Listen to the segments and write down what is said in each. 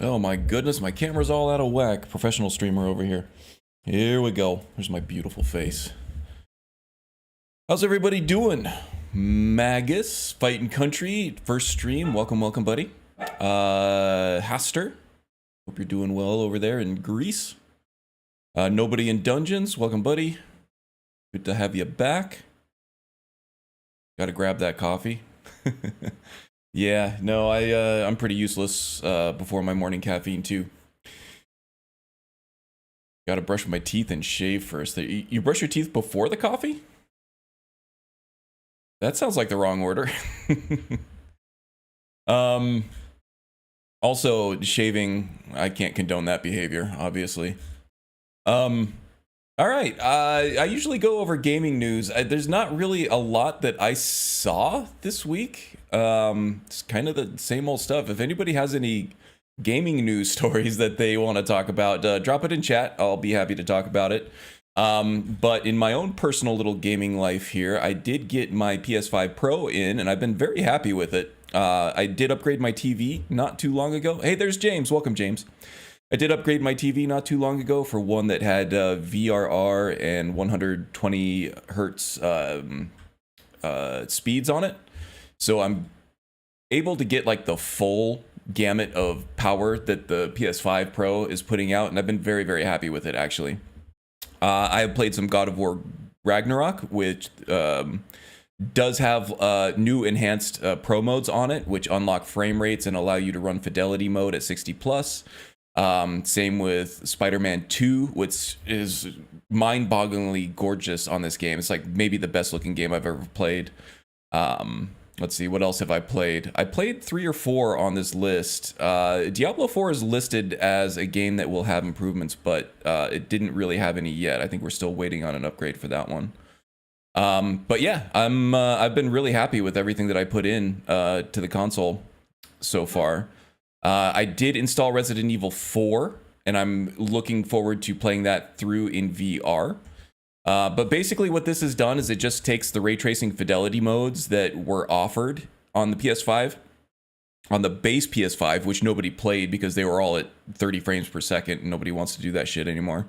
Oh my goodness, my camera's all out of whack. Professional streamer over here. Here we go. There's my beautiful face. How's everybody doing? Magus, Fighting Country, first stream. Welcome, welcome, buddy. Haster, hope you're doing well over there in Greece. Nobody in Dungeons, welcome, buddy. Good to have you back. Gotta grab that coffee. Yeah, no, I'm pretty useless before my morning caffeine too. Gotta brush my teeth and shave first. You brush your teeth before the coffee? That sounds like the wrong order. Also, shaving, I can't condone that behavior, obviously. All right, I usually go over gaming news. There's not really a lot that I saw this week. It's kind of the same old stuff. If anybody has any gaming news stories that they want to talk about, drop it in chat. I'll be happy to talk about it. But in my own personal little gaming life here, I did get my PS5 Pro in, and I've been very happy with it. I did upgrade my TV not too long ago. Hey, there's James. Welcome, James. I did upgrade my TV not too long ago for one that had VRR and 120 hertz speeds on it. So I'm able to get like the full gamut of power that the PS5 Pro is putting out, and I've been very, very happy with it, actually. I have played some God of War Ragnarok, which does have new enhanced pro modes on it, which unlock frame rates and allow you to run fidelity mode at 60 plus. Same with Spider-Man 2, which is mind-bogglingly gorgeous on this game. It's like maybe the best looking game I've ever played. Let's see, what else have I played? I played 3 or 4 on this list. Diablo 4 is listed as a game that will have improvements, but it didn't really have any yet. I think we're still waiting on an upgrade for that one. But yeah, I've been really happy with everything that I put in to the console so far. I did install Resident Evil 4, and I'm looking forward to playing that through in VR. But basically what this has done is it just takes the ray tracing fidelity modes that were offered on the PS5, on the base PS5, which nobody played because they were all at 30 frames per second, and nobody wants to do that shit anymore.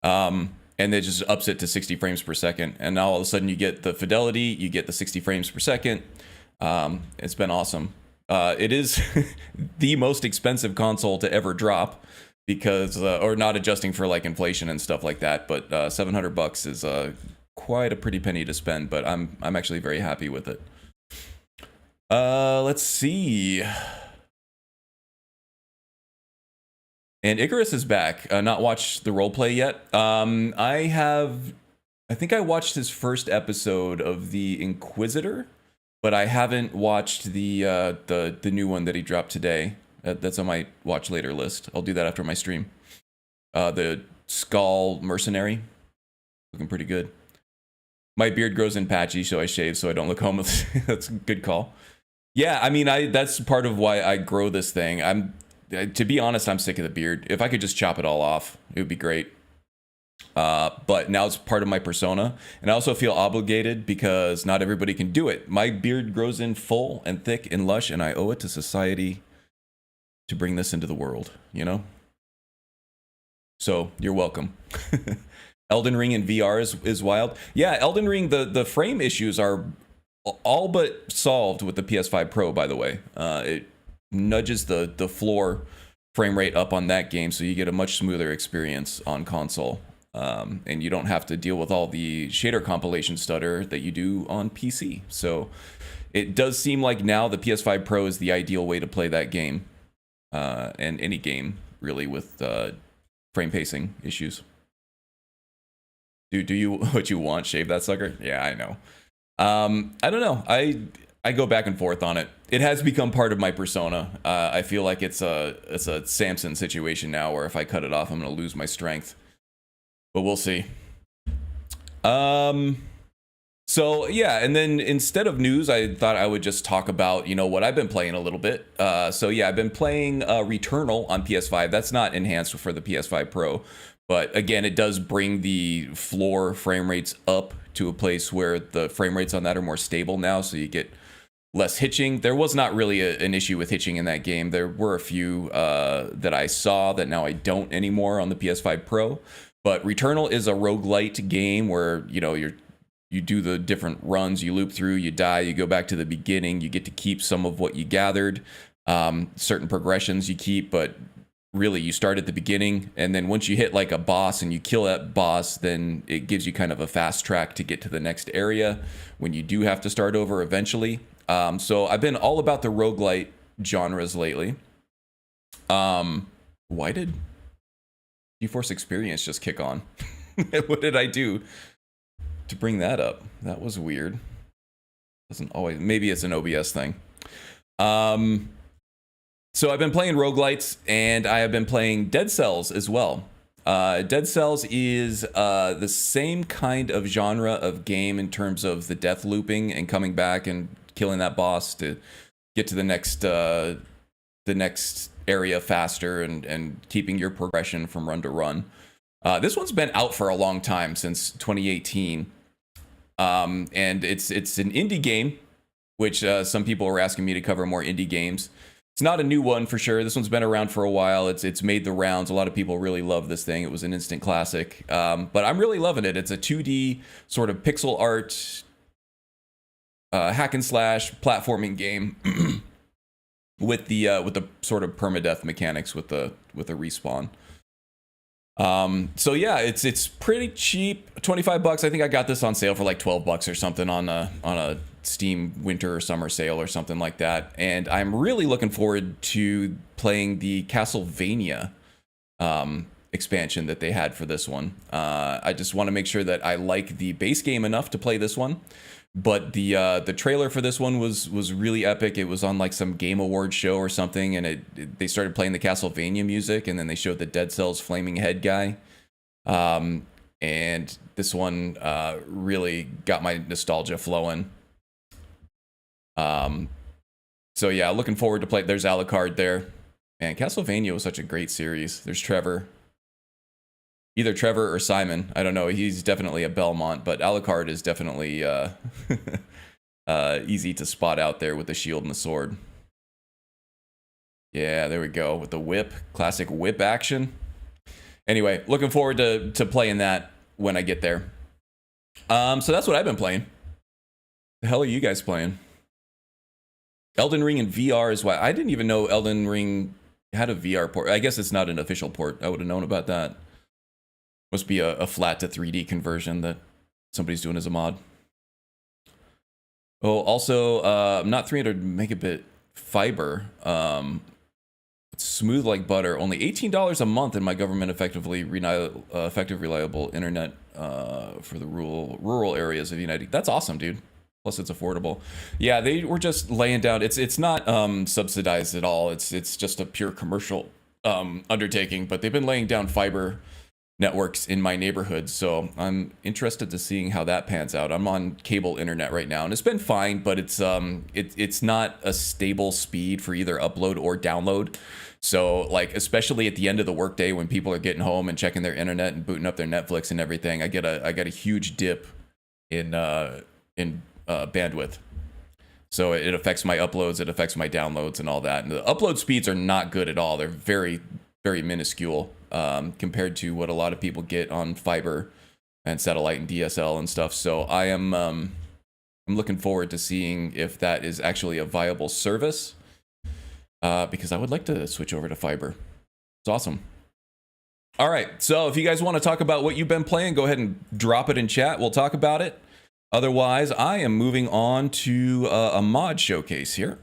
And it just ups it to 60 frames per second. And now all of a sudden you get the fidelity, you get the 60 frames per second. It's been awesome. It is the most expensive console to ever drop because, or not adjusting for like inflation and stuff like that. But $700 is quite a pretty penny to spend. But I'm actually very happy with it. Let's see. And Icarus is back. Not watched the roleplay yet. I think I watched his first episode of the Inquisitor. But I haven't watched the new one that he dropped today. That's on my watch later list. I'll do that after my stream. The Skull Mercenary, looking pretty good. My beard grows in patchy, so I shave so I don't look homeless. That's a good call. Yeah, I mean, that's part of why I grow this thing. To be honest, I'm sick of the beard. If I could just chop it all off, it would be great. But now it's part of my persona, and I also feel obligated because not everybody can do it. My beard grows in full and thick and lush, and I owe it to society to bring this into the world, you know? So you're welcome. Elden Ring in VR is wild. Yeah, Elden Ring, the frame issues are all but solved with the PS5 Pro, by the way. It nudges the floor frame rate up on that game, so you get a much smoother experience on console. And you don't have to deal with all the shader compilation stutter that you do on PC. So it does seem like now the PS5 Pro is the ideal way to play that game. And any game, really, with frame pacing issues. Do you what you want? Shave that sucker? Yeah, I know. I don't know. I go back and forth on it. It has become part of my persona. I feel like it's a Samson situation now, where if I cut it off, I'm going to lose my strength. But we'll see. So yeah, and then instead of news, I thought I would just talk about, what I've been playing a little bit. So yeah, I've been playing Returnal on PS5. That's not enhanced for the PS5 Pro, but again, it does bring the floor frame rates up to a place where the frame rates on that are more stable now. So you get less hitching. There was not really an issue with hitching in that game. There were a few that I saw that now I don't anymore on the PS5 Pro. But Returnal is a roguelite game where, you know, you do the different runs, you loop through, you die, you go back to the beginning, you get to keep some of what you gathered. Certain progressions you keep, but really you start at the beginning, and then once you hit like a boss and you kill that boss, then it gives you kind of a fast track to get to the next area when you do have to start over eventually. So I've been all about the roguelite genres lately. Why did GeForce Experience just kick on? What did I do to bring that up? That was weird. Doesn't always, maybe it's an OBS thing. So I've been playing roguelites, and I have been playing Dead Cells as well. Dead Cells is the same kind of genre of game in terms of the death looping and coming back and killing that boss to get to the next area faster and keeping your progression from run to run. This one's been out for a long time, since 2018. And it's an indie game, which some people were asking me to cover more indie games. It's not a new one for sure. This one's been around for a while. It's made the rounds. A lot of people really love this thing. It was an instant classic. But I'm really loving it. It's a 2D sort of pixel art hack and slash platforming game with the sort of permadeath mechanics with the respawn. So yeah, it's pretty cheap. $25. I think I got this on sale for like $12 or something on a Steam winter or summer sale or something like that. And I'm really looking forward to playing the Castlevania expansion that they had for this one. I just want to make sure that I like the base game enough to play this one. But the trailer for this one was really epic. It was on like some Game Awards show or something, and they started playing the Castlevania music, and then they showed the Dead Cells flaming head guy. And this one really got my nostalgia flowing. So yeah, looking forward to play. There's Alucard there. Man, Castlevania was such a great series. There's Trevor. Either Trevor or Simon. I don't know. He's definitely a Belmont, but Alucard is definitely easy to spot out there with the shield and the sword. Yeah, there we go. With the whip. Classic whip action. Anyway, looking forward to playing that when I get there. So that's what I've been playing. The hell are you guys playing? Elden Ring in VR is why I didn't even know Elden Ring had a VR port. I guess it's not an official port. I would have known about that. Must be a flat to 3D conversion that somebody's doing as a mod. Oh, also, not 300 megabit fiber. It's smooth like butter. Only $18 a month in my government effective reliable internet for the rural areas of the United. That's awesome, dude. Plus, it's affordable. Yeah, they were just laying down. It's not subsidized at all. It's just a pure commercial undertaking. But they've been laying down fiber networks in my neighborhood, so I'm interested to seeing how that pans out. I'm on cable internet right now, and it's been fine, but it's not a stable speed for either upload or download. So, like, especially at the end of the workday when people are getting home and checking their internet and booting up their Netflix and everything, I get a huge dip in bandwidth. So it affects my uploads, it affects my downloads and all that. And the upload speeds are not good at all. They're very, very minuscule compared to what a lot of people get on fiber and satellite and DSL and stuff. So I'm looking forward to seeing if that is actually a viable service because I would like to switch over to fiber. It's awesome. All right, so if you guys want to talk about what you've been playing, go ahead and drop it in chat. We'll talk about it. Otherwise, I am moving on to a mod showcase here.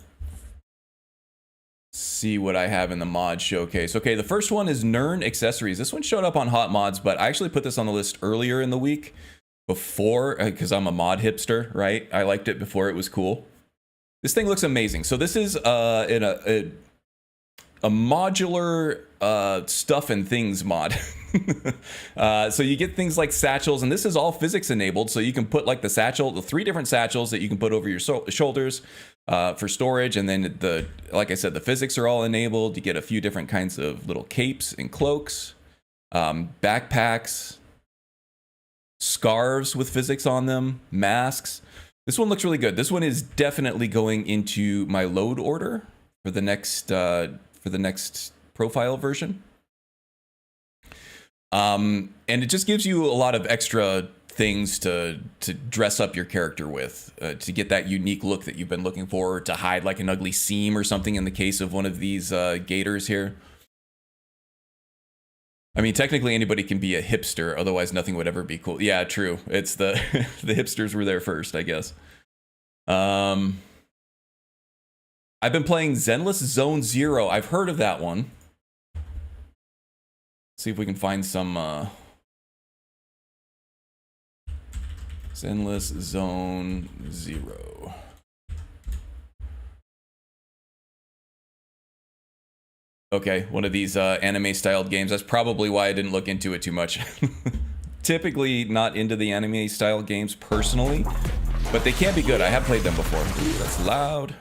See what I have in the mod showcase. Okay, the first one is Nern Accessories. This one showed up on Hot Mods, but I actually put this on the list earlier in the week before, because I'm a mod hipster, right? I liked it before it was cool. This thing looks amazing. So this is a modular stuff and things mod. So you get things like satchels, and this is all physics enabled. So you can put like the 3 different satchels that you can put over your shoulders for storage. And then like I said, the physics are all enabled. You get a few different kinds of little capes and cloaks, backpacks, scarves with physics on them, masks. This one looks really good. This one is definitely going into my load order for the next profile version. And it just gives you a lot of extra things to dress up your character with, to get that unique look that you've been looking for, to hide like an ugly seam or something in the case of one of these gators here. I mean, technically anybody can be a hipster, otherwise nothing would ever be cool. Yeah, true. It's the the hipsters were there first, I guess. I've been playing Zenless Zone Zero. I've heard of that one. See if we can find some Zenless Zone Zero. Okay, one of these anime-styled games. That's probably why I didn't look into it too much. Typically not into the anime-style games personally, but they can be good. I have played them before. Ooh, that's loud.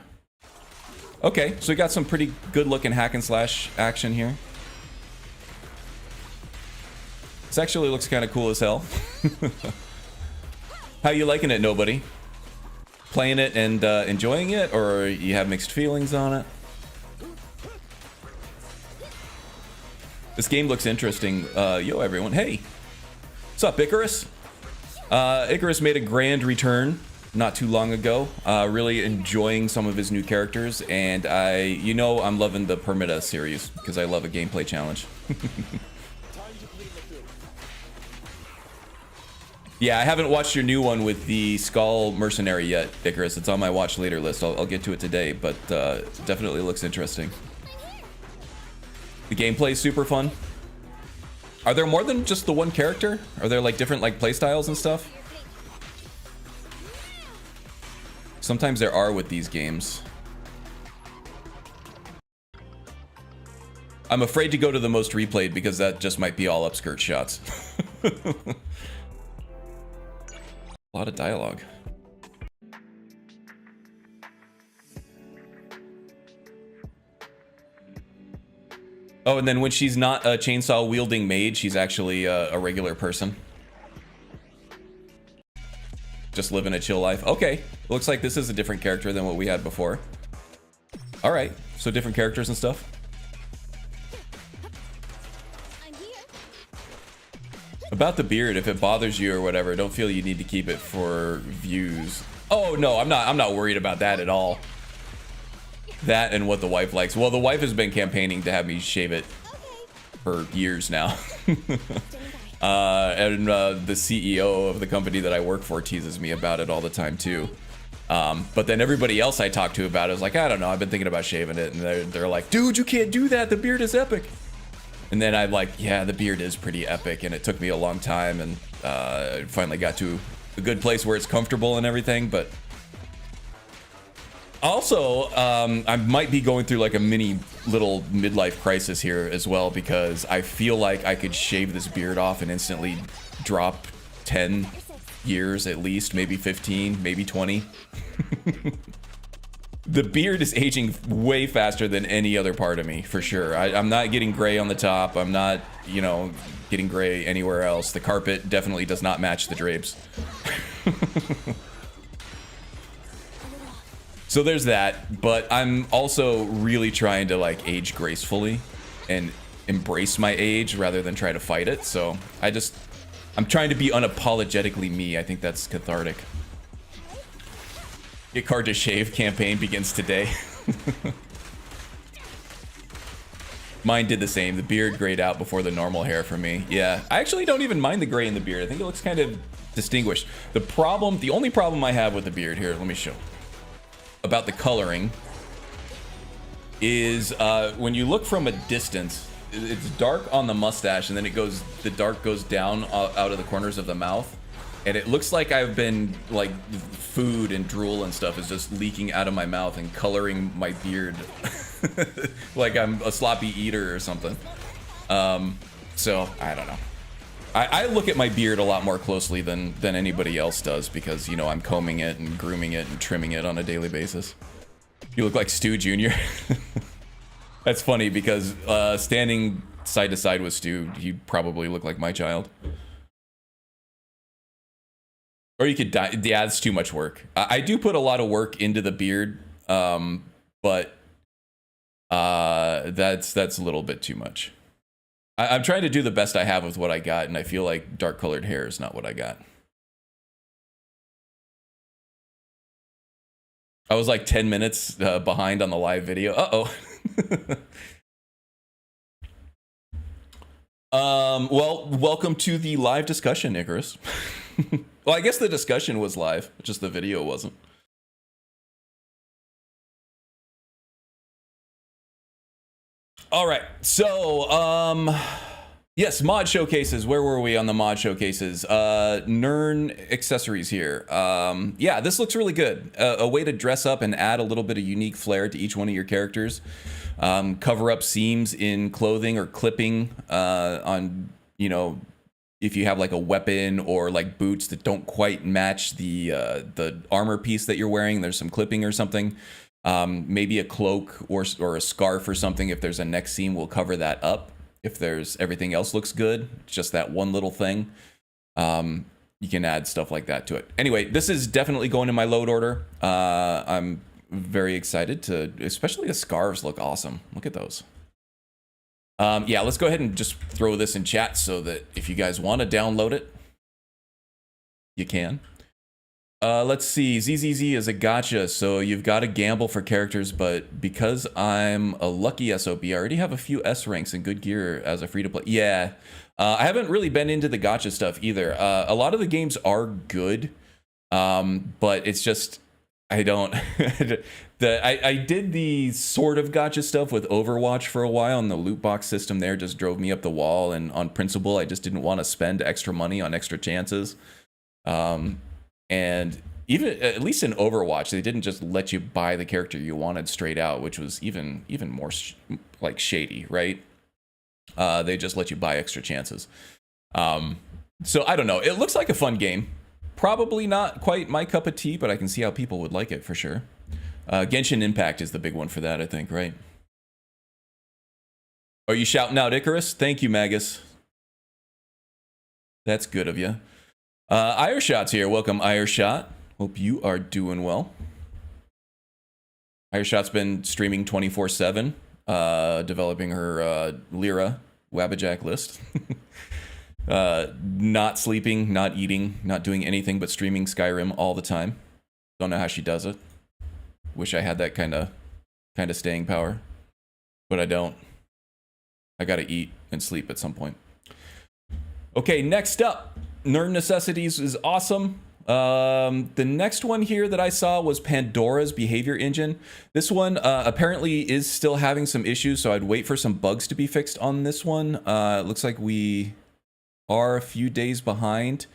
Okay, so we got some pretty good-looking hack and slash action here. This actually looks kind of cool as hell. How you liking it, nobody? Playing it and enjoying it, or you have mixed feelings on it? This game looks interesting. Yo, everyone. Hey. What's up, Icarus? Icarus made a grand return not too long ago. Really enjoying some of his new characters. And I'm loving the Permita series because I love a gameplay challenge. Yeah, I haven't watched your new one with the Skull Mercenary yet, Icarus. It's on my watch later list. I'll get to it today, but definitely looks interesting. The gameplay is super fun. Are there more than just the one character? Are there like different like playstyles and stuff? Sometimes there are with these games. I'm afraid to go to the most replayed because that just might be all upskirt shots. A lot of dialogue. Oh, and then when she's not a chainsaw wielding maid, she's actually a regular person. Just living a chill life. Okay, looks like this is a different character than what we had before. All right, so different characters and stuff. About the beard, if it bothers you or whatever, don't feel you need to keep it for views. Oh no, I'm not worried about that at all. That and what the wife likes. Well, the wife has been campaigning to have me shave it for years now. And the CEO of the company that I work for teases me about it all the time too. But then everybody else I talk to about it is like, I don't know, I've been thinking about shaving it. And they're like, dude, you can't do that. The beard is epic. And then I'm like, yeah, the beard is pretty epic. And it took me a long time. And finally got to a good place where it's comfortable and everything. But also, I might be going through like a mini little midlife crisis here as well, because I feel like I could shave this beard off and instantly drop 10 years at least, maybe 15, maybe 20. The beard is aging way faster than any other part of me, for sure. I'm not getting gray on the top. I'm not, getting gray anywhere else. The carpet definitely does not match the drapes. So there's that, but I'm also really trying to like age gracefully and embrace my age rather than try to fight it. So I'm trying to be unapologetically me. I think that's cathartic. Get card to shave campaign begins today. Mine did the same. The beard grayed out before the normal hair for me. Yeah, I actually don't even mind the gray in the beard. I think it looks kind of distinguished. The only problem I have with the beard here, let me show. About the coloring is when you look from a distance, it's dark on the mustache, and then the dark goes down out of the corners of the mouth, and it looks like I've been like food and drool and stuff is just leaking out of my mouth and coloring my beard like I'm a sloppy eater or something. So I don't know. I look at my beard a lot more closely than anybody else does because, I'm combing it and grooming it and trimming it on a daily basis. You look like Stu Jr. That's funny because standing side to side with Stu, you probably look like my child. Or you could dye. Yeah, it's too much work. I do put a lot of work into the beard, but that's a little bit too much. I'm trying to do the best I have with what I got, and I feel like dark colored hair is not what I got. I was like 10 minutes behind on the live video. Uh-oh. Well, welcome to the live discussion, Icarus. Well, I guess the discussion was live, just the video wasn't. All right, so, yes, mod showcases. Where were we on the mod showcases? Nern accessories here. Yeah, this looks really good. A way to dress up and add a little bit of unique flair to each one of your characters. Cover up seams in clothing or clipping on, you know, if you have like a weapon or like boots that don't quite match the armor piece that you're wearing. There's some clipping or something. Maybe a cloak or a scarf or something. If there's a neck seam, we'll cover that up. If there's everything else looks good, just that one little thing, you can add stuff like that to it. Anyway, this is definitely going in my load order. I'm very excited to, especially the scarves look awesome. Look at those. Yeah, let's go ahead and just throw this in chat so that if you guys want to download it, you can. Let's see, ZZZ is a gacha, so you've got to gamble for characters, but because I'm a lucky SOB, I already have a few S ranks and good gear as a free-to-play. Yeah, I haven't really been into the gacha stuff either. A lot of the games are good, but it's just, I don't... I did the sort of gacha stuff with Overwatch for a while, and the loot box system there just drove me up the wall, and on principle, I just didn't want to spend extra money on extra chances. And even, at least in Overwatch, they didn't just let you buy the character you wanted straight out, which was even more like shady, right? They just let you buy extra chances. So I don't know. It looks like a fun game. Probably not quite my cup of tea, but I can see how people would like it for sure. Genshin Impact is the big one for that, I think, right? Are you shouting out Icarus? Thank you, Magus. That's good of you. Ireshot's here. Welcome, Ireshot. Hope you are doing well. Ireshot's been streaming 24/7, developing her Lyra Wabbajack list. Not sleeping, not eating, not doing anything but streaming Skyrim all the time. Don't know how she does it. Wish I had that kind of staying power, but I don't. I gotta eat and sleep at some point. Okay, next up. Nerd Necessities is awesome. The next one here that I saw was Pandora's Behavior Engine. This one apparently is still having some issues, so I'd wait for some bugs to be fixed on this one. It looks like we are a few days behind.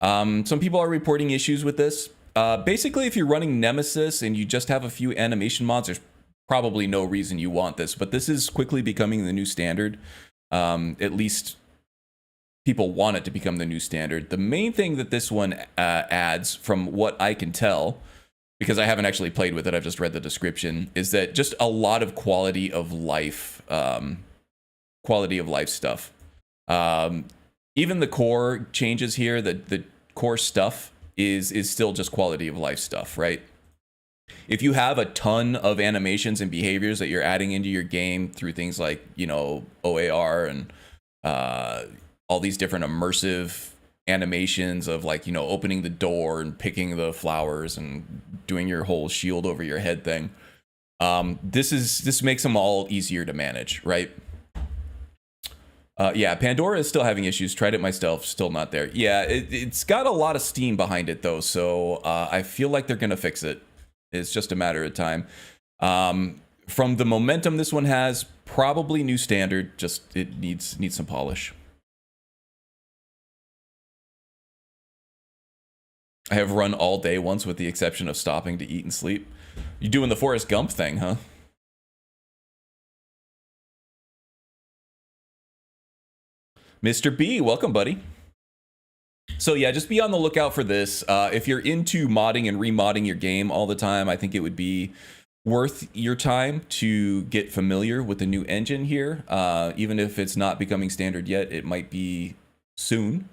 Some people are reporting issues with this. Basically, if you're running Nemesis and you just have a few animation mods, there's probably no reason you want this, but this is quickly becoming the new standard. At least people want it to become the new standard. The main thing that this one adds, from what I can tell, because I haven't actually played with it, I've just read the description, is that just a lot of quality of life stuff. Even the core changes here, the core stuff is still just quality of life stuff, right? If you have a ton of animations and behaviors that you're adding into your game through things like, you know, OAR and all these different immersive animations of, like, you know, opening the door and picking the flowers and doing your whole shield over your head thing. This makes them all easier to manage, right? Yeah, Pandora is still having issues. Tried it myself, still not there. Yeah, it's got a lot of steam behind it though, so I feel like they're gonna fix it. It's just a matter of time. From the momentum this one has, probably new standard. Just it needs some polish. I have run all day once, with the exception of stopping to eat and sleep. You doing the Forrest Gump thing, huh? Mr. B, welcome, buddy. So yeah, just be on the lookout for this. If you're into modding and remodding your game all the time, I think it would be worth your time to get familiar with the new engine here. Even if it's not becoming standard yet, it might be soon.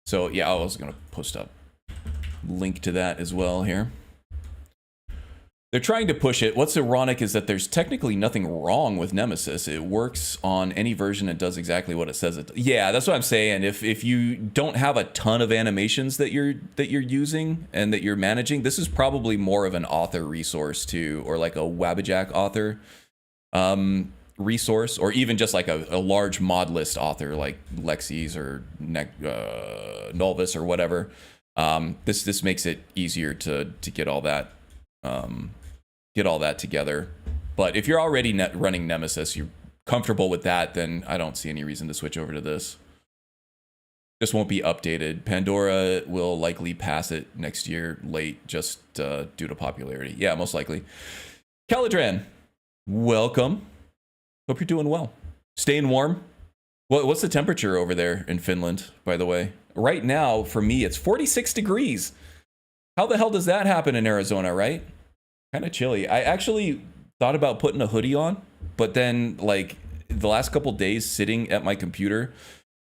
So yeah, I was gonna post up link to that as well here. They're trying to push it. What's ironic is that there's technically nothing wrong with Nemesis. It works on any version and does exactly what it says it does. Yeah, that's what I'm saying. If you don't have a ton of animations that you're using and that you're managing, this is probably more of an author resource too, or like a Wabbajack author resource, or even just like a large mod list author like Lexi's or Nolvis or whatever. This makes it easier to get all that together. But if you're already running Nemesis, you're comfortable with that, then I don't see any reason to switch over to this. This won't be updated. Pandora will likely pass it next year late, just due to popularity. Yeah, most likely. Caladran, welcome. Hope you're doing well. Staying warm. What's the temperature over there in Finland, by the way? Right now, for me, it's 46 degrees. How the hell does that happen in Arizona, right? Kind of chilly. I actually thought about putting a hoodie on, but then like the last couple days sitting at my computer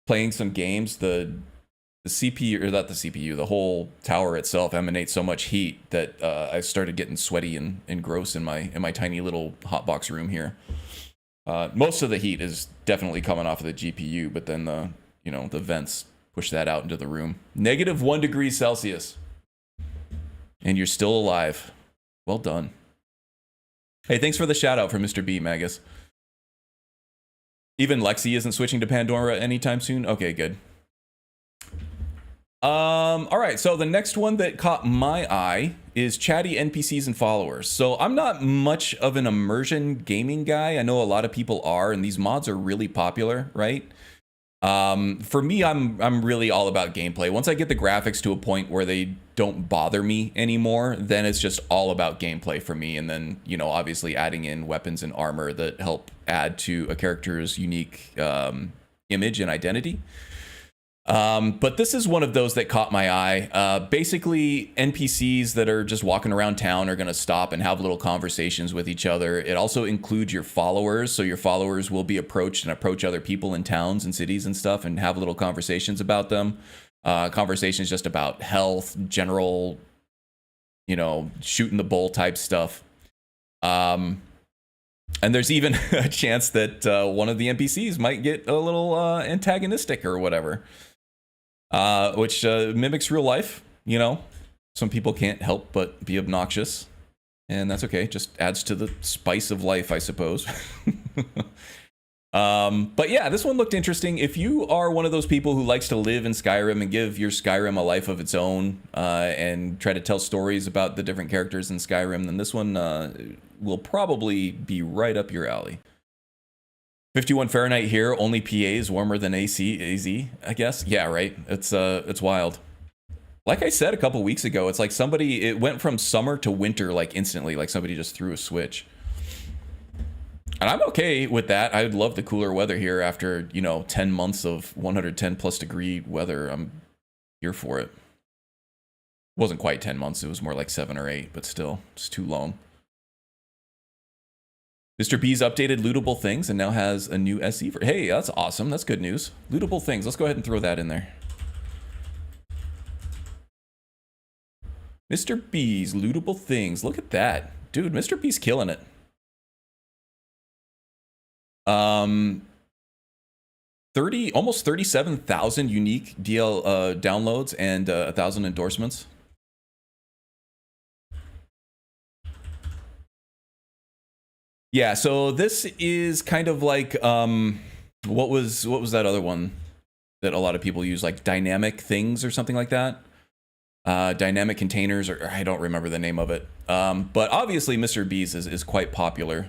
playing some games, the CPU, or not the CPU, the whole tower itself emanates so much heat that I started getting sweaty and gross in my tiny little hotbox room here. Most of the heat is definitely coming off of the GPU, but then the vents push that out into the room. -1 degree Celsius. And you're still alive. Well done. Hey, thanks for the shout out for Mr. B, Magus. Even Lexi isn't switching to Pandora anytime soon? Okay, good. All right, so the next one that caught my eye is chatty NPCs and followers. So I'm not much of an immersion gaming guy. I know a lot of people are, and these mods are really popular, right? For me, I'm really all about gameplay. Once I get the graphics to a point where they don't bother me anymore, then it's just all about gameplay for me. And then, obviously adding in weapons and armor that help add to a character's unique image and identity. But this is one of those that caught my eye. Basically, NPCs that are just walking around town are going to stop and have little conversations with each other. It also includes your followers, so your followers will be approached and approach other people in towns and cities and stuff and have little conversations about them. Conversations just about health, general, shooting the bull type stuff. And there's even a chance that one of the NPCs might get a little antagonistic or whatever. Which mimics real life, Some people can't help but be obnoxious, and that's okay. Just adds to the spice of life, I suppose. But yeah, this one looked interesting. If you are one of those people who likes to live in Skyrim and give your Skyrim a life of its own, and try to tell stories about the different characters in Skyrim, then this one will probably be right up your alley. 51 Fahrenheit here, only PA is warmer than AZ, I guess. Yeah, right. It's wild. Like I said a couple weeks ago, it's like it went from summer to winter like instantly, like somebody just threw a switch. And I'm okay with that. I'd love the cooler weather here after, 10 months of 110 plus degree weather. I'm here for it. It wasn't quite 10 months. It was more like 7 or 8, but still, it's too long. Mr. B's updated lootable things and now has a new SE. Hey, that's awesome. That's good news. Lootable things. Let's go ahead and throw that in there. Mr. B's lootable things. Look at that. Dude, Mr. B's killing it. 30, almost 37,000 unique DL downloads and 1,000 endorsements. Yeah, so this is kind of like what was that other one that a lot of people use, like dynamic things or something like that? Dynamic containers, or I don't remember the name of it. But obviously Mr. B's is quite popular.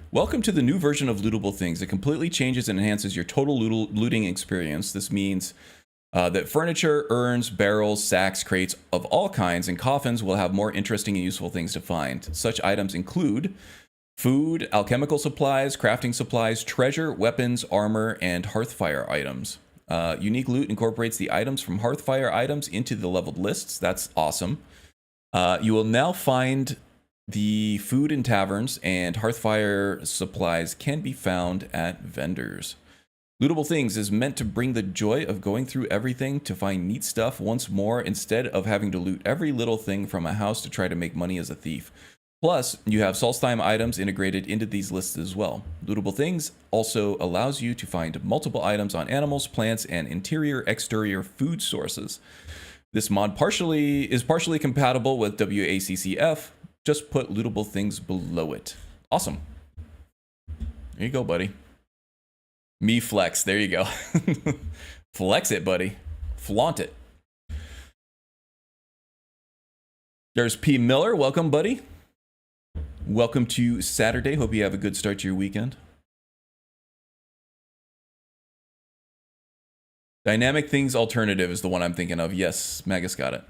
Welcome to the new version of Lootable Things. It completely changes and enhances your total looting experience. This means that furniture, urns, barrels, sacks, crates of all kinds, and coffins will have more interesting and useful things to find. Such items include food, alchemical supplies, crafting supplies, treasure, weapons, armor, and hearthfire items. Unique loot incorporates the items from hearthfire items into the leveled lists. That's awesome. You will now find The food in taverns and hearthfire supplies can be found at vendors. Lootable Things is meant to bring the joy of going through everything to find neat stuff once more instead of having to loot every little thing from a house to try to make money as a thief. Plus, you have Solstheim items integrated into these lists as well. Lootable Things also allows you to find multiple items on animals, plants, and interior-exterior food sources. This mod is partially compatible with WACCF. Just put Lootable Things below it. Awesome. There you go, buddy. Me flex. There you go. Flex it, buddy. Flaunt it. There's P. Miller. Welcome, buddy. Welcome to Saturday. Hope you have a good start to your weekend. Dynamic Things Alternative is the one I'm thinking of. Yes, Magus got it.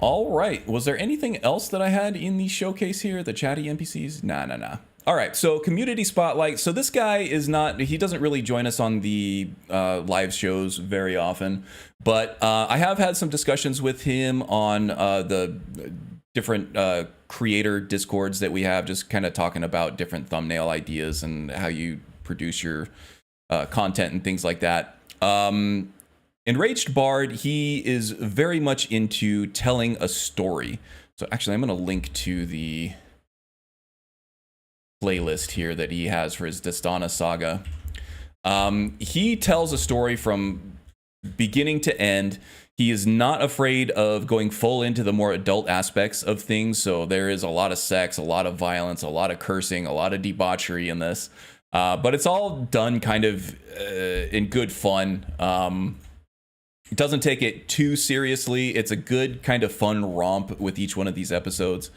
All right. Was there anything else that I had in the showcase here? The chatty NPCs? Nah. All right. So community spotlight. So this guy is not, he doesn't really join us on the live shows very often, but I have had some discussions with him on the different creator discords that we have, just kind of talking about different thumbnail ideas and how you produce your content and things like that. Enraged Bard, he is very much into telling a story. So actually, I'm going to link to the playlist here that he has for his Dastana saga. He tells a story from beginning to end. He is not afraid of going full into the more adult aspects of things. So there is a lot of sex, a lot of violence, a lot of cursing, a lot of debauchery in this. But it's all done kind of in good fun. It doesn't take it too seriously. It's a good kind of fun romp with each one of these episodes.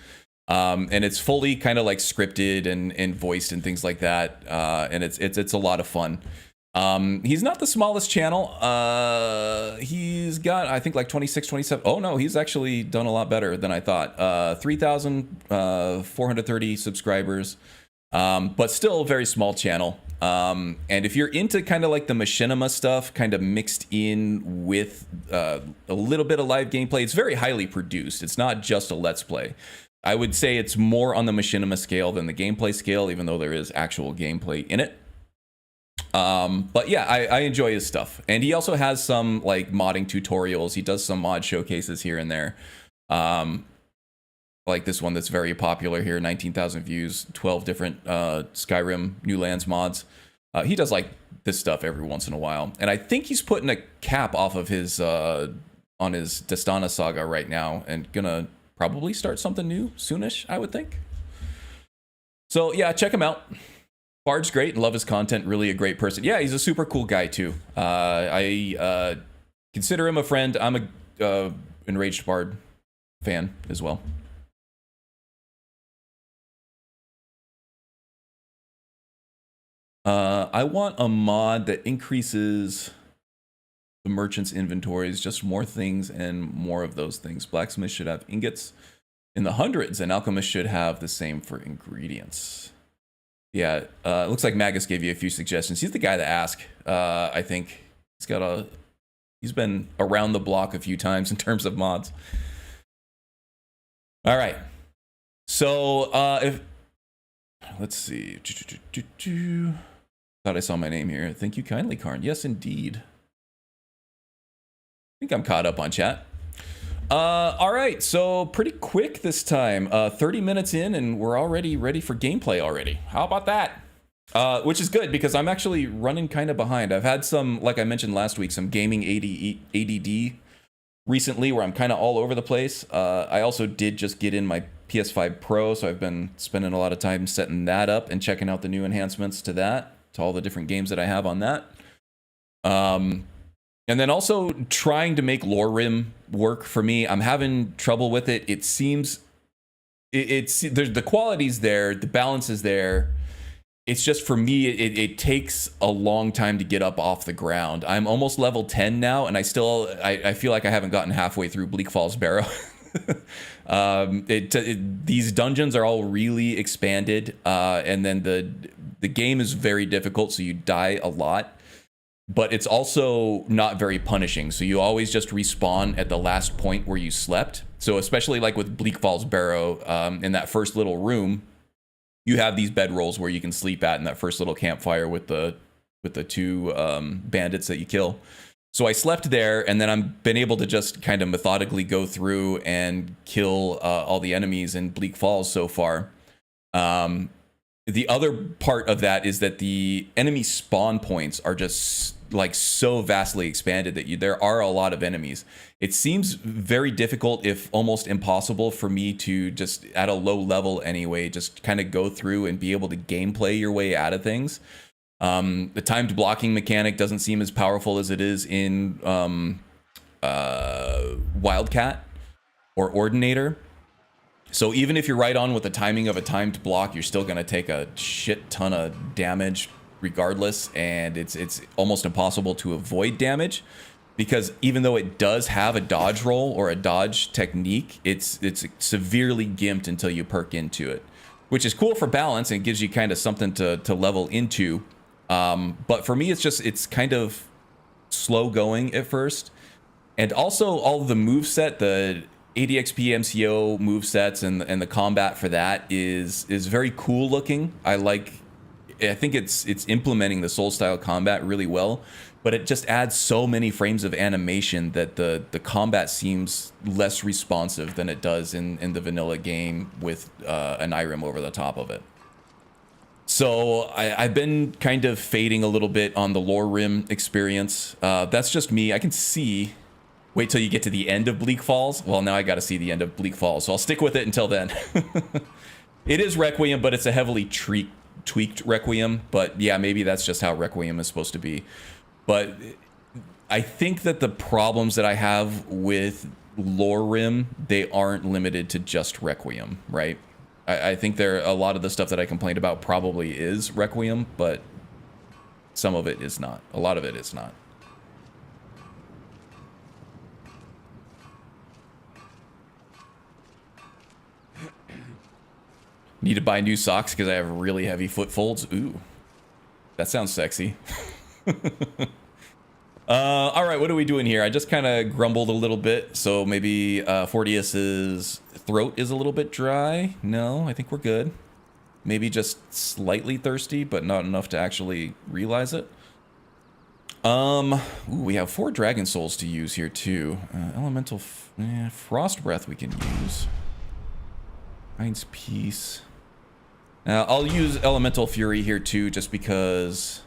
And it's fully kind of like scripted and voiced and things like that. And it's a lot of fun. He's not the smallest channel. He's got, I think, like 26, 27. Oh no, he's actually done a lot better than I thought. 3,430 subscribers. But still a very small channel. And if you're into kind of like the machinima stuff, kind of mixed in with a little bit of live gameplay, it's very highly produced. It's not just a let's play. I would say it's more on the machinima scale than the gameplay scale, even though there is actual gameplay in it. But yeah, I enjoy his stuff. And he also has some like modding tutorials. He does some mod showcases here and there. Like this one that's very popular here, 19,000 views, 12 different Skyrim New Lands mods. He does like this stuff every once in a while. And I think he's putting a cap off of his on his Dastana saga right now and gonna probably start something new soonish, I would think. So yeah, check him out. Bard's great. Love his content. Really a great person. Yeah, he's a super cool guy too. I consider him a friend. I'm a Enraged Bard fan as well. I want a mod that increases the merchant's inventories, just more things and more of those things. Blacksmith should have ingots in the hundreds, and alchemist should have the same for ingredients. Yeah, it looks like Magus gave you a few suggestions. He's the guy to ask. I think he's been around the block a few times in terms of mods. All right. So let's see. Thought I saw my name here. Thank you kindly, Karn. Yes, indeed. I think I'm caught up on chat. All right, so pretty quick this time. 30 minutes in, and we're already ready for gameplay already. How about that? Which is good, because I'm actually running kind of behind. I've had some, like I mentioned last week, some gaming ADD recently, where I'm kind of all over the place. I also did just get in my PS5 Pro, so I've been spending a lot of time setting that up and checking out the new enhancements to that, to all the different games that I have on that. And then also trying to make Lore Rim work for me. I'm having trouble with it. It seems there's the quality's there, the balance is there. It's just, for me, it takes a long time to get up off the ground. I'm almost level 10 now, and I feel like I haven't gotten halfway through Bleak Falls Barrow. These dungeons are all really expanded, and then the game is very difficult, so you die a lot. but it's also not very punishing. So you always just respawn at the last point where you slept. So especially like with Bleak Falls Barrow, in that first little room, you have these bedrolls where you can sleep at in that first little campfire with the two bandits that you kill. So I slept there, and then I've been able to just kind of methodically go through and kill all the enemies in Bleak Falls so far. The other part of that is that the enemy spawn points are just like so vastly expanded that there are a lot of enemies. It seems very difficult, if almost impossible, for me to just at a low level anyway, just kind of go through and be able to gameplay your way out of things. The timed blocking mechanic doesn't seem as powerful as it is in Wildcat or Ordinator. So even if you're right on with the timing of a timed block, you're still going to take a shit ton of damage regardless, and it's almost impossible to avoid damage, because even though it does have a dodge roll or a dodge technique, it's severely gimped until you perk into it, which is cool for balance and gives you kind of something to level into. But for me, it's kind of slow going at first. And also all of the moveset, the ADXP MCO movesets and the combat for that is very cool looking. I think it's implementing the soul style combat really well, but it just adds so many frames of animation that the combat seems less responsive than it does in the vanilla game with an Irem over the top of it. So I've been kind of fading a little bit on the lore rim experience. That's just me. I can see. Wait till you get to the end of Bleak Falls. Well, now I got to see the end of Bleak Falls, so I'll stick with it until then. It is Requiem, but it's a heavily tweaked Requiem. But yeah, maybe that's just how Requiem is supposed to be. But I think that the problems that I have with lore rim, they aren't limited to just Requiem, right? I think a lot of the stuff that I complained about probably is Requiem, but some of it is not. A lot of it is not. Need to buy new socks because I have really heavy foot folds. Ooh, that sounds sexy. All right, what are we doing here? I just kind of grumbled a little bit, so maybe Fortius's throat is a little bit dry. No, I think we're good. Maybe just slightly thirsty, but not enough to actually realize it. Ooh, we have 4 dragon souls to use here too. Elemental frost breath we can use. Mind's peace. I'll use elemental fury here too, just because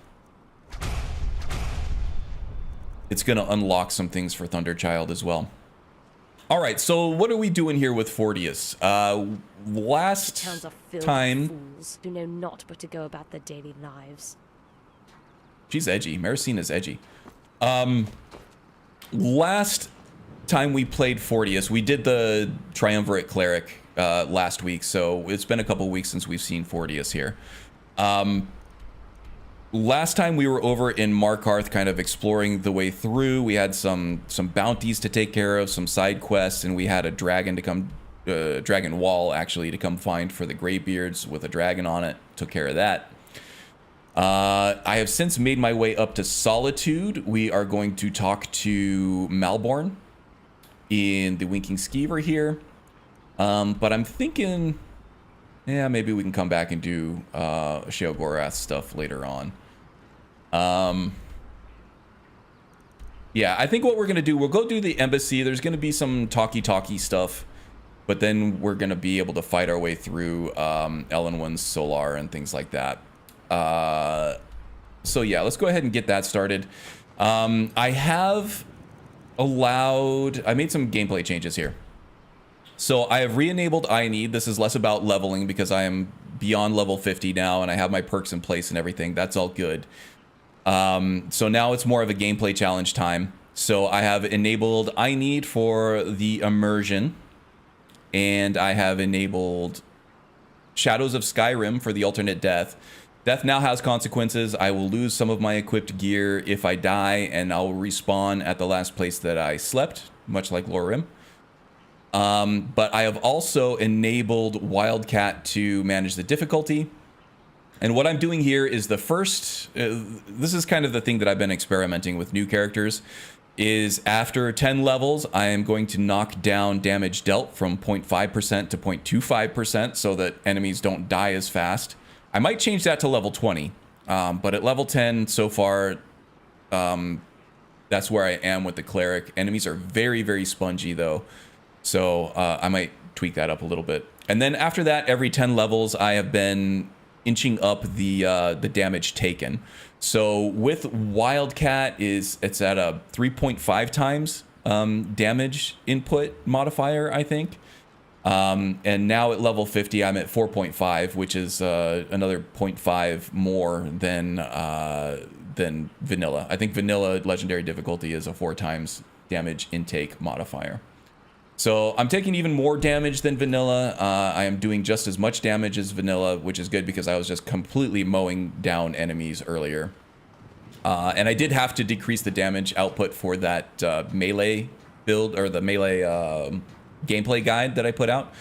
it's going to unlock some things for Thunderchild as well. All right, so what are we doing here with Fortius? Last time, fools who know not but to go about their daily lives. She's edgy. Maricina's edgy. Last time we played Fortius, we did the Triumvirate Cleric last week, so it's been a couple weeks since we've seen Fortius here. Last time we were over in Markarth, kind of exploring the way through. We had some bounties to take care of, some side quests, and we had a dragon to come, dragon wall actually, to come find for the Greybeards with a dragon on it. Took care of that. I have since made my way up to Solitude. We are going to talk to Malborn in the Winking Skeever here. But I'm thinking, yeah, maybe we can come back and do Sheogorath stuff later on. Yeah, I think what we're going to do, we'll go do the embassy. There's going to be some talky stuff, but then we're going to be able to fight our way through Elenwen's Solar and things like that. So yeah, let's go ahead and get that started. I made some gameplay changes here. So I have re-enabled I Need. This is less about leveling because I am beyond level 50 now and I have my perks in place and everything. That's all good. So now it's more of a gameplay challenge time. So I have enabled I Need for the immersion, and I have enabled Shadows of Skyrim for the alternate death. Death now has consequences. I will lose some of my equipped gear if I die, and I'll respawn at the last place that I slept, much like Lorim. But I have also enabled Wildcat to manage the difficulty. And what I'm doing here is the first, this is kind of the thing that I've been experimenting with new characters, is after 10 levels, I am going to knock down damage dealt from 0.5% to 0.25% so that enemies don't die as fast. I might change that to level 20, but at level 10 so far, that's where I am with the Cleric. Enemies are very, very spongy though, so I might tweak that up a little bit. And then after that, every 10 levels, I have been inching up the damage taken. So with Wildcat, it's at a 3.5 times damage input modifier, I think. And now at level 50, I'm at 4.5, which is another 0.5 more than vanilla. I think vanilla legendary difficulty is a 4 times damage intake modifier. So I'm taking even more damage than vanilla. I am doing just as much damage as vanilla, which is good because I was just completely mowing down enemies earlier. And I did have to decrease the damage output for that melee build, or the melee gameplay guide that I put out.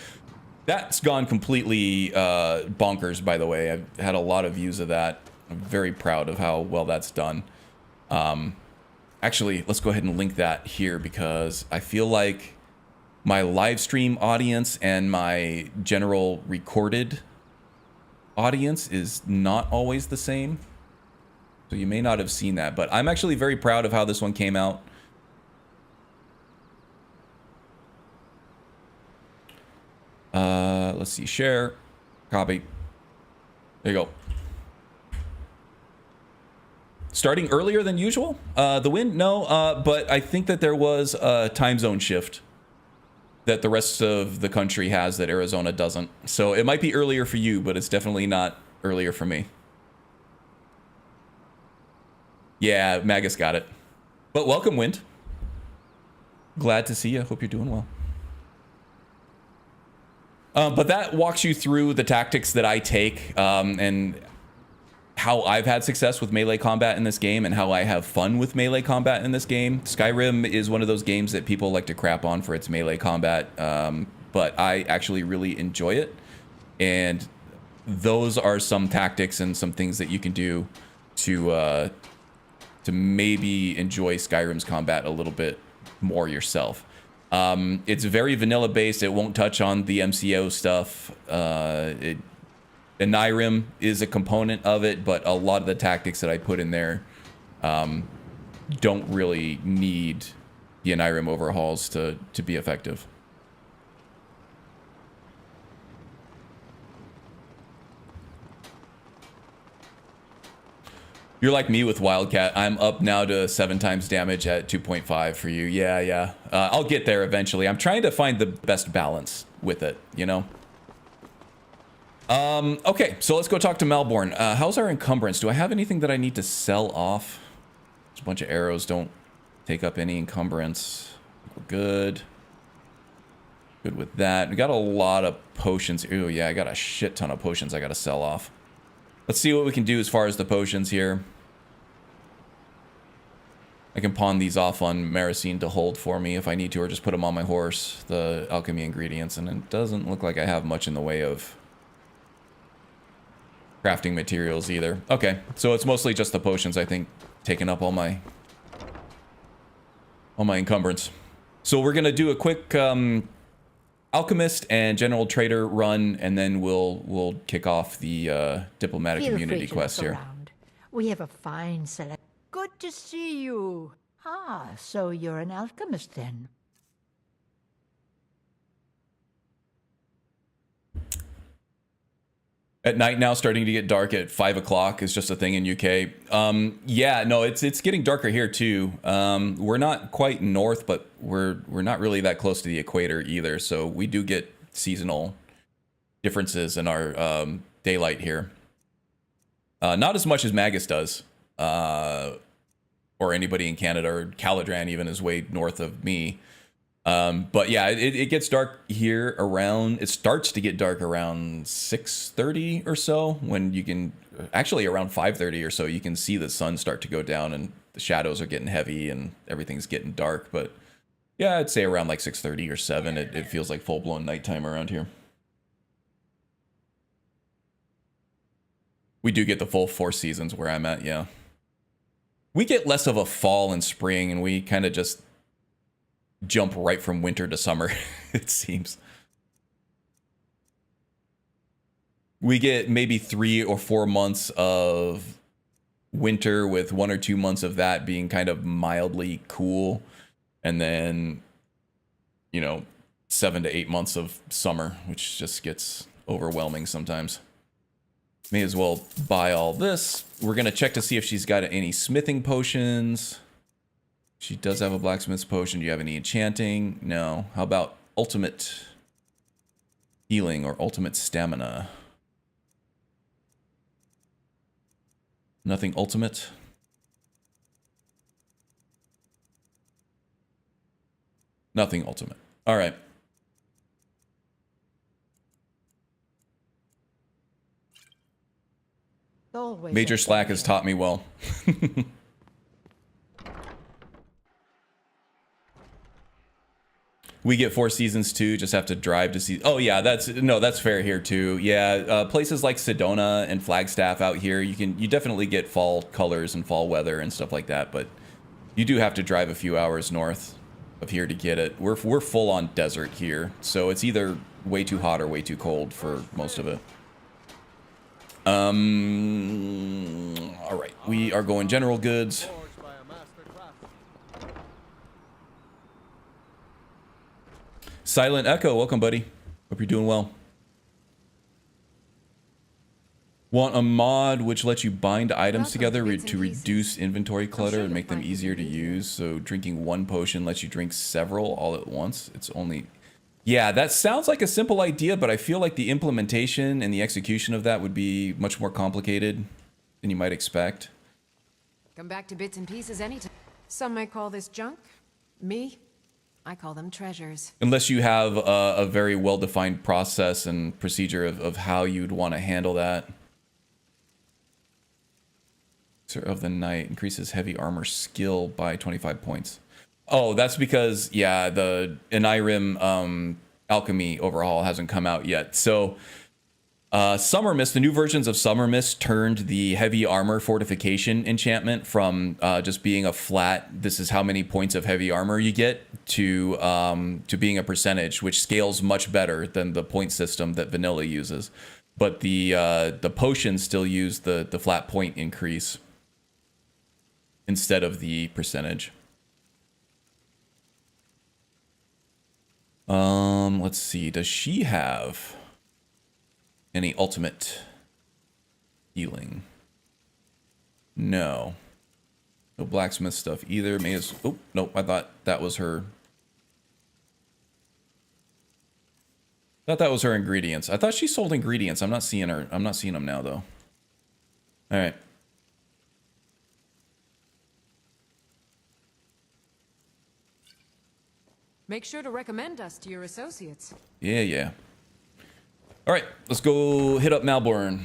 That's gone completely bonkers, by the way. I've had a lot of views of that. I'm very proud of how well that's done. Actually, let's go ahead and link that here because I feel like my live stream audience and my general recorded audience is not always the same. So you may not have seen that, but I'm actually very proud of how this one came out. Let's see, share, copy. There you go. Starting earlier than usual? The wind? No, but I think that there was a time zone shift that the rest of the country has that Arizona doesn't. So it might be earlier for you, but it's definitely not earlier for me. Yeah, Magus got it. But welcome, Wind. Glad to see you. Hope you're doing well. But that walks you through the tactics that I take and how I've had success with melee combat in this game and how I have fun with melee combat in this game. Skyrim is one of those games that people like to crap on for its melee combat, but I actually really enjoy it. And those are some tactics and some things that you can do to maybe enjoy Skyrim's combat a little bit more yourself. It's very vanilla based. It won't touch on the MCO stuff. Nyrim is a component of it, but a lot of the tactics that I put in there don't really need the Nyrim overhauls to be effective. You're like me with Wildcat. I'm up now to 7 times damage at 2.5 for you. Yeah. I'll get there eventually. I'm trying to find the best balance with it, you know? Okay, so let's go talk to Melbourne. How's our encumbrance? Do I have anything that I need to sell off? There's a bunch of arrows. Don't take up any encumbrance. We're good. Good with that. We got a lot of potions. Ooh, yeah, I got a shit ton of potions I got to sell off. Let's see what we can do as far as the potions here. I can pawn these off on Maricine to hold for me if I need to, or just put them on my horse, the alchemy ingredients, and it doesn't look like I have much in the way of crafting materials either. Okay, so it's mostly just the potions, I think, taking up all my encumbrance. So we're gonna do a quick alchemist and general trader run, and then we'll kick off the diplomatic immunity quest here. Around. We have a fine select. Good to see you. Ah, so you're an alchemist then. At night now, starting to get dark at 5 o'clock is just a thing in UK. Yeah, no, it's getting darker here too. We're not quite north, but we're not really that close to the equator either. So we do get seasonal differences in our daylight here. Not as much as Magus does, or anybody in Canada, or Caladran even is way north of me. But yeah, it gets dark here around, it starts to get dark around 6:30 or so, when you can, actually around 5:30 or so, you can see the sun start to go down and the shadows are getting heavy and everything's getting dark. But yeah, I'd say around like 6:30 or 7, it feels like full-blown nighttime around here. We do get the full 4 seasons where I'm at, yeah. We get less of a fall and spring, and we kind of just jump right from winter to summer, it seems. We get maybe 3 or 4 months of winter with 1 or 2 months of that being kind of mildly cool. And then, 7 to 8 months of summer, which just gets overwhelming sometimes. May as well buy all this. We're going to check to see if she's got any smithing potions. She does have a blacksmith's potion. Do you have any enchanting? No. How about ultimate healing or ultimate stamina? Nothing ultimate? Nothing ultimate. All right. Always Major a Slack has taught me well. We get 4 seasons too, just have to drive to see. Oh yeah, that's fair here too. Yeah, places like Sedona and Flagstaff out here, you definitely get fall colors and fall weather and stuff like that, but you do have to drive a few hours north of here to get it. We're full on desert here, so it's either way too hot or way too cold for most of it. All right, we are going general goods. Silent Echo, welcome, buddy. Hope you're doing well. Want a mod which lets you bind items together to reduce inventory clutter and make them easier to use. So drinking 1 potion lets you drink several all at once. It's only... Yeah, that sounds like a simple idea, but I feel like the implementation and the execution of that would be much more complicated than you might expect. Come back to bits and pieces anytime. Some might call this junk. Me, I call them treasures. Unless you have a very well-defined process and procedure of how you'd want to handle that. Of the Night increases heavy armor skill by 25 points. Oh, that's because, yeah, the Skyrim alchemy overhaul hasn't come out yet. So Summer Mist, the new versions of Summer Mist turned the heavy armor fortification enchantment from just being a flat, this is how many points of heavy armor you get, to being a percentage, which scales much better than the point system that vanilla uses. But the potions still use the flat point increase instead of the percentage. Let's see. Does she have any ultimate healing? No. No blacksmith stuff either. May as... Oh, nope. I thought that was her. Thought that was her ingredients. I thought she sold ingredients. I'm not seeing her. I'm not seeing them now, though. All right. Make sure to recommend us to your associates. Yeah, yeah. All right, let's go hit up Malborn.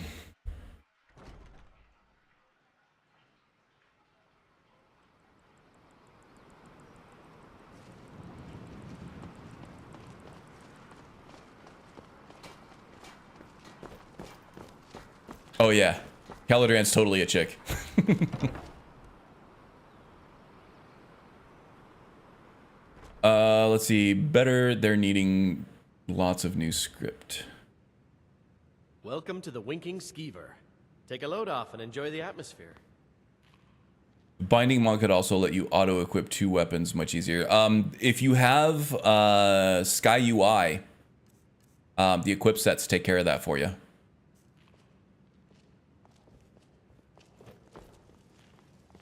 Oh yeah, Caladran's totally a chick. Let's see. Better, they're needing lots of new script. Welcome to the Winking Skeever. Take a load off and enjoy the atmosphere. Binding Mod could also let you auto-equip 2 weapons much easier. If you have Sky UI, the equip sets take care of that for you.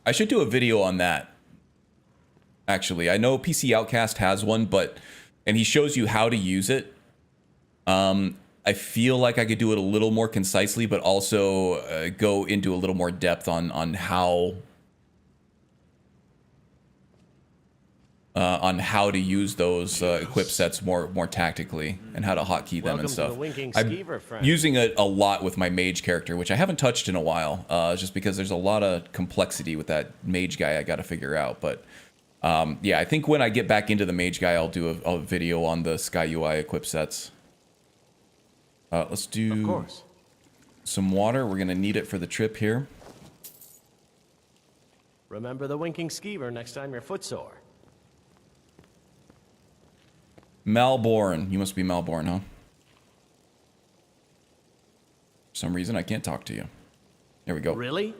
I should do a video on that. Actually, I know PC Outcast has one, and he shows you how to use it. I feel like I could do it a little more concisely, but also go into a little more depth on how to use those equip sets more tactically and how to hotkey them and stuff. I'm using it a lot with my mage character, which I haven't touched in a while, just because there's a lot of complexity with that mage guy I got to figure out. But yeah, I think when I get back into the mage guy, I'll do a video on the Sky UI equip sets. Let's do... Of course. some water. We're gonna need it for the trip here. Remember the winking skeever next time you're footsore. Malborn. You must be Malborn, huh? For some reason, I can't talk to you. There we go. Really?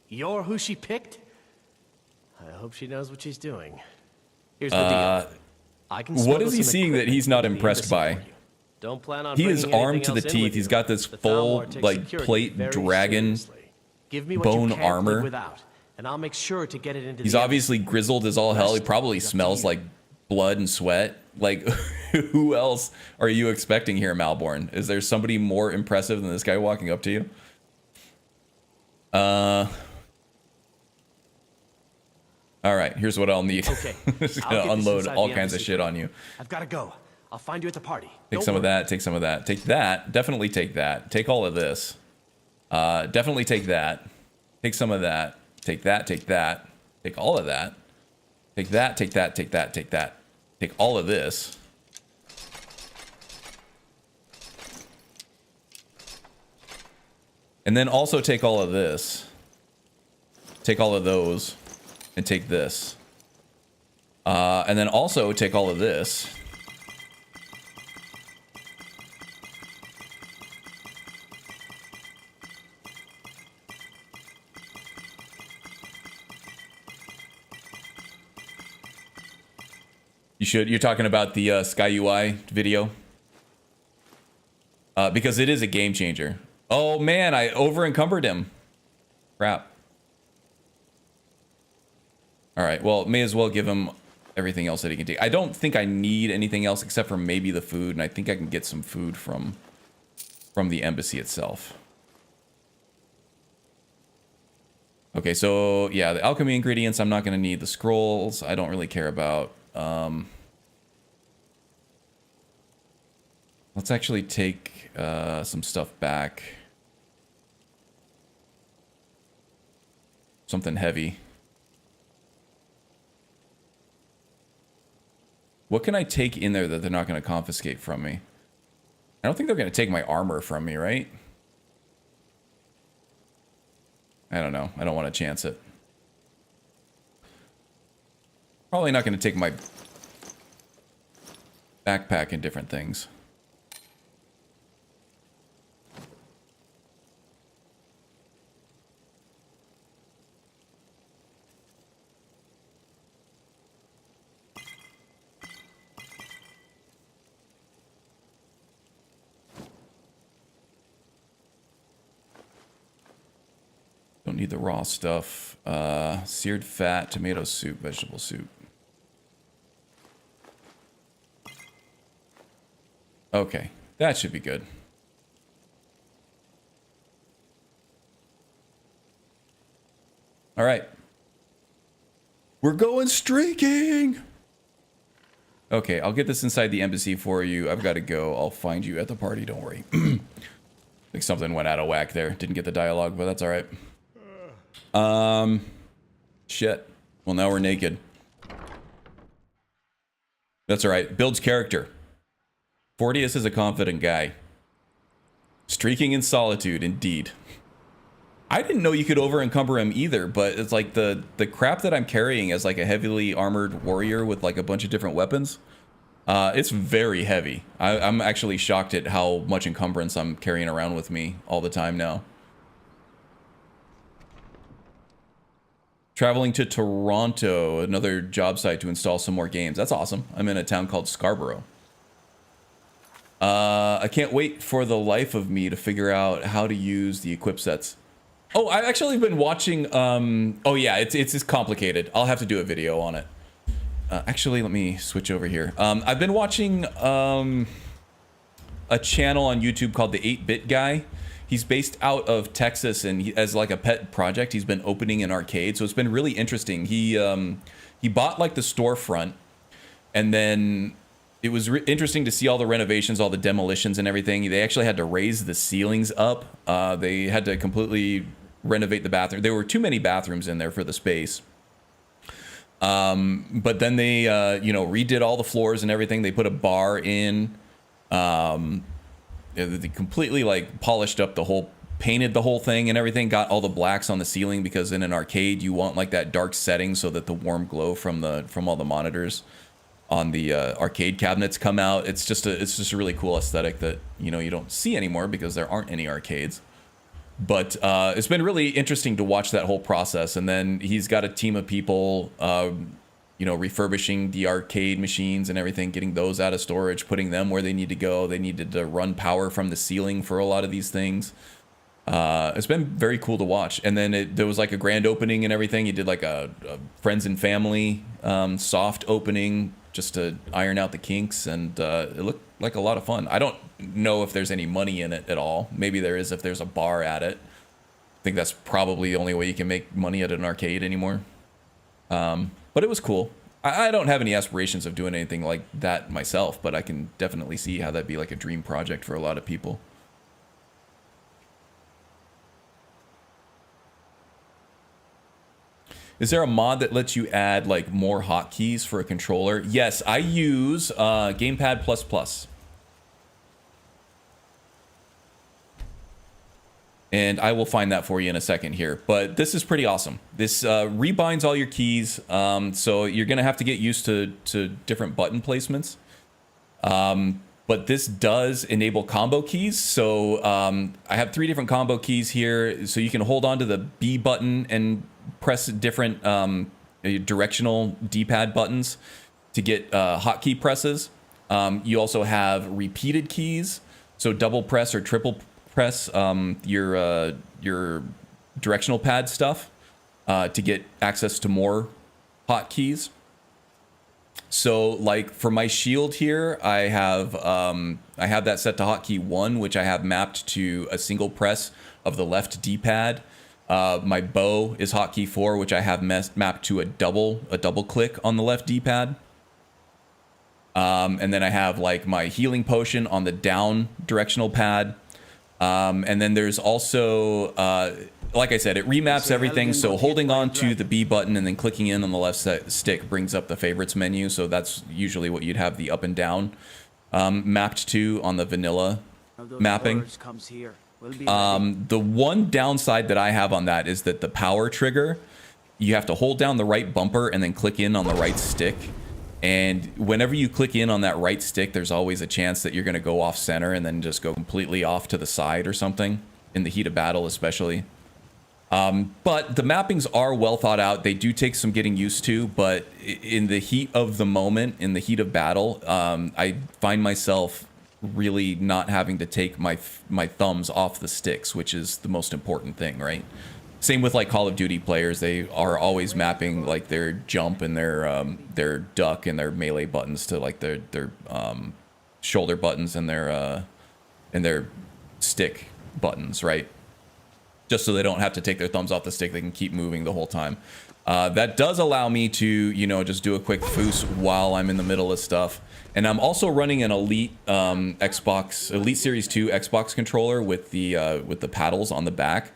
You're who she picked? I hope she knows what she's doing. Here's the deal. I can What is he seeing that he's not impressed by? Don't plan on He is bringing armed to anything the else in teeth. with He's you. got this The full, Thalmor takes like, security plate very dragon seriously. Give me what bone you can't live armor. without, and I'll make sure to get it into He's the obviously grizzled as all hell. He probably smells like blood and sweat. Like, who else are you expecting here, Malborn? Is there somebody more impressive than this guy walking up to you? All right, here's what I'll need. Okay. Just I'll gonna get this unload inside all the kinds of embassy shit for on you. I've got to go. I'll find you at the party. Take Don't some of worry. that, take some of that. Take that, definitely take that. Take all of this. Definitely take that. Take some of that. Take that, take that. Take all of that. Take that, take that, take that, take that. Take all of this. And then also take all of this. Take all of those. And take this. And then also take all of this. You're talking about the Sky UI video? Because it is a game changer. Oh man, I over encumbered him. Crap. Alright, well, may as well give him everything else that he can take. I don't think I need anything else except for maybe the food, and I think I can get some food from the embassy itself. Okay, so yeah, the alchemy ingredients I'm not going to need. The scrolls I don't really care about. Let's actually take some stuff back. Something heavy. What can I take in there that they're not going to confiscate from me? I don't think they're going to take my armor from me, right? I don't know. I don't want to chance it. Probably not going to take my backpack and different things. Don't need the raw stuff. Seared fat, tomato soup, vegetable soup. Okay, that should be good. All right. We're going streaking! Okay, I'll get this inside the embassy for you. I've got to go. I'll find you at the party, don't worry. Like something went out of whack there. Didn't get the dialogue, but that's all right. Shit. Well, now we're naked. That's all right. Builds character. Fortius is a confident guy. Streaking in solitude, indeed. I didn't know you could over encumber him either, but it's like the crap that I'm carrying as like a heavily armored warrior with like a bunch of different weapons. It's very heavy. I'm actually shocked at how much encumbrance I'm carrying around with me all the time now. Traveling to Toronto, another job site to install some more games. That's awesome. I'm in a town called Scarborough. I can't wait for the life of me to figure out how to use the equip sets. Oh, I've actually been watching, oh yeah, it's complicated. I'll have to do a video on it. Actually, let me switch over here. I've been watching a channel on YouTube called the 8-Bit Guy. He's based out of Texas, and he, as like a pet project, he's been opening an arcade. So it's been really interesting. He bought like the storefront, and then it was interesting to see all the renovations, all the demolitions and everything. They actually had to raise the ceilings up. They had to completely renovate the bathroom. There were too many bathrooms in there for the space. But then they, redid all the floors and everything. They put a bar in. They completely like polished up the whole painted the whole thing and everything, got all the blacks on the ceiling, because in an arcade you want like that dark setting so that the warm glow from all the monitors on the arcade cabinets come out. It's just a really cool aesthetic that, you know, you don't see anymore because there aren't any arcades. But it's been really interesting to watch that whole process. And then he's got a team of people, you know, refurbishing the arcade machines and everything, getting those out of storage, putting them where they need to go. They needed to run power from the ceiling for a lot of these things. It's been very cool to watch. And then there was like a grand opening and everything. He did like a friends and family soft opening just to iron out the kinks. And it looked like a lot of fun. I don't know if there's any money in it at all. Maybe there is if there's a bar at it. I think that's probably the only way you can make money at an arcade anymore. But it was cool. I don't have any aspirations of doing anything like that myself, but I can definitely see how that'd be like a dream project for a lot of people. Is there a mod that lets you add like more hotkeys for a controller? Yes, I use Gamepad++. And I will find that for you in a second here. But this is pretty awesome. This rebinds all your keys. So you're going to have to get used to different button placements. But this does enable combo keys. So I have 3 different combo keys here. So you can hold on to the B button and press different directional D-pad buttons to get hotkey presses. You also have repeated keys. So double press or triple press your directional pad stuff to get access to more hotkeys. So like for my shield here, I have that set to hotkey 1, which I have mapped to a single press of the left D-pad. My bow is hotkey 4, which I have mapped to a double click on the left D-pad. And then I have like my healing potion on the down directional pad. And then there's also, like I said, it remaps everything. So holding on to the B button and then clicking in on the left stick brings up the favorites menu. So that's usually what you'd have the up and down mapped to on the vanilla mapping. The one downside that I have on that is that the power trigger, you have to hold down the right bumper and then click in on the right stick. And whenever you click in on that right stick, there's always a chance that you're going to go off center and then just go completely off to the side or something, in the heat of battle especially. But the mappings are well thought out. They do take some getting used to, but in the heat of the moment, in the heat of battle, I find myself really not having to take my thumbs off the sticks, which is the most important thing, right? Same with like Call of Duty players. They are always mapping like their jump and their duck and their melee buttons to like their shoulder buttons and their stick buttons, right? Just so they don't have to take their thumbs off the stick. They can keep moving the whole time. That does allow me to, you know, just do a quick foos while I'm in the middle of stuff. And I'm also running an Elite Elite Series 2 Xbox controller with the paddles on the back,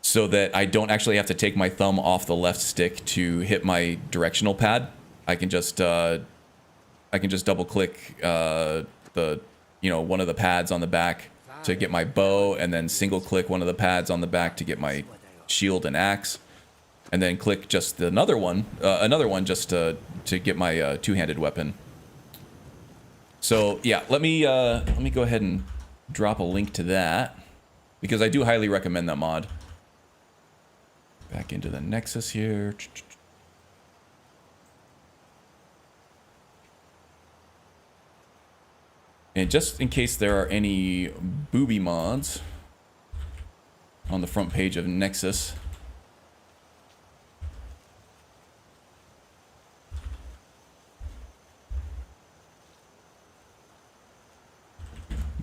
so that I don't actually have to take my thumb off the left stick to hit my directional pad. I can just double click one of the pads on the back to get my bow, and then single click one of the pads on the back to get my shield and axe, and then click just another one just to get my two-handed weapon. So yeah, let me go ahead and drop a link to that, because I do highly recommend that mod. Back into the Nexus here. And just in case there are any booby mods on the front page of Nexus,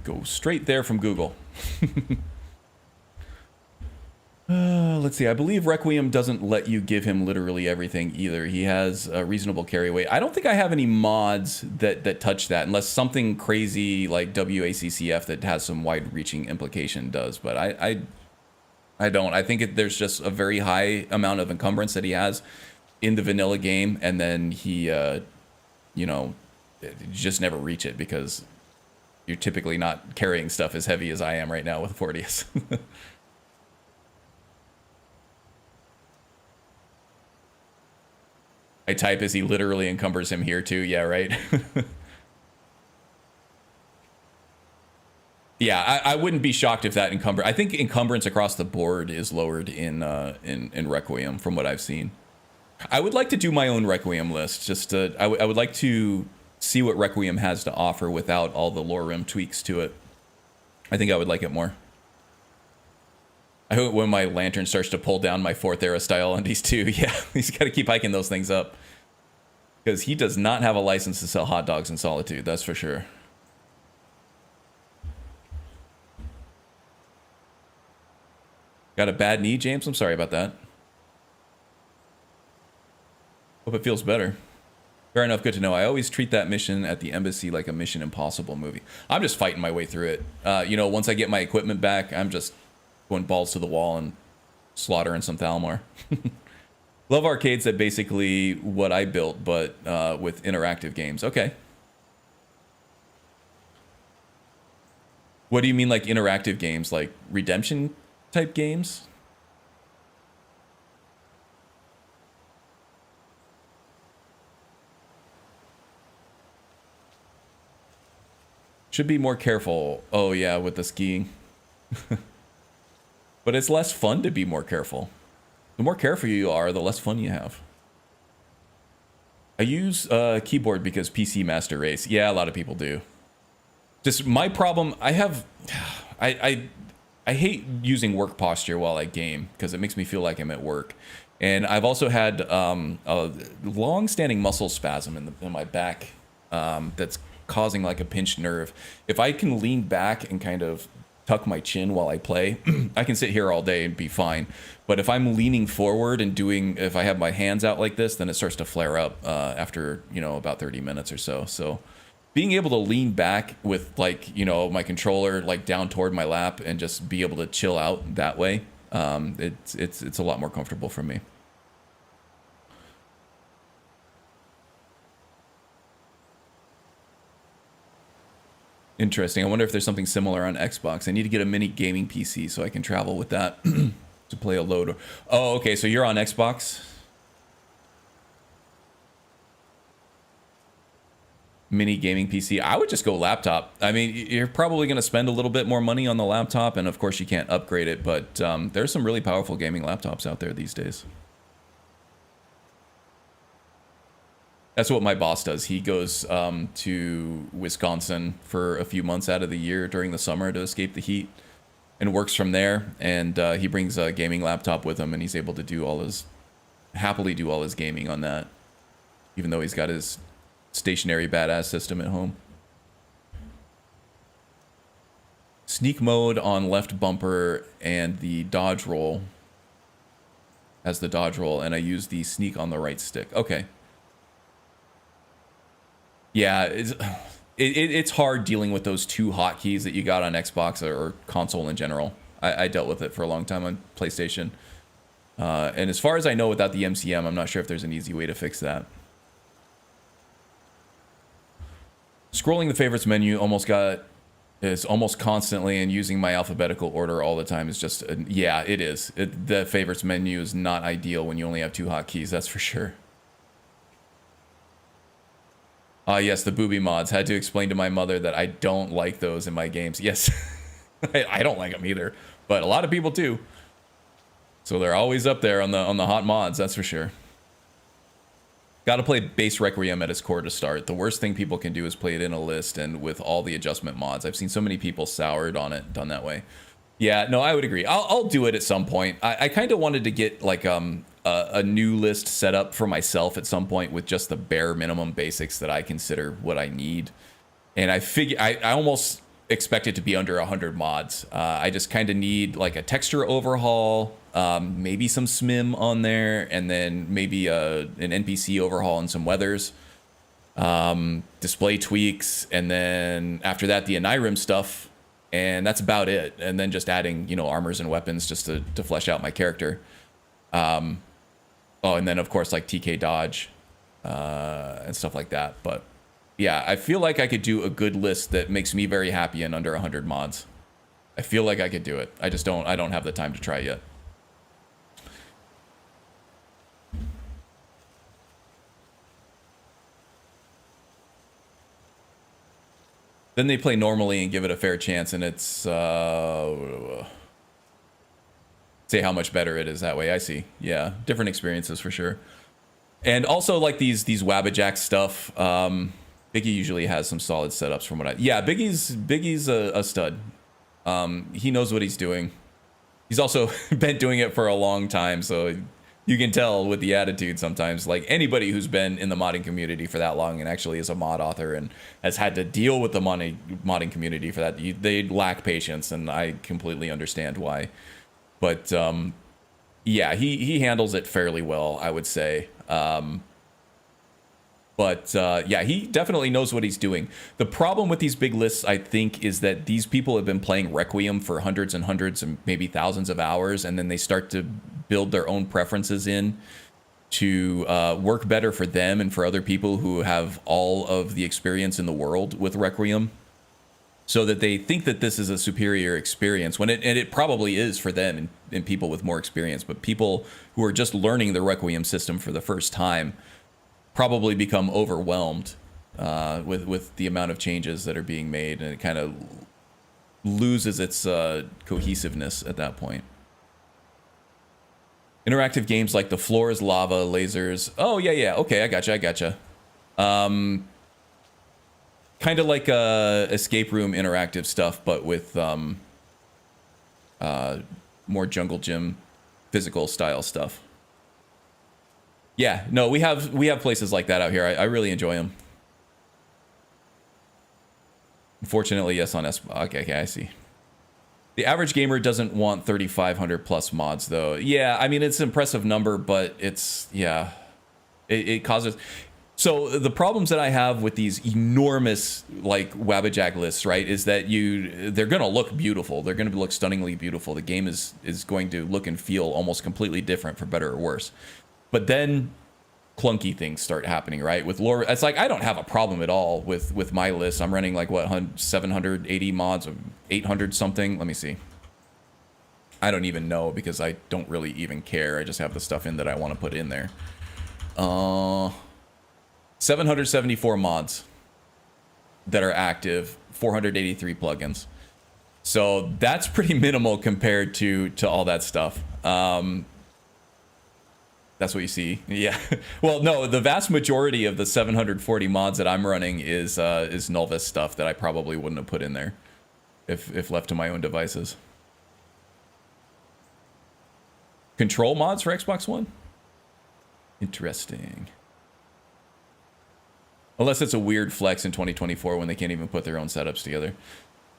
go straight there from Google. Let's see. I believe Requiem doesn't let you give him literally everything either. He has a reasonable carry weight. I don't think I have any mods that touch that, unless something crazy like WACCF that has some wide-reaching implication does. But I don't. I think there's just a very high amount of encumbrance that he has in the vanilla game, and then he, you just never reach it because you're typically not carrying stuff as heavy as I am right now with Fortius. I type as he literally encumbers him here too. Yeah, right. Yeah, I wouldn't be shocked if that I think encumbrance across the board is lowered in Requiem from what I've seen. I would like to do my own Requiem list. I would like to see what Requiem has to offer without all the lore rim tweaks to it. I think I would like it more. I hope when my lantern starts to pull down my 4th era style on these two. Yeah, he's got to keep hiking those things up. Because he does not have a license to sell hot dogs in Solitude, that's for sure. Got a bad knee, James? I'm sorry about that. Hope it feels better. Fair enough, good to know. I always treat that mission at the embassy like a Mission Impossible movie. I'm just fighting my way through it. You know, once I get my equipment back, I'm just going balls to the wall and slaughtering some Thalmor. Love arcades that basically what I built, but with interactive games. Okay. What do you mean like interactive games? Like Redemption type games? Should be more careful. Oh yeah, with the skiing. But it's less fun to be more careful. The more careful you are, the less fun you have. I use keyboard because PC Master Race. Yeah, a lot of people do. Just my problem, I hate using work posture while I game because it makes me feel like I'm at work. And I've also had a long-standing muscle spasm in my back that's causing like a pinched nerve. If I can lean back and kind of tuck my chin while I play, I can sit here all day and be fine. But if I'm leaning forward and if I have my hands out like this, then it starts to flare up after, you know, about 30 minutes or so. So being able to lean back with like, you know, my controller like down toward my lap and just be able to chill out that way, it's a lot more comfortable for me. Interesting. I wonder if there's something similar on Xbox. I need to get a mini gaming PC so I can travel with that to play a load. Oh, okay. So you're on Xbox? Mini gaming PC. I would just go laptop. I mean, you're probably going to spend a little bit more money on the laptop, and of course you can't upgrade it, but there's some really powerful gaming laptops out there these days. That's what my boss does. He goes to Wisconsin for a few months out of the year during the summer to escape the heat and works from there. And he brings a gaming laptop with him, and he's able to happily do all his gaming on that, even though he's got his stationary badass system at home. Sneak mode on left bumper and the dodge roll as the dodge roll, and I use the sneak on the right stick. Okay. Yeah, it's hard dealing with those two hotkeys that you got on Xbox or console in general. I dealt with it for a long time on PlayStation. And as far as I know, without the MCM, I'm not sure if there's an easy way to fix that. Scrolling the favorites menu is almost constantly, and using my alphabetical order all the time is just, yeah, it is. The favorites menu is not ideal when you only have two hotkeys, that's for sure. Yes, the booby mods. Had to explain to my mother that I don't like those in my games. Yes, I don't like them either, but a lot of people do. So they're always up there on the hot mods, that's for sure. Got to play base Requiem at its core to start. The worst thing people can do is play it in a list and with all the adjustment mods. I've seen so many people soured on it, done that way. Yeah, no, I would agree. I'll do it at some point. I kind of wanted to get like a new list set up for myself at some point with just the bare minimum basics that I consider what I need. And I almost expect it to be under 100 mods. I just kind of need like a texture overhaul, maybe some SMIM on there, and then maybe an NPC overhaul and some weathers, display tweaks, and then after that the Anirim stuff, and that's about it. And then just adding, you know, armors and weapons just to flesh out my character. Oh, and then of course like TK dodge and stuff like that. But yeah, I feel like I could do a good list that makes me very happy in under 100 mods. I feel like I could do it. I don't have the time to try yet. Then they play normally and give it a fair chance, and it's say how much better it is that way. I see. Yeah, different experiences for sure. And also like these Wabbajack stuff. Biggie usually has some solid setups from what I. Yeah, Biggie's a stud. He knows what he's doing. He's also been doing it for a long time, so you can tell with the attitude sometimes. Like anybody who's been in the modding community for that long and actually is a mod author and has had to deal with the modding community for that, they lack patience, and I completely understand why. But yeah, he handles it fairly well, I would say. Yeah, he definitely knows what he's doing. The problem with these big lists, I think, is that these people have been playing Requiem for hundreds and hundreds and maybe thousands of hours, and then they start to build their own preferences in to work better for them and for other people who have all of the experience in the world with Requiem, so that they think that this is a superior experience when it probably is for them and people with more experience. But people who are just learning the Requiem system for the first time probably become overwhelmed with the amount of changes that are being made, and it kind of loses its cohesiveness at that point. Interactive games like the floors, lava, lasers. Oh yeah, okay, I gotcha. Kind of like escape room interactive stuff, but with more jungle gym physical style stuff. Yeah, no, we have places like that out here. I really enjoy them. Unfortunately, yes on S. Okay, I see. The average gamer doesn't want 3,500 plus mods, though. Yeah, I mean, it's an impressive number, but it's, yeah, it causes. So the problems that I have with these enormous like Wabbajack lists, right, is that they're going to look beautiful. They're going to look stunningly beautiful. The game is going to look and feel almost completely different, for better or worse. But then clunky things start happening, right? With lore, it's like I don't have a problem at all with my list. I'm running like what 780 mods, or 800 something. Let me see. I don't even know because I don't really even care. I just have the stuff in that I want to put in there. 774 mods that are active, 483 plugins. So that's pretty minimal compared to all that stuff. That's what you see. Yeah. Well, no, the vast majority of the 740 mods that I'm running is Nulvis stuff that I probably wouldn't have put in there if left to my own devices. Control mods for Xbox One? Interesting. Unless it's a weird flex in 2024 when they can't even put their own setups together.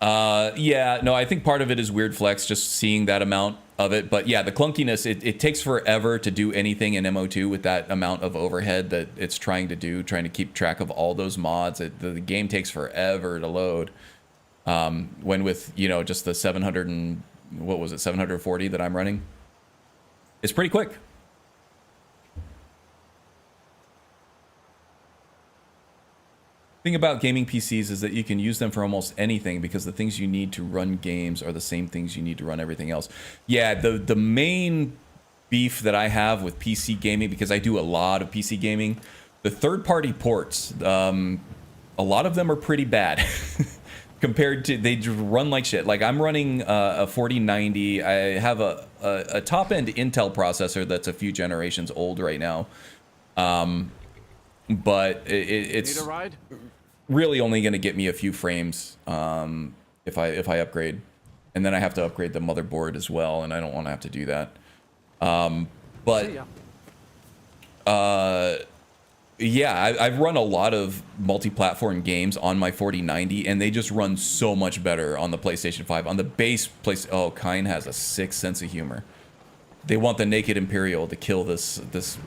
Yeah, no, I think part of it is weird flex, just seeing that amount of it. But yeah, the clunkiness, it takes forever to do anything in MO2 with that amount of overhead that it's trying to keep track of all those mods. The game takes forever to load. When with, just the 740 that I'm running, it's pretty quick. Thing about gaming PCs is that you can use them for almost anything because the things you need to run games are the same things you need to run everything else. Yeah, the main beef that I have with PC gaming, because I do a lot of PC gaming, the third-party ports, a lot of them are pretty bad compared to, they run like shit. Like I'm running a 4090. I have a top-end Intel processor that's a few generations old right now. But it's really only going to get me a few frames if I upgrade, and then I have to upgrade the motherboard as well, and I don't want to have to do that. Yeah, I've run a lot of multi-platform games on my 4090, and they just run so much better on the PlayStation 5. On the base place, oh, Kine has a sick sense of humor. They want the Naked Imperial to kill this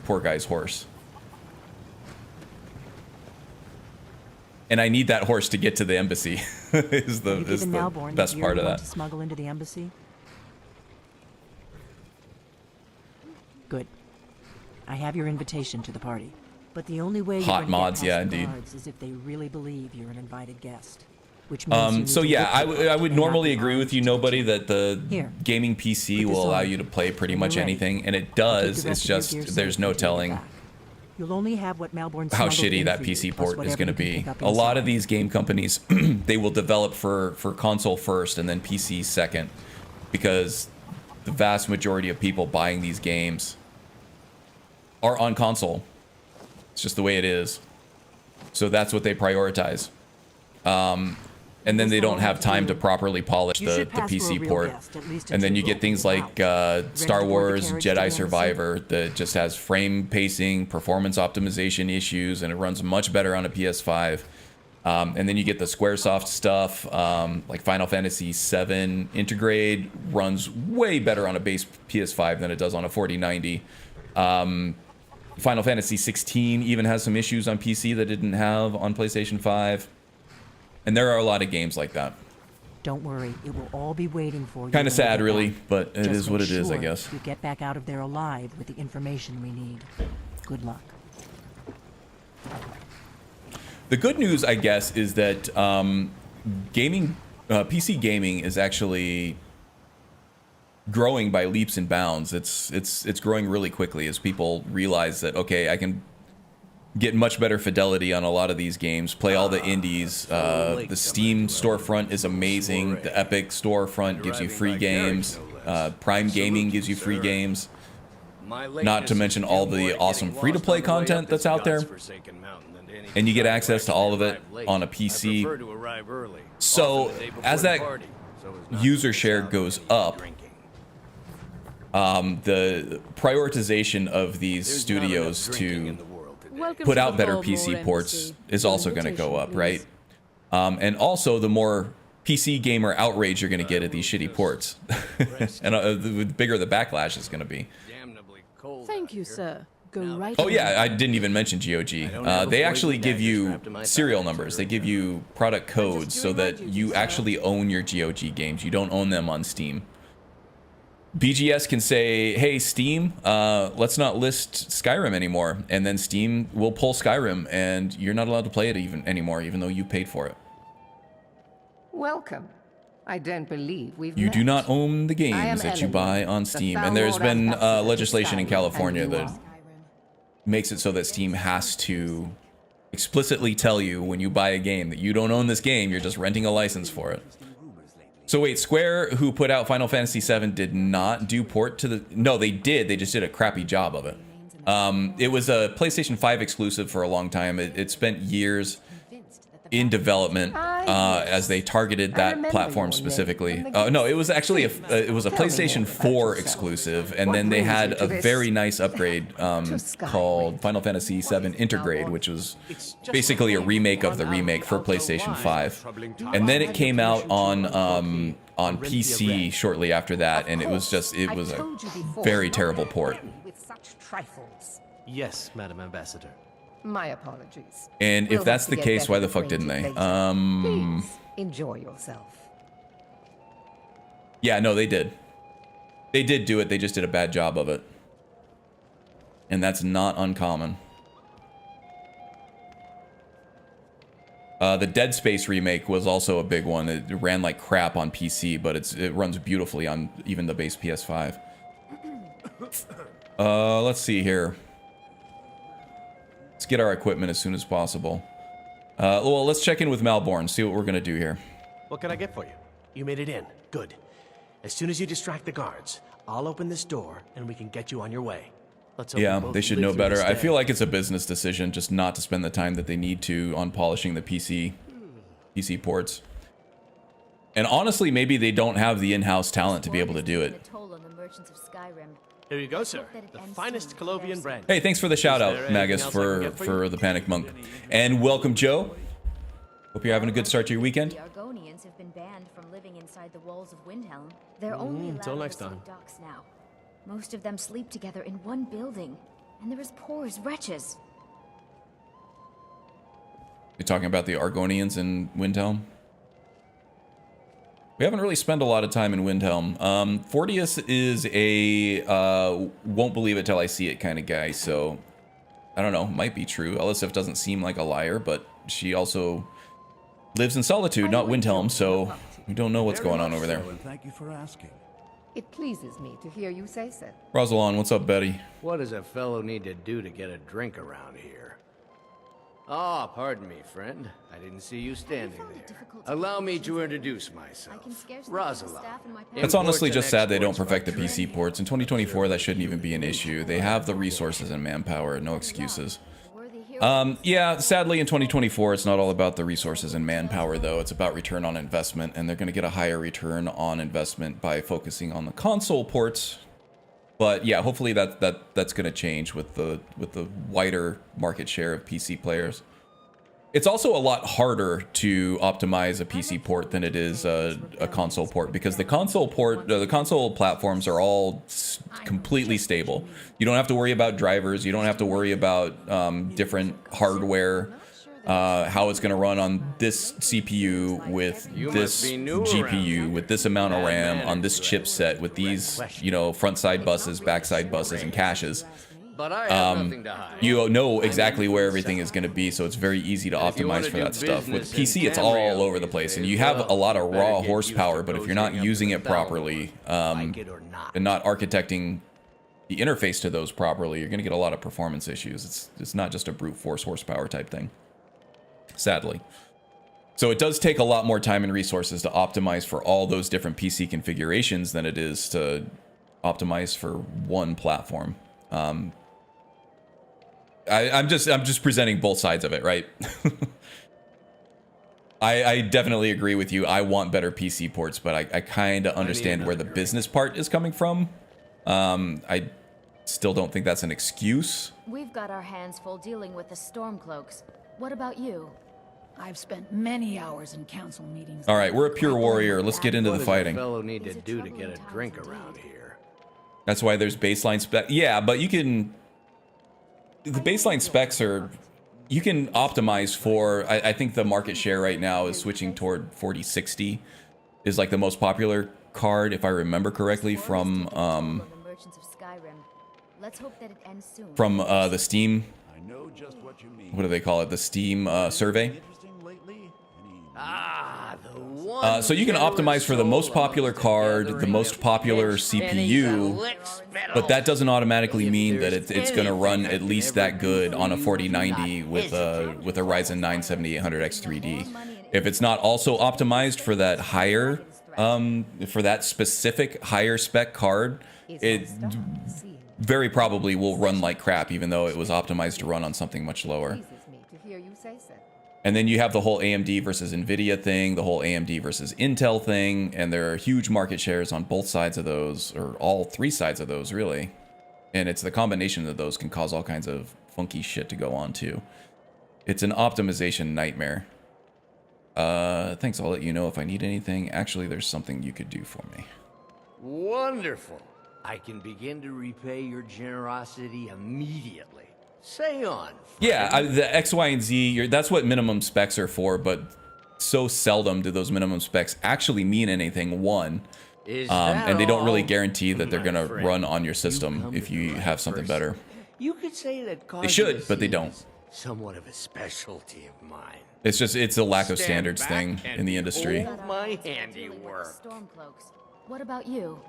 poor guy's horse. And I need that horse to get to the embassy. is the best part of that. To smuggle into the embassy? Good. I have your invitation to the party. But the only way Hot you're mods, get yeah, past the indeed. guards is if they really believe you're an invited guest. Which means you need so to yeah, look I would and not normally be agree armed with you, to nobody, protect that the Here, gaming PC put this will allow on. you to play pretty When much you're ready, anything, and it Take does. the It's rest of your just gear there's safe no until you're telling back. You'll only have what Malborn how smuggled shitty in that for you, PC plus port is whatever going to you can be. pick up A lot of inside. these game companies, they will develop for console first and then PC second, because the vast majority of people buying these games are on console. It's just the way it is. So that's what they prioritize. And then they don't have time to properly polish You the should pass for a PC real port. guest, at least And then you until get things you open like your mouth. Star Ready to board the Wars carriage to Jedi Ramsey? Survivor that just has frame pacing, performance optimization issues, and it runs much better on a PS5. And then you get the Squaresoft stuff, like Final Fantasy VII Intergrade runs way better on a base PS5 than it does on a 4090. Final Fantasy 16 even has some issues on PC that it didn't have on PlayStation 5. And there are a lot of games like that. Don't worry, it will all be waiting for you. Kind of when you sad, get really, back. but it Just is what make it is, I sure guess. You get back out of there alive with the information we need. Good luck. The good news, I guess, is that PC gaming is actually growing by leaps and bounds. It's growing really quickly as people realize that, okay, I can get much better fidelity on a lot of these games, play all the indies. The Steam storefront is amazing. The Epic storefront gives you free games. Prime Gaming gives you free games. Not to mention all the awesome free-to-play content that's out there. And you get access to all of it on a PC. So as that user share goes up, the prioritization of these studios to put out better PC ports is also going to go up, right? And also, the more PC gamer outrage you're going to get at these shitty ports, and the bigger the backlash is going to be. Thank you, sir. Go right Oh yeah, ahead. I didn't even mention GOG. They actually give you serial numbers. They give you product codes so that you actually own your GOG games. You don't own them on Steam. BGS can say, hey, Steam, let's not list Skyrim anymore. And then Steam will pull Skyrim, and you're not allowed to play it anymore, even though you paid for it. Welcome. I don't believe we've You met. do not own the I am games that you Alienate, buy on the Steam. foul And there's lord been ambassador to legislation in Skyrim, California and you that are. makes it so that Steam has to explicitly tell you when you buy a game that you don't own this game, you're just renting a license for it. So wait, Square, who put out Final Fantasy VII, did not do port to the... No, they did. They just did a crappy job of it. It was a PlayStation 5 exclusive for a long time. It spent years in development as they targeted that platform specifically. No, it was actually it was a PlayStation 4 exclusive, and then they had a very nice upgrade called Final Fantasy VII Intergrade, which was basically a remake of the remake for PlayStation 5. And then it came out on PC shortly after that, and it was a very terrible port. With such trifles. Yes, Madam Ambassador. My apologies. And We'll if that's have the to get case, why better the fuck didn't they? acquainted later. Please, enjoy yourself. Yeah, no, they did. They did do it. They just did a bad job of it. And that's not uncommon. The Dead Space remake was also a big one. It ran like crap on PC, but it runs beautifully on even the base PS5. Let's see here. Let's get our equipment as soon as possible. Well, let's check in with Malborn, see what we're gonna do here. What can I get for you? You made it in. Good. As soon as you distract the guards, I'll open this door and we can get you on your way. Let's hope we Yeah, both they should live know through better. this I day. feel like it's a business decision just not to spend the time that they need to on polishing the PC ports. And honestly, maybe they don't have the in-house talent to be able to do it. Here you go, sir. The finest Colovian brand. Hey, thanks for the shout Is out, there anything Magus, else I can get for you? for the Panic Monk. And welcome, Joe. Hope you're having a good start to your weekend. The Argonians have been banned from living inside the walls of Windhelm. They're only allowed until on the next city time. docks now. Most of them sleep together in one building, and they're as poor as wretches. You're talking about the Argonians in Windhelm? We haven't really spent a lot of time in Windhelm. Fortius is a won't believe it till I see it kind of guy, so I don't know, might be true. Elisif doesn't seem like a liar, but she also lives in Solitude, not Windhelm, so we don't know what's going on over there. Thank you for asking. It pleases me to hear you say so. Rosalind, what's up, Betty? What does a fellow need to do to get a drink around here? Ah, pardon me, friend. I didn't see you standing there. Allow me to introduce myself. Rosalind. It's honestly just sad they don't perfect the PC ports. In 2024, that shouldn't even be an issue. They have the resources and manpower, no excuses. Yeah, sadly in 2024, it's not all about the resources and manpower, though. It's about return on investment, and they're going to get a higher return on investment by focusing on the console ports. But yeah, hopefully that's going to change with the wider market share of PC players. It's also a lot harder to optimize a PC port than it is a console port, because the console platforms are all completely stable. You don't have to worry about drivers. You don't have to worry about different hardware, how it's going to run on this CPU with this GPU with this amount of RAM on this chipset with these, you know, front side buses, back side buses, and caches. But I have nothing to hide. You know exactly where everything is going to be, so it's very easy to optimize for that stuff. With PC, it's all over the place, and you have a lot of raw horsepower, but if you're not using it properly, and not architecting the interface to those properly, you're going to get a lot of performance issues. It's not just a brute force horsepower type thing, sadly. So it does take a lot more time and resources to optimize for all those different PC configurations than it is to optimize for one platform. I'm just presenting both sides of it, right? I definitely agree with you. I want better PC ports, but I kind of understand where the business part is coming from. I still don't think that's an excuse. We've got our hands full dealing with the Stormcloaks. What about you? I've spent many hours in council meetings. All right, we're a pure warrior. Let's get into the fighting. What does a fellow need to do to get a drink around here? That's why there's baseline spec. Yeah, but you can... The baseline specs are... You can optimize for... I think the market share right now is switching toward 4060. Is like the most popular card, if I remember correctly, from... From the Steam... What do they call it? The Steam survey? So you can optimize for the most popular card, the most popular CPU, but that doesn't automatically mean that it's going to run at least that good on a 4090 with a Ryzen 9 7800X 3D. If it's not also optimized for that higher, for that specific higher spec card, it very probably will run like crap, even though it was optimized to run on something much lower. And then you have the whole AMD versus NVIDIA thing, the whole AMD versus Intel thing, and there are huge market shares on both sides of those, or all three sides of those, really. And it's the combination of those can cause all kinds of funky shit to go on, too. It's an optimization nightmare. Thanks, I'll let you know if I need anything. Actually, there's something you could do for me. Wonderful. I can begin to repay your generosity immediately. Say on. Yeah, the X, Y, and Z, that's what minimum specs are for, but so seldom do those minimum specs actually mean anything, one. And they don't really guarantee that they're going to run on your system if you have something better. You could say that they should, but they don't. Somewhat of a specialty of mine. It's a lack of standards thing in the industry. My handiwork. What about you?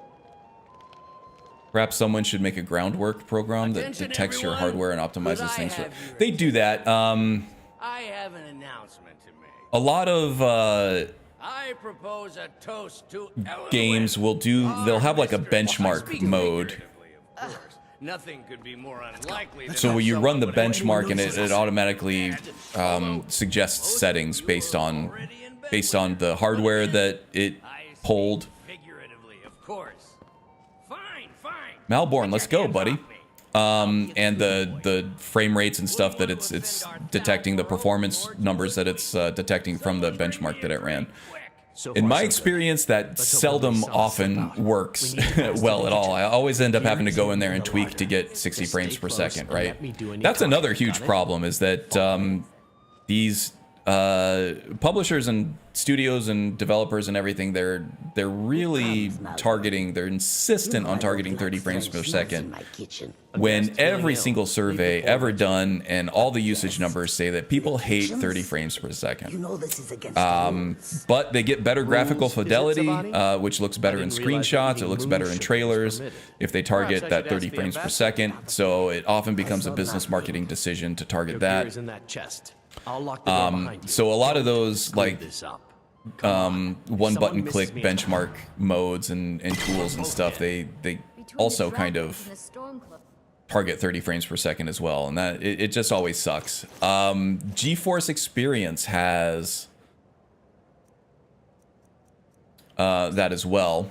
Perhaps someone should make a groundwork program that detects your hardware and optimizes things for... They do that. I have an announcement to make. A lot of I propose a toast to games will do... They'll have like a benchmark mode. Nothing could be more unlikely than so when you run the benchmark and it automatically suggests settings based on the hardware that it pulled. Malborn, let's go, buddy. And the frame rates and stuff that it's detecting, the performance numbers that it's detecting from the benchmark that it ran. In my experience, that seldom often works well at all. I always end up having to go in there and tweak to get 60 frames per second, right? That's another huge problem, is that these publishers and studios and developers and everything, they're they're really targeting, they're insistent on targeting 30 frames per second when every single survey ever done and all the usage numbers say that people hate 30 frames per second. But they get better graphical fidelity, which looks better in screenshots, it looks better in trailers if they target that 30 frames per second. So it often becomes a business marketing decision to target that. So a lot of those like one button click benchmark modes and tools and stuff, they also kind of target 30 frames per second as well, and that it just always sucks. GeForce Experience has that as well,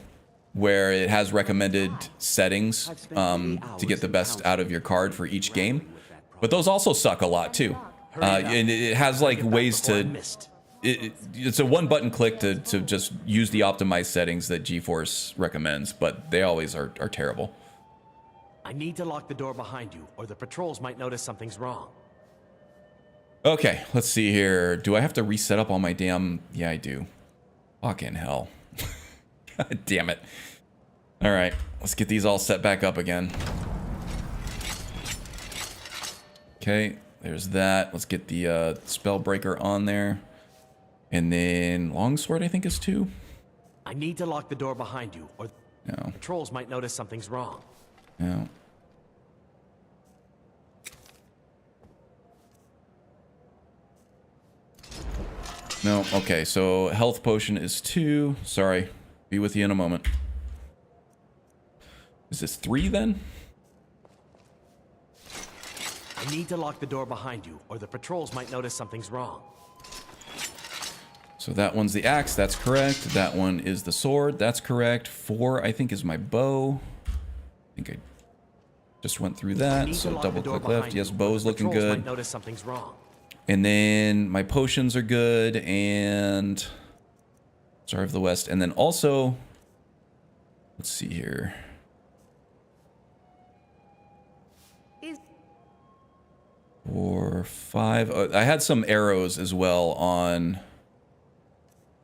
where it has recommended settings to get the best out of your card for each game, but those also suck a lot too. And it has like ways to it's a one button click to just use the optimized settings that GeForce recommends, but they always are terrible. I need to lock the door behind you, or the patrols might notice something's wrong. Okay, let's see here. Do I have to reset up all my damn... Yeah, I do. Fucking hell. God damn it. Alright, let's get these all set back up again. Okay, there's that. Let's get the Spellbreaker on there. And then Longsword, I think, is 2. I need to lock the door behind you, or no. Patrols might notice something's wrong. No. No, okay, so Health Potion is 2. Sorry, be with you in a moment. Is this 3 then? I need to lock the door behind you, or the patrols might notice something's wrong. So that one's the axe, that's correct. That one is the sword, that's correct. 4, I think, is my bow. I think I just went through that. So double click left. Yes, bow's looking good. Notice something's wrong. And then my potions are good, and Star of the West. And then also, let's see here. Four, 5. I had some arrows as well on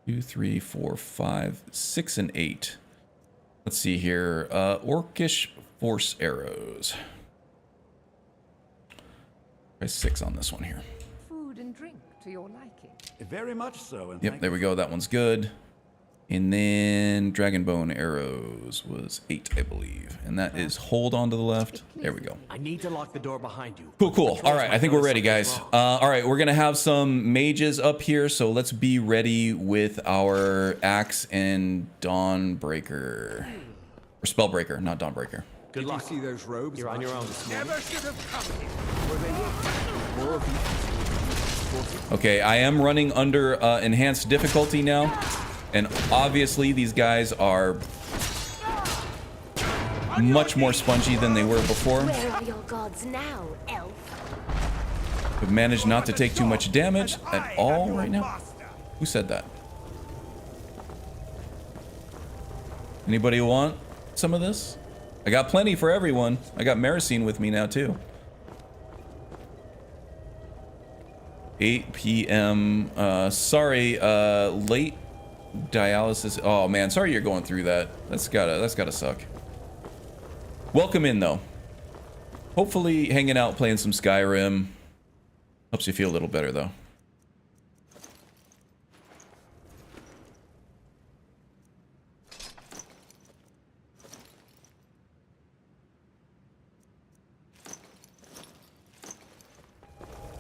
2, 3, 4, 5, 6, and 8. Let's see here. Orcish Force arrows. Try 6 on this one here. Food and drink to your liking. Very much so. Yep, there we go. That one's good. And then Dragonbone arrows was 8, I believe. And that is hold on to the left. There we go. I need to lock the door behind you. Cool, cool. All right, I think we're ready, guys. All right, we're going to have some mages up here, so let's be ready with our Axe and Dawnbreaker. Or Spellbreaker, not Dawnbreaker. Good luck. See those robes? You're on your own. Never should have come here. Okay, I am running under enhanced difficulty now. And obviously, these guys are much more spongy than they were before. Where are your gods now, elf? I've managed not to take too much damage at all right now. Who said that? Anybody want some of this? I got plenty for everyone. I got Maricine with me now, too. 8 p.m. Sorry, late dialysis. Oh man, sorry you're going through that. That's gotta suck. Welcome in though. Hopefully hanging out playing some Skyrim helps you feel a little better though.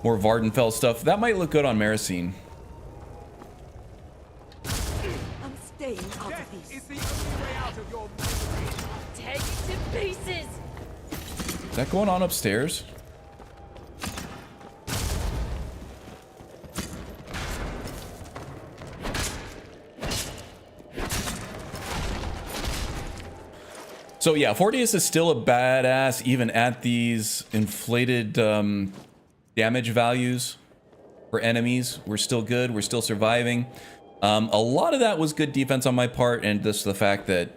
More Vardenfell stuff. That might look good on Maricine. Staying out of this. Is the only way out of your take it to pieces. Is that going on upstairs? So yeah, Fortius is still a badass even at these inflated damage values for enemies. We're still good. We're still surviving. A lot of that was good defense on my part, and just the fact that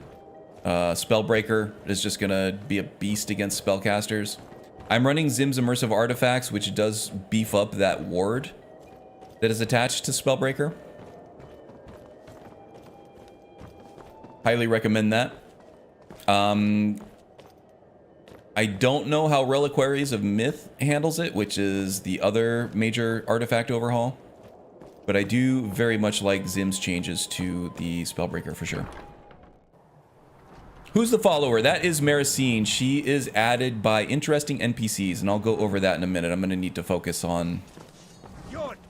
Spellbreaker is just gonna be a beast against spellcasters. I'm running Zim's Immersive Artifacts, which does beef up that ward that is attached to Spellbreaker. Highly recommend that. I don't know how Reliquaries of Myth handles it, which is the other major artifact overhaul. But I do very much like Zim's changes to the Spellbreaker for sure. Who's the follower? That is Maricine. She is added by interesting NPCs, and I'll go over that in a minute. I'm going to need to focus on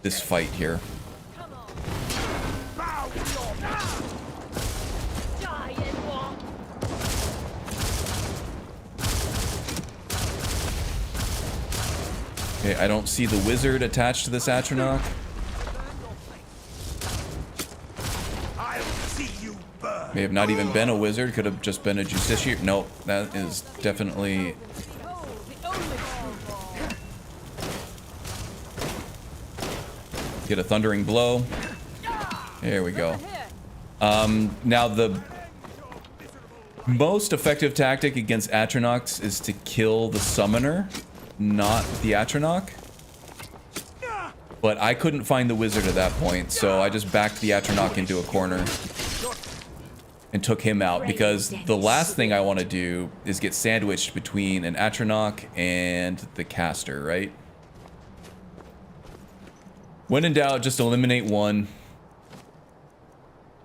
this fight here. Okay, I don't see the wizard attached to this Atronach. May have not even been a wizard, could have just been a justiciar. Nope, that is definitely... Get a thundering blow. There we go. Now the most effective tactic against Atronachs is to kill the summoner, not the Atronach. But I couldn't find the wizard at that point, so I just backed the Atronach into a corner and took him out, because the last thing I want to do is get sandwiched between an Atronach and the caster, right? When in doubt, just eliminate one.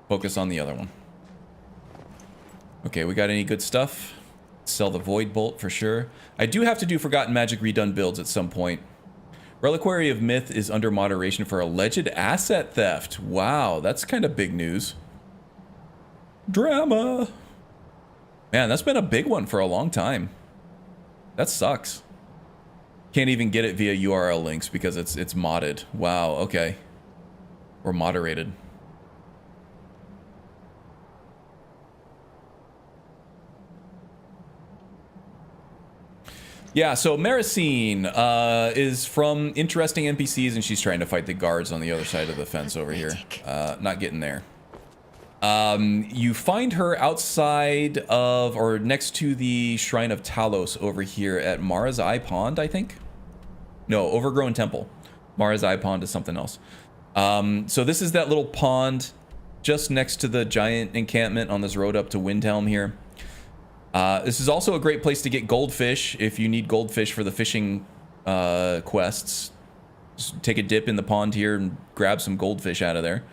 Focus on the other one. Okay, we got any good stuff? Sell the Void Bolt for sure. I do have to do Forgotten Magic redone builds at some point. Reliquary of Myth is under moderation for alleged asset theft. Wow, that's kind of big news. Drama. Man, that's been a big one for a long time. That sucks. Can't even get it via URL links because it's modded. Wow, okay. Or moderated. Yeah, so Maricine is from interesting NPCs, and she's trying to fight the guards on the other side of the fence over here. Not getting there. You find her outside of, or next to the Shrine of Talos over here at Mara's Eye Pond, I think? No, Overgrown Temple. Mara's Eye Pond is something else. So this is that little pond just next to the giant encampment on this road up to Windhelm here. This is also a great place to get goldfish if you need goldfish for the fishing quests. Just take a dip in the pond here and grab some goldfish out of there.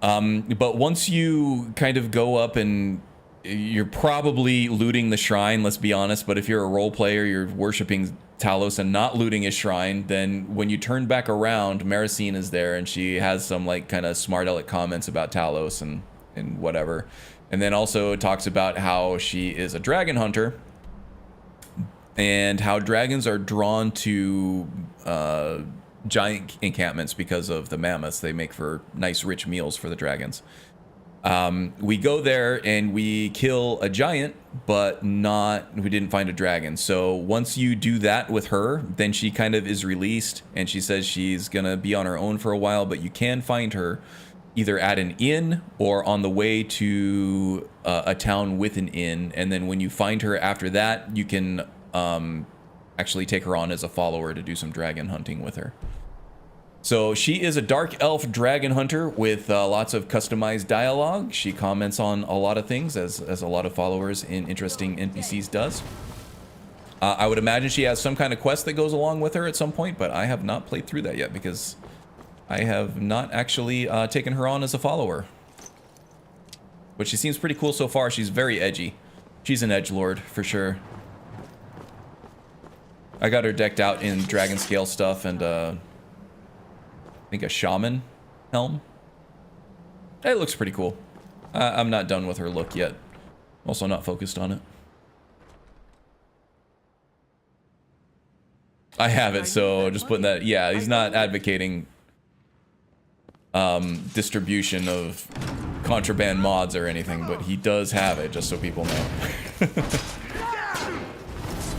But once you kind of go up, and you're probably looting the shrine, let's be honest, but if you're a role player, you're worshiping Talos and not looting his shrine, then when you turn back around, Maricine is there, and she has some like kind of smart aleck comments about Talos and whatever. And then also talks about how she is a dragon hunter and how dragons are drawn to giant encampments because of the mammoths. They make for nice rich meals for the dragons. We go there and we kill a giant, but we didn't find a dragon. So once you do that with her, then she kind of is released, and she says she's gonna be on her own for a while, but you can find her either at an inn or on the way to a town with an inn. And then when you find her after that, you can actually take her on as a follower to do some dragon hunting with her. So she is a dark elf dragon hunter with lots of customized dialogue. She comments on a lot of things, as a lot of followers in interesting NPCs does. I would imagine she has some kind of quest that goes along with her at some point, but I have not played through that yet because I have not actually taken her on as a follower. But she seems pretty cool so far. She's very edgy. She's an edgelord for sure. I got her decked out in dragon scale stuff and I think a shaman helm. It looks pretty cool. I'm not done with her look yet. Also not focused on it. I have it, so just putting that. Yeah, he's not advocating distribution of contraband mods or anything, but he does have it, just so people know.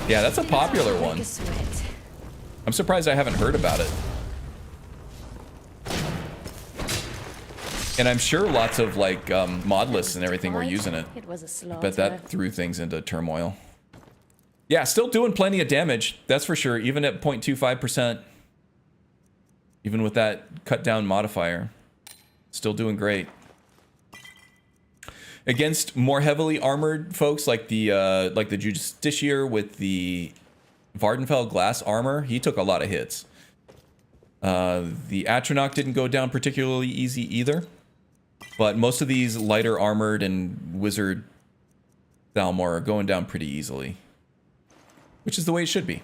Yeah, that's a popular one. I'm surprised I haven't heard about it. And I'm sure lots of like mod lists and everything were using it. But that threw things into turmoil. Yeah, still doing plenty of damage, that's for sure, even at 0.25%. Even with that cut down modifier. Still doing great. Against more heavily armored folks like the Justiciar with the Vardenfell glass armor, he took a lot of hits. The Atronach didn't go down particularly easy either, but most of these lighter armored and wizard Thalmor are going down pretty easily, which is the way it should be.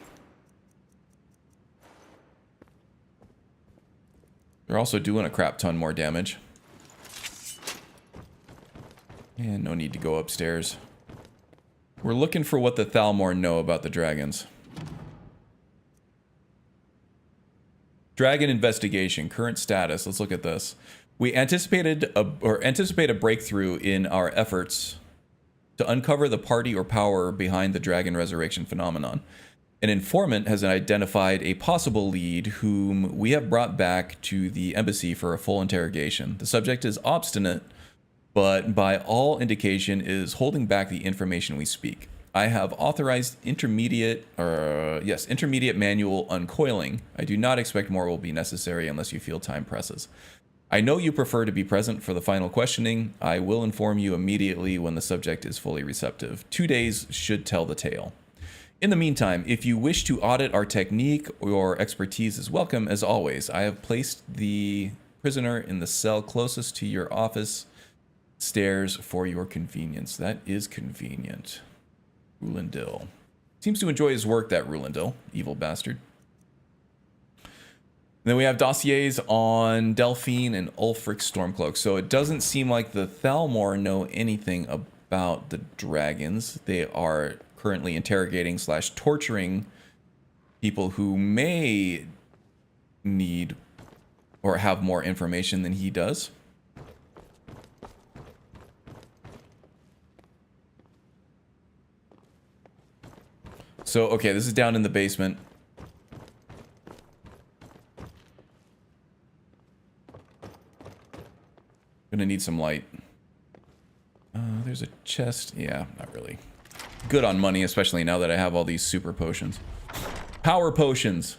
They're also doing a crap ton more damage. And no need to go upstairs. We're looking for what the Thalmor know about the dragons. Dragon investigation, current status. Let's look at this. We anticipate a breakthrough in our efforts to uncover the party or power behind the dragon resurrection phenomenon. An informant has identified a possible lead whom we have brought back to the embassy for a full interrogation. The subject is obstinate, but by all indication is holding back the information we speak. I have authorized intermediate manual uncoiling. I do not expect more will be necessary unless you feel time presses. I know you prefer to be present for the final questioning. I will inform you immediately when the subject is fully receptive. 2 days should tell the tale. In the meantime, if you wish to audit our technique, your expertise is welcome as always. I have placed the prisoner in the cell closest to your office stairs for your convenience. That is convenient. Rulindil. Seems to enjoy his work, that Rulindil. Evil bastard. Then we have dossiers on Delphine and Ulfric Stormcloak. So it doesn't seem like the Thalmor know anything about the dragons. They are currently interrogating / torturing people who may need or have more information than he does. So, okay, this is down in the basement. Gonna need some light. There's a chest. Yeah, not really. Good on money, especially now that I have all these super potions. Power potions.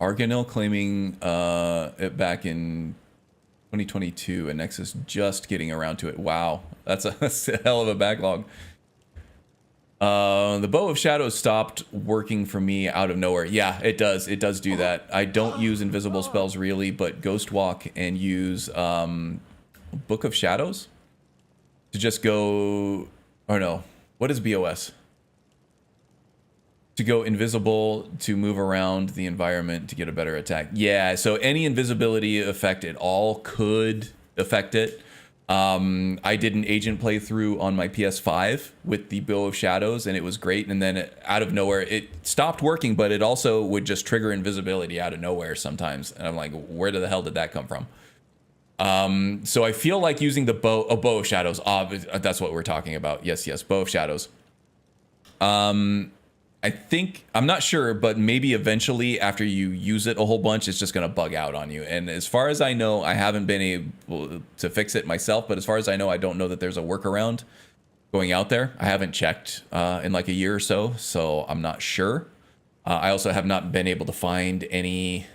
Arganil claiming it back in 2022, and Nexus just getting around to it. Wow, that's a hell of a backlog. The Bow of Shadows stopped working for me out of nowhere. Yeah, it does. It does do that. I don't use invisible spells really, but Ghost Walk and use Book of Shadows to just go, or no, what is BOS? To go invisible, to move around the environment to get a better attack. Yeah, so any invisibility effect at all could affect it. I did an agent playthrough on my PS5 with the Bow of Shadows, and it was great. And then out of nowhere, it stopped working, but it also would just trigger invisibility out of nowhere sometimes. And I'm like, where the hell did that come from? So I feel like using a Bow of Shadows. That's what we're talking about. Yes, Bow of Shadows. I think, I'm not sure, but maybe eventually after you use it a whole bunch, it's just going to bug out on you. And as far as I know, I haven't been able to fix it myself, but as far as I know, I don't know that there's a workaround going out there. I haven't checked in like a year or so, so I'm not sure. I also have not been able to find any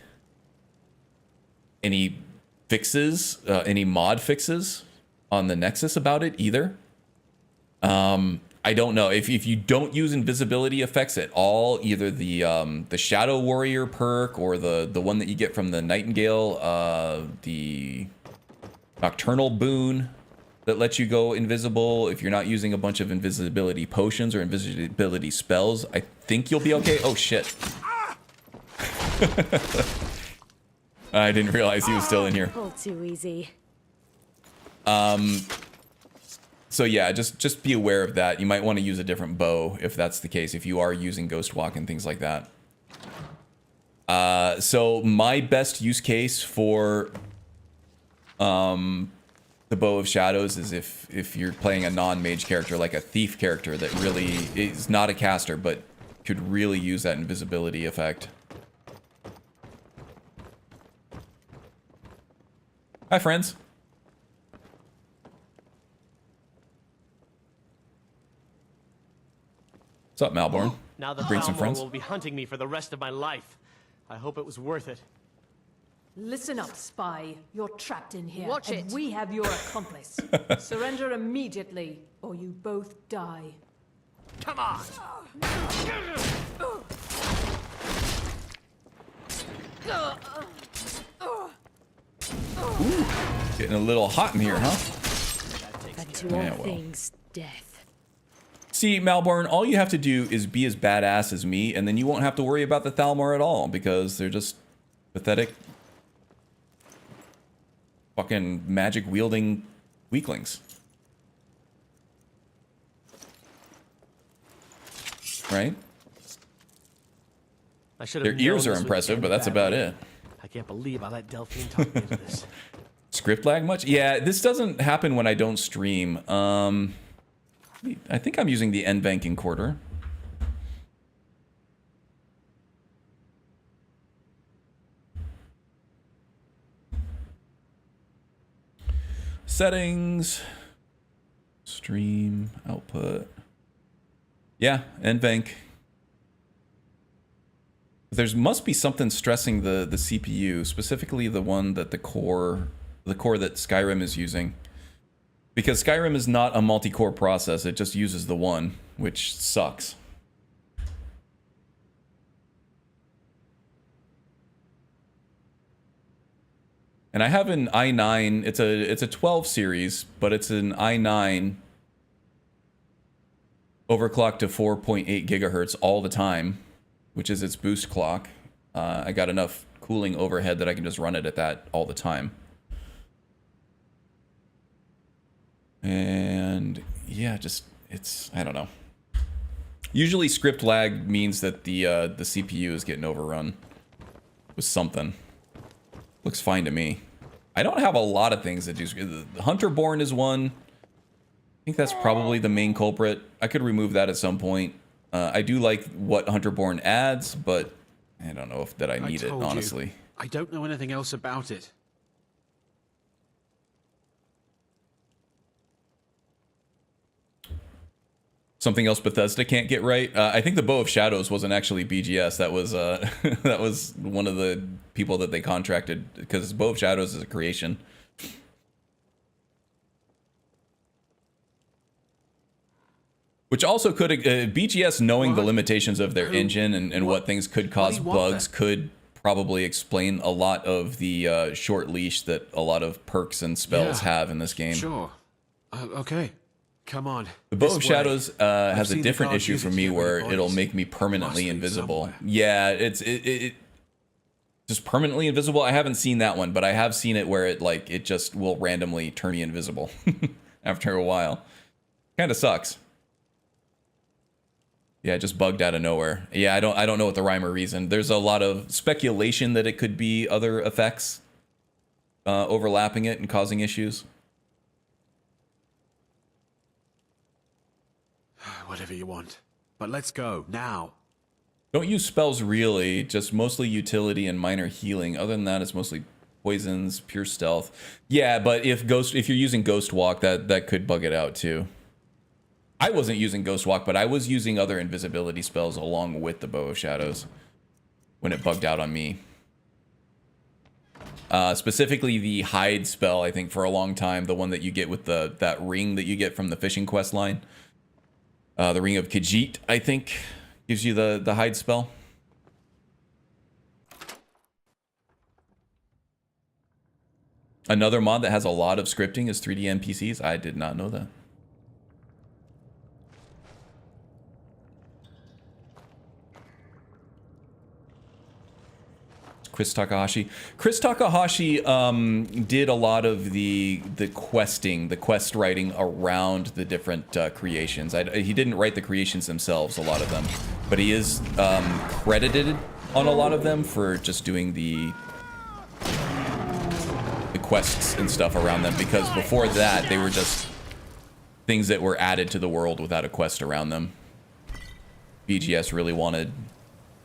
fixes, any mod fixes on the Nexus about it either. I don't know if you don't use invisibility effects at all, either the Shadow Warrior perk or the one that you get from the Nightingale, the Nocturnal boon that lets you go invisible. If you're not using a bunch of invisibility potions or invisibility spells, I think you'll be okay. Oh shit! I didn't realize he was still in here. All too easy. So yeah, just be aware of that. You might want to use a different bow if that's the case, if you are using Ghost Walk and things like that. So my best use case for the Bow of Shadows is if you're playing a non-mage character, like a thief character that really is not a caster, but could really use that invisibility effect. Hi, friends. What's up, Malborn? Now the Bring some Thalmor friends. will be hunting me for the rest of my life. I hope it was worth it. Listen up, spy. You're trapped in here. Watch and it. we have your accomplice. Surrender immediately, or you both die. Come on! Ooh, getting a little hot in here, huh? But to all things, death. See, Malborn, all you have to do is be as badass as me, and then you won't have to worry about the Thalmor at all, because they're just pathetic, fucking magic-wielding weaklings. Right? Their ears are impressive, but that's about it. I can't believe I let Delphine talk me into this. Script lag much? Yeah, this doesn't happen when I don't stream. I think I'm using the NVenc encoder. Settings, stream, output. Yeah, NVenc. There must be something stressing the CPU, specifically the one that the core that Skyrim is using. Because Skyrim is not a multi-core process, it just uses the one, which sucks. And I have an i9, it's a 12 series, but it's an i9 overclocked to 4.8 gigahertz all the time, which is its boost clock. I got enough cooling overhead that I can just run it at that all the time. And yeah, just I don't know. Usually script lag means that the CPU is getting overrun with something. Looks fine to me. I don't have a lot of things that do. Hunterborn is one. I think that's probably the main culprit. I could remove that at some point. I do like what Hunterborn adds, but I don't know if that I need it, honestly. I don't know anything else about it. Something else Bethesda can't get right. I think the Bow of Shadows wasn't actually BGS. That was that was one of the people that they contracted, because Bow of Shadows is a creation. Which also could BGS, knowing the limitations of their engine and what things could cause bugs, could probably explain a lot of the short leash that a lot of perks and spells have in this game. Sure. Okay. Come on. The Bow of Shadows has a different issue for me where it'll make me permanently invisible. Yeah, it's just permanently invisible. I haven't seen that one, but I have seen it where it just will randomly turn me invisible after a while. Kind of sucks. Yeah, it just bugged out of nowhere. Yeah, I don't know what the rhyme or reason. There's a lot of speculation that it could be other effects overlapping it and causing issues. Whatever you want. But let's go, now. Don't use spells really, just mostly utility and minor healing. Other than that, it's mostly poisons, pure stealth. Yeah, but if you're using Ghost Walk, that could bug it out too. I wasn't using Ghost Walk, but I was using other invisibility spells along with the Bow of Shadows when it bugged out on me. Specifically the hide spell, I think, for a long time, the one that you get with that ring that you get from the fishing quest line. The Ring of Khajiit, I think, gives you the hide spell. Another mod that has a lot of scripting is 3D NPCs. I did not know that. Chris Takahashi. Chris Takahashi did a lot of the questing, the quest writing around the different creations. He didn't write the creations themselves, a lot of them, but he is credited on a lot of them for just doing the quests and stuff around them, because before that they were just things that were added to the world without a quest around them. BGS really wanted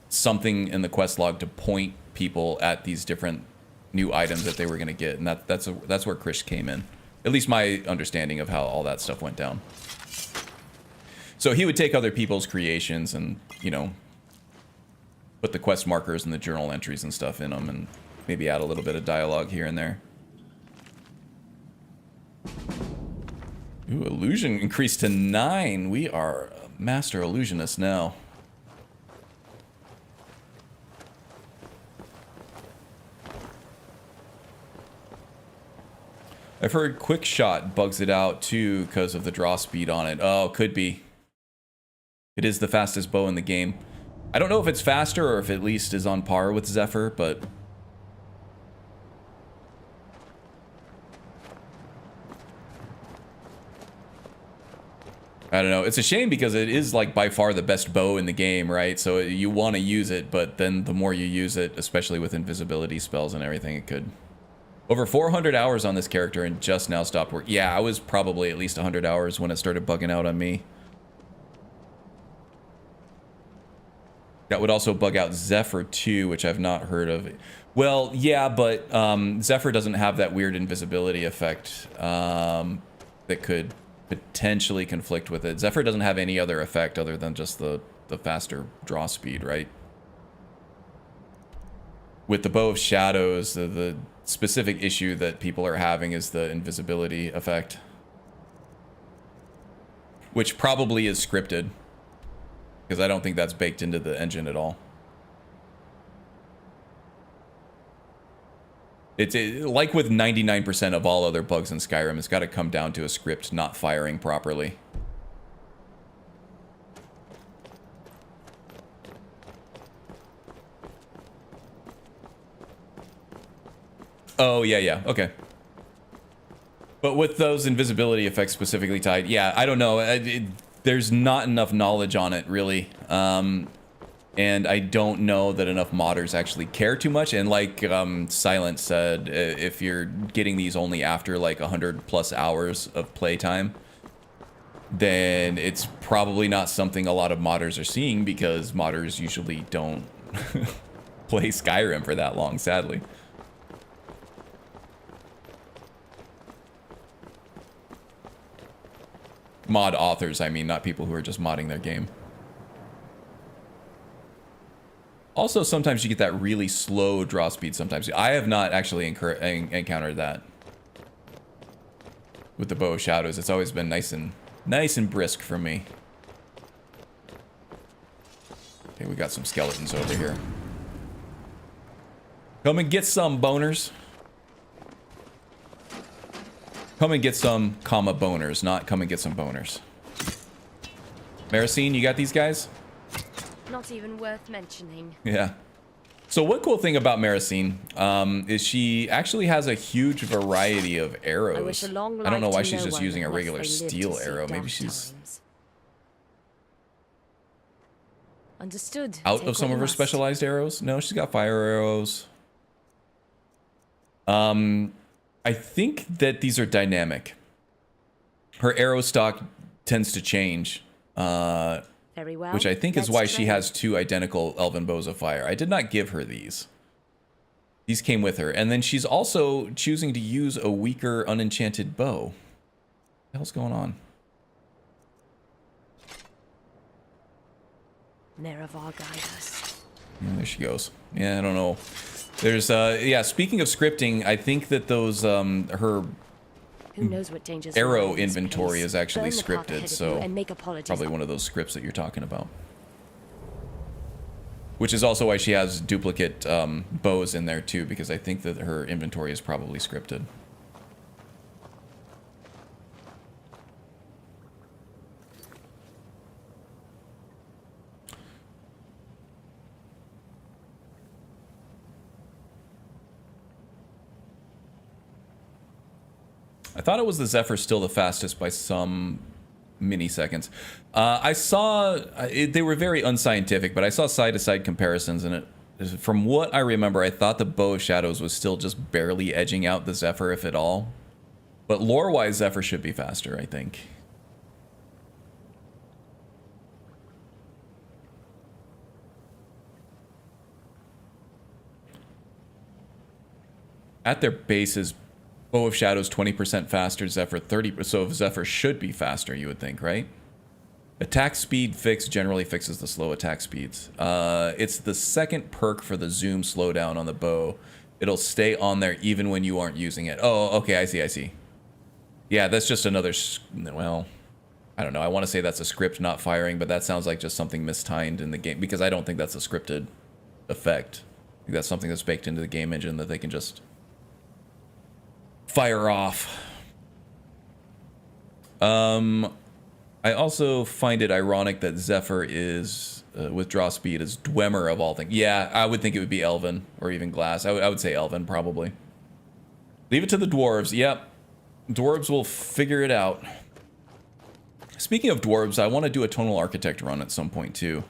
something in the quest log to point people at these different new items that they were going to get, and that's where Chris came in. At least my understanding of how all that stuff went down. So he would take other people's creations and, you know, put the quest markers and the journal entries and stuff in them and maybe add a little bit of dialogue here and there. Ooh, illusion increased to 9. We are master illusionists now. I've heard quick shot bugs it out too because of the draw speed on it. Oh, could be. It is the fastest bow in the game. I don't know if it's faster or if at least is on par with Zephyr, but I don't know. It's a shame because it is like by far the best bow in the game, right? So you want to use it, but then the more you use it, especially with invisibility spells and everything, it could. Over 400 hours on this character and just now stopped work. Yeah, I was probably at least 100 hours when it started bugging out on me. That would also bug out Zephyr too, which I've not heard of. Well, yeah, but Zephyr doesn't have that weird invisibility effect that could potentially conflict with it. Zephyr doesn't have any other effect other than just the faster draw speed, right? With the Bow of Shadows, the specific issue that people are having is the invisibility effect, which probably is scripted, because I don't think that's baked into the engine at all. It's like with 99% of all other bugs in Skyrim, it's got to come down to a script not firing properly. Oh, yeah, okay. But with those invisibility effects specifically tied, yeah, I don't know. There's not enough knowledge on it, really. And I don't know that enough modders actually care too much. And like Silent said, if you're getting these only after like 100+ hours of playtime, then it's probably not something a lot of modders are seeing, because modders usually don't play Skyrim for that long, sadly. Mod authors, I mean, not people who are just modding their game. Also, sometimes you get that really slow draw speed sometimes. I have not actually encountered that with the Bow of Shadows. It's always been nice and brisk for me. Okay, we got some skeletons over here. Come and get some, boners. Come and get some, comma, boners, not come and get some boners. Maricine, you got these guys? Not even worth mentioning. Yeah. So one cool thing about Maricine is she actually has a huge variety of arrows. I don't know why she's just using a regular steel arrow. Maybe she's understood. Out of some of her specialized arrows. No, she's got fire arrows. I think that these are dynamic. Her arrow stock tends to change. Very well. Which I think is why she has 2 identical elven bows of fire. I did not give her these. These came with her. And then she's also choosing to use a weaker unenchanted bow. What the hell's going on? Nerevar guide us. Yeah, there she goes. Yeah, I don't know. There's yeah, speaking of scripting, I think that those her who knows what dangers arrow inventory is actually scripted, so probably one of those scripts that you're talking about. Which is also why she has duplicate bows in there too, because I think that her inventory is probably scripted. I thought it was the Zephyr still the fastest by some milliseconds. I saw, they were very unscientific, but I saw side-to-side comparisons, and from what I remember, I thought the Bow of Shadows was still just barely edging out the Zephyr, if at all. But lore-wise, Zephyr should be faster, I think. At their bases, Bow of Shadows 20% faster, Zephyr 30%. So Zephyr should be faster, you would think, right? Attack speed fix generally fixes the slow attack speeds. It's the second perk for the zoom slowdown on the bow It'll stay on there even when you aren't using it. Oh, okay, I see. Yeah, that's just another, well, I don't know. I want to say that's a script not firing, but that sounds like just something mistimed in the game, because I don't think that's a scripted effect. I think that's something that's baked into the game engine that they can just fire off. I also find it ironic that Zephyr is, withdraw speed is Dwemer of all things. Yeah, I would think it would be Elven, or even Glass. I would say Elven, probably. Leave it to the dwarves. Yep. Dwarves will figure it out. Speaking of dwarves, I want to do a Tonal Architect run at some point, too.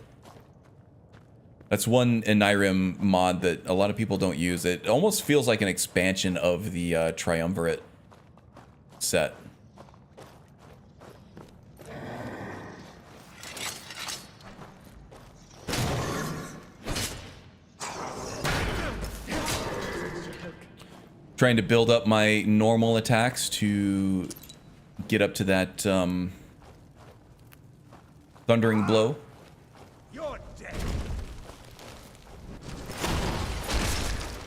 That's one Skyrim mod that a lot of people don't use. It almost feels like an expansion of the Triumvirate set. Trying to build up my normal attacks to get up to that thundering blow. You're dead.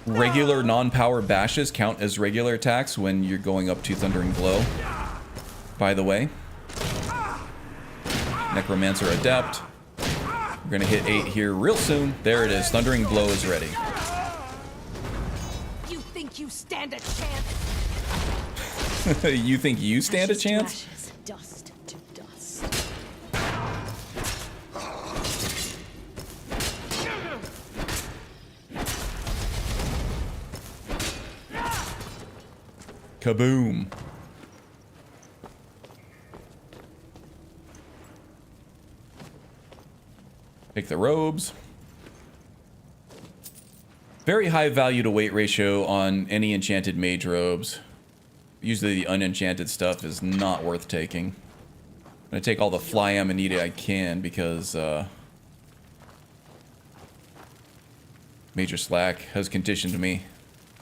Regular non-power bashes count as regular attacks when you're going up to thundering blow. By the way, Necromancer Adept. We're gonna hit 8 here real soon. There it is. Thundering blow is ready. You stand a chance. You think you stand a chance? Ashes, dust to dust. Kaboom. Take the robes. Very high value to weight ratio on any enchanted mage robes. Usually the unenchanted stuff is not worth taking. I'm gonna take all the fly amanita I can because Major Slack has conditioned me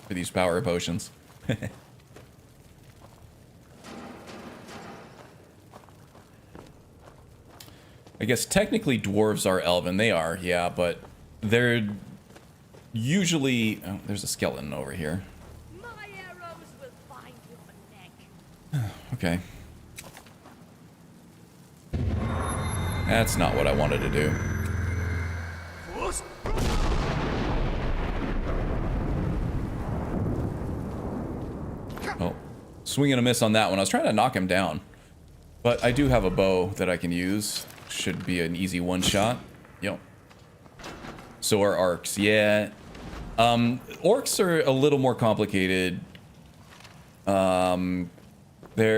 for these power potions. I guess technically dwarves are elven. They are, yeah, but they're usually... Oh, there's a skeleton over here. My arrows will find your neck. Okay. That's not what I wanted to do. Oh, swing and a miss on that one. I was trying to knock him down. But I do have a bow that I can use. Should be an easy one-shot. Yep. So are orcs, yeah. Orcs are a little more complicated. There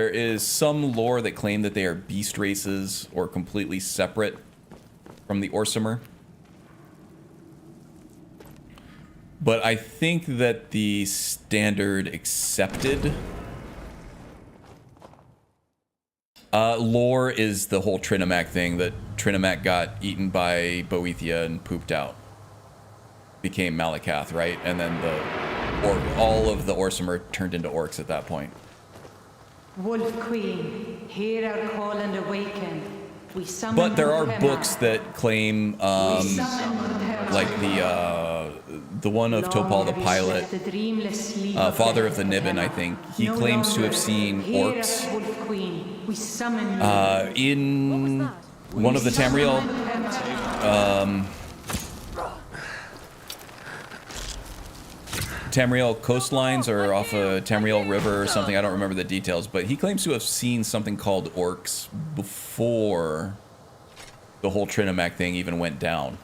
is some lore that claim that they are beast races or completely separate from the Orsimer. But I think that the standard accepted lore is the whole Trinimac thing, that Trinimac got eaten by Boethia and pooped out. Became Malakath, right? And then all of the Orsimer turned into orcs at that point. Wolf Queen, hear our call and awaken. We summon But there are Hema. books that claim, like the one of Topal the Pilot, Father of the Niben, I think. He claims to have seen orcs in one of the Tamriel Tamriel coastlines or off a Tamriel river or something. I don't remember the details, but he claims to have seen something called orcs before the whole Trinimac thing even went down.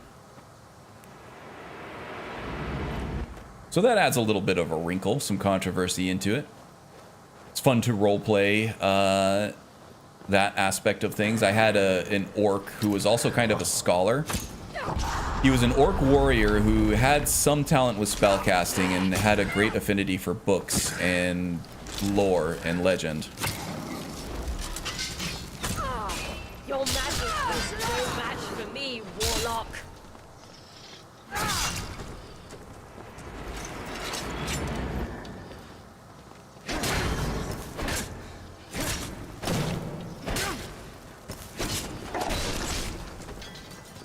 So that adds a little bit of a wrinkle, some controversy into it. It's fun to roleplay that aspect of things. I had an orc who was also kind of a scholar. He was an orc warrior who had some talent with spellcasting and had a great affinity for books and lore and legend. Your magic is no match for me, warlock.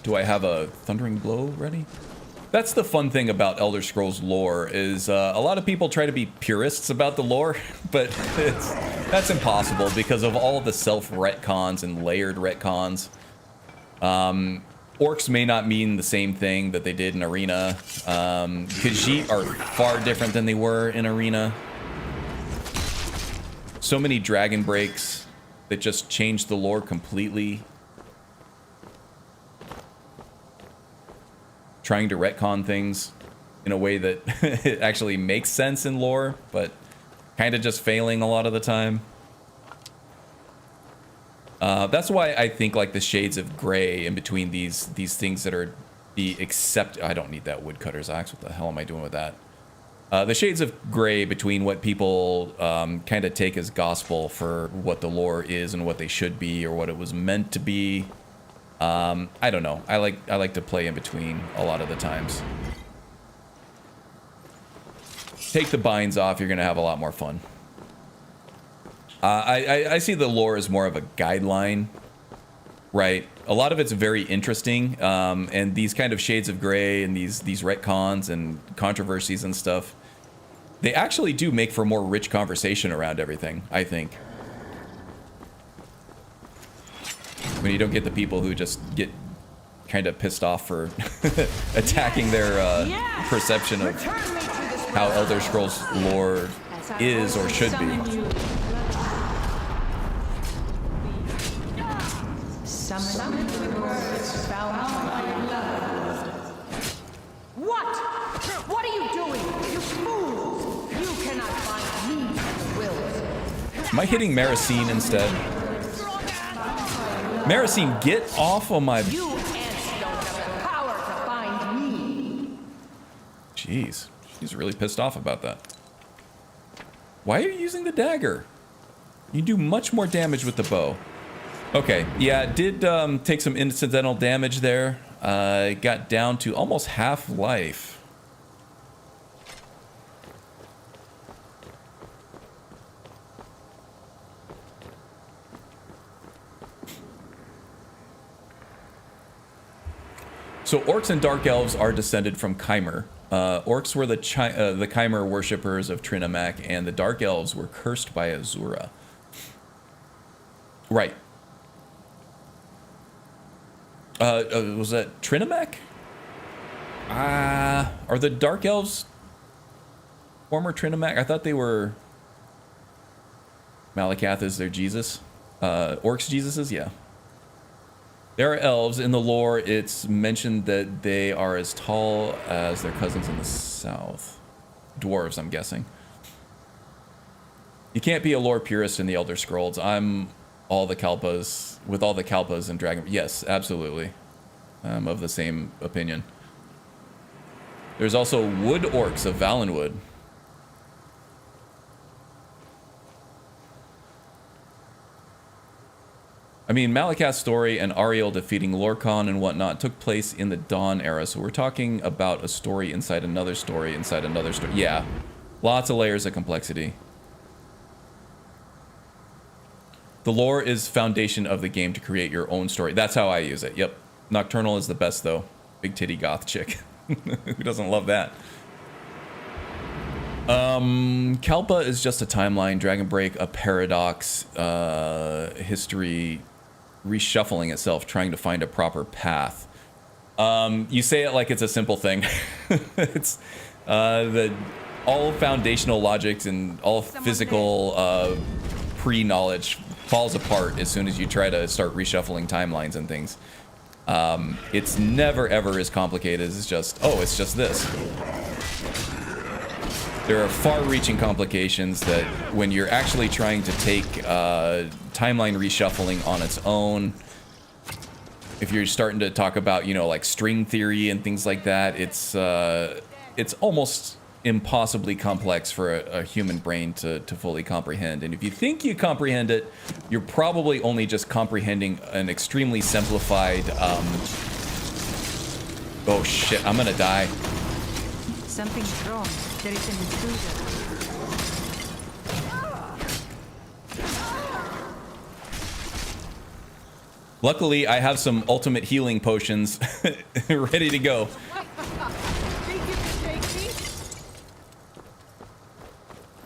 Do I have a thundering blow ready? That's the fun thing about Elder Scrolls lore is a lot of people try to be purists about the lore, but that's impossible because of all the self-retcons and layered retcons. Orcs may not mean the same thing that they did in Arena. Khajiit are far different than they were in Arena. So many dragon breaks that just changed the lore completely. Trying to retcon things in a way that it actually makes sense in lore, but kind of just failing a lot of the time. That's why I think like the shades of gray in between these things that are the I don't need that woodcutter's axe. What the hell am I doing with that? The shades of gray between what people kind of take as gospel for what the lore is and what they should be or what it was meant to be. I don't know. I like to play in between a lot of the times. Take the binds off, you're gonna have a lot more fun. I see the lore as more of a guideline, right? A lot of it's very interesting, and these kind of shades of gray and these retcons and controversies and stuff, they actually do make for more rich conversation around everything, I think. When you don't get the people who just get kind of pissed off for attacking their perception of how Elder Scrolls lore is or should be. What? What are you doing? You fool! You cannot find me, will. Am I hitting Maricine instead? Maricine, get off of my... You ants don't have the power to find me. Jeez, she's really pissed off about that. Why are you using the dagger? You do much more damage with the bow. Okay, yeah, it did take some incidental damage there. It got down to almost half life. So orcs and dark elves are descended from Chimer. Orcs were the Chimer worshippers of Trinomach, and the dark elves were cursed by Azura. Right. Was that Trinomach? Are the dark elves former Trinomach? I thought they were... Malakath is their Jesus. Orcs Jesuses? Yeah. There are elves. In the lore, it's mentioned that they are as tall as their cousins in the south. Dwarves, I'm guessing. You can't be a lore purist in the Elder Scrolls. I'm all the Kalpas, with all the Kalpas and Dragon... Yes, absolutely. I'm of the same opinion. There's also wood orcs of Valenwood. I mean, Malakath's story and Ariel defeating Lorkhan and whatnot took place in the Dawn era, so we're talking about a story inside another story inside another story. Yeah, lots of layers of complexity. The lore is foundation of the game to create your own story. That's how I use it. Yep. Nocturnal is the best, though. Big titty goth chick. Who doesn't love that? Kalpa is just a timeline. Dragon Break, a paradox. History reshuffling itself, trying to find a proper path. You say it like it's a simple thing. It's all foundational logics and all physical pre-knowledge falls apart as soon as you try to start reshuffling timelines and things. It's never ever as complicated as just, oh, it's just this. There are far-reaching complications that when you're actually trying to take timeline reshuffling on its own, if you're starting to talk about, you know, like string theory and things like that, it's almost impossibly complex for a human brain to fully comprehend. And if you think you comprehend it, you're probably only just comprehending an extremely simplified, oh shit, I'm gonna die. Something's wrong. There is an intruder. Luckily, I have some ultimate healing potions ready to go.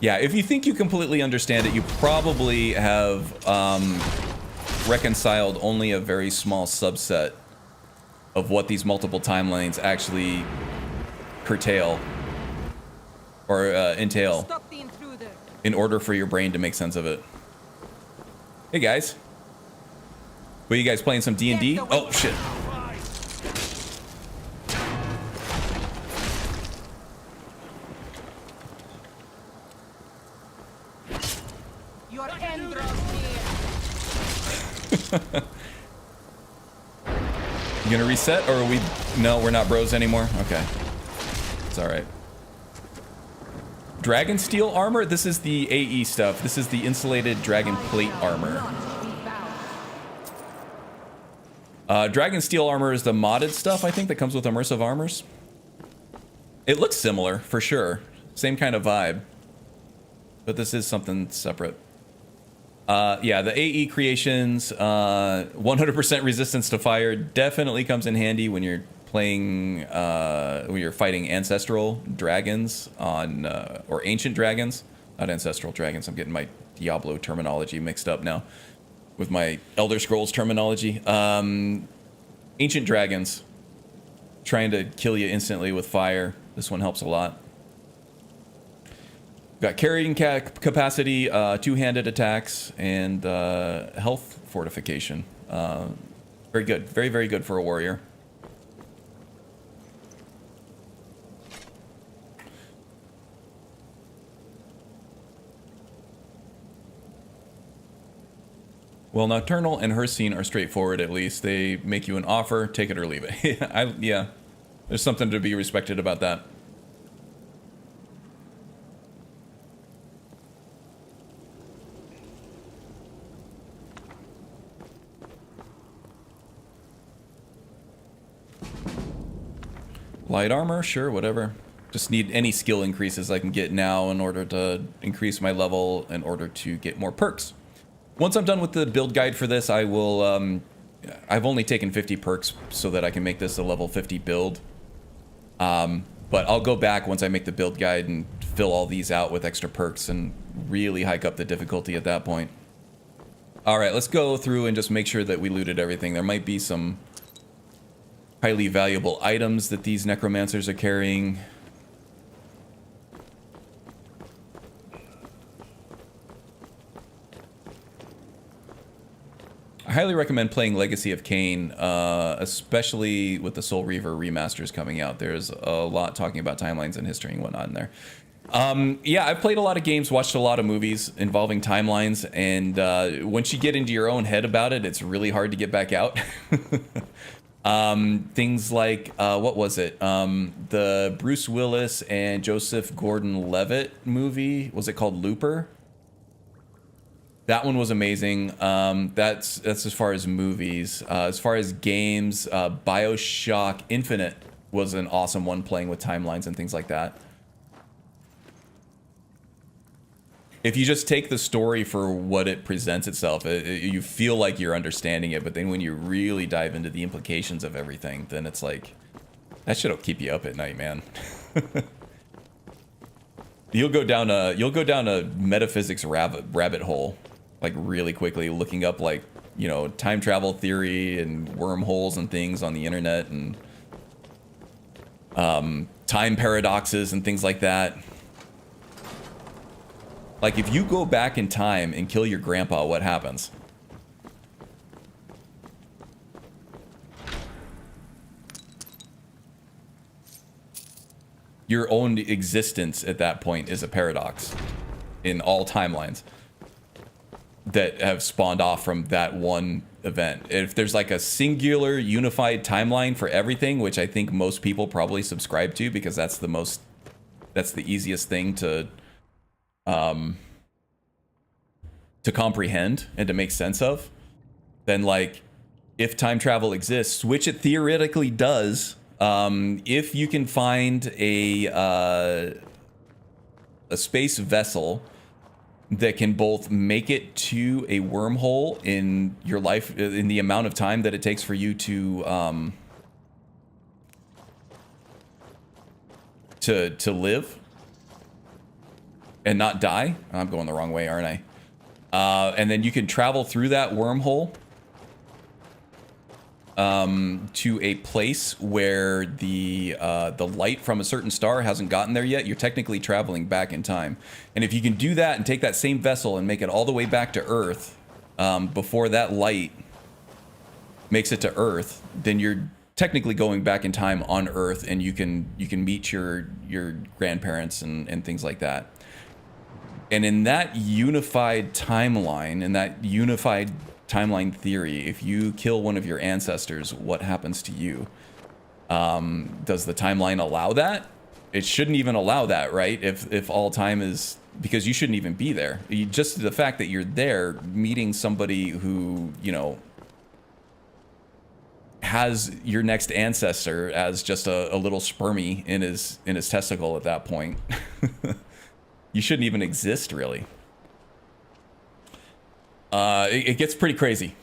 Yeah, if you think you completely understand it, you probably have reconciled only a very small subset of what these multiple timelines actually curtail or entail in order for your brain to make sense of it. Hey guys. Were you guys playing some D&D? Oh shit. Your end draws near. You gonna reset, or are we? No, we're not bros anymore. Okay, it's all right. Dragon steel armor. This is the AE stuff. This is the insulated dragon plate armor. Dragon steel armor is the modded stuff, I think, that comes with immersive armors. It looks similar for sure, same kind of vibe, but this is something separate. Yeah, the AE creations, 100% resistance to fire definitely comes in handy when you're playing, when you're fighting ancestral dragons on, or ancient dragons, not ancestral dragons. I'm getting my Diablo terminology mixed up now with my Elder Scrolls terminology. Ancient dragons trying to kill you instantly with fire. This one helps a lot. Got carrying capacity, two-handed attacks, and health fortification. Very good. Very, very good for a warrior. Well, Nocturnal and her scene are straightforward, at least. They make you an offer, take it or leave it. Yeah, there's something to be respected about that. Light armor, sure, whatever. Just need any skill increases I can get now in order to increase my level in order to get more perks. Once I'm done with the build guide for this, I will, I've only taken 50 perks so that I can make this a level 50 build. But I'll go back once I make the build guide and fill all these out with extra perks and really hike up the difficulty at that point. All right, let's go through and just make sure that we looted everything. There might be some highly valuable items that these necromancers are carrying. I highly recommend playing Legacy of Kain, especially with the Soul Reaver remasters coming out. There's a lot talking about timelines and history and whatnot in there. Yeah, I've played a lot of games, watched a lot of movies involving timelines, and once you get into your own head about it, it's really hard to get back out. Things like, what was it? The Bruce Willis and Joseph Gordon-Levitt movie, was it called Looper? That one was amazing. That's as far as movies. As far as games, BioShock Infinite was an awesome one, playing with timelines and things like that. If you just take the story for what it presents itself, you feel like you're understanding it, but then when you really dive into the implications of everything, then it's like, that shit'll keep you up at night, man. You'll go down a metaphysics rabbit hole, like really quickly, looking up like, you know, time travel theory and wormholes and things on the internet, and time paradoxes and things like that. Like, if you go back in time and kill your grandpa, what happens? Your own existence at that point is a paradox in all timelines that have spawned off from that one event. If there's like a singular unified timeline for everything, which I think most people probably subscribe to because that's the easiest thing to comprehend and to make sense of, then like, if time travel exists, which it theoretically does, if you can find a space vessel that can both make it to a wormhole in your life, in the amount of time that it takes for you to live, and not die. I'm going the wrong way, aren't I? And then you can travel through that wormhole to a place where the light from a certain star hasn't gotten there yet. You're technically traveling back in time. And if you can do that and take that same vessel and make it all the way back to Earth before that light makes it to Earth, then you're technically going back in time on Earth, and you can meet your grandparents and things like that. And in that unified timeline, theory, if you kill one of your ancestors, what happens to you? Does the timeline allow that? It shouldn't even allow that, right? If all time is, because you shouldn't even be there. Just the fact that you're there, meeting somebody who, you know, has your next ancestor as just a little spermie in his testicle at that point. You shouldn't even exist, really. It gets pretty crazy.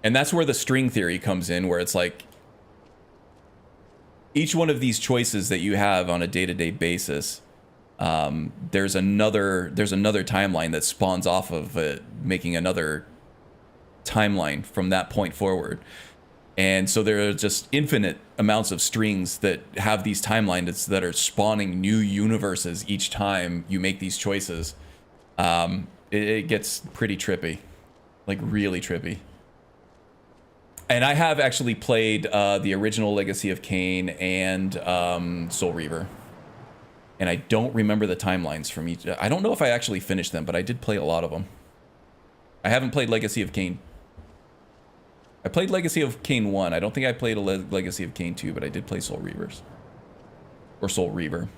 And that's where the string theory comes in, where it's like each one of these choices that you have on a day-to-day basis, there's another timeline that spawns off of it, making another timeline from that point forward. And so there are just infinite amounts of strings that have these timelines that are spawning new universes each time you make these choices. It gets pretty trippy, like really trippy. And I have actually played the original Legacy of Kain and Soul Reaver. And I don't remember the timelines from each. I don't know if I actually finished them, but I did play a lot of them. I haven't played Legacy of Kain. I played Legacy of Kain 1. I don't think I played a Legacy of Kain 2, but I did play Soul Reavers. Or Soul Reaver.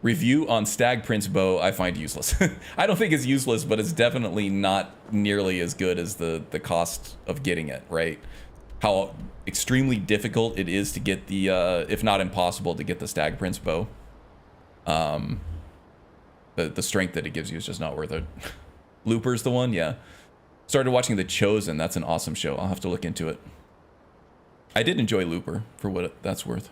Review on Stag Prince bow I find useless. I don't think it's useless, but it's definitely not nearly as good as the cost of getting it, right? How extremely difficult it is to get the, if not impossible, to get the Stag Prince bow. The strength that it gives you is just not worth it. Looper's the one, yeah. Started watching The Chosen. That's an awesome show. I'll have to look into it. I did enjoy Looper, for what that's worth.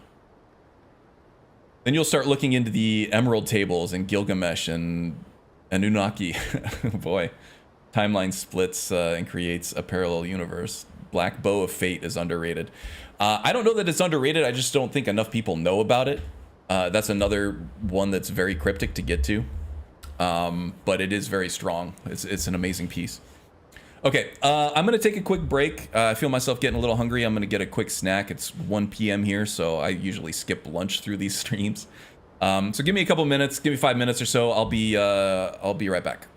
Then you'll start looking into the Emerald tables and Gilgamesh and Anunnaki. Boy. Timeline splits and creates a parallel universe. Black Bow of Fate is underrated. I don't know that it's underrated. I just don't think enough people know about it. That's another one that's very cryptic to get to. But it is very strong. It's an amazing piece. Okay, I'm going to take a quick break. I feel myself getting a little hungry. I'm going to get a quick snack. It's 1 p.m. here, so I usually skip lunch through these streams. So give me a couple minutes. Give me 5 minutes or so. I'll be right back.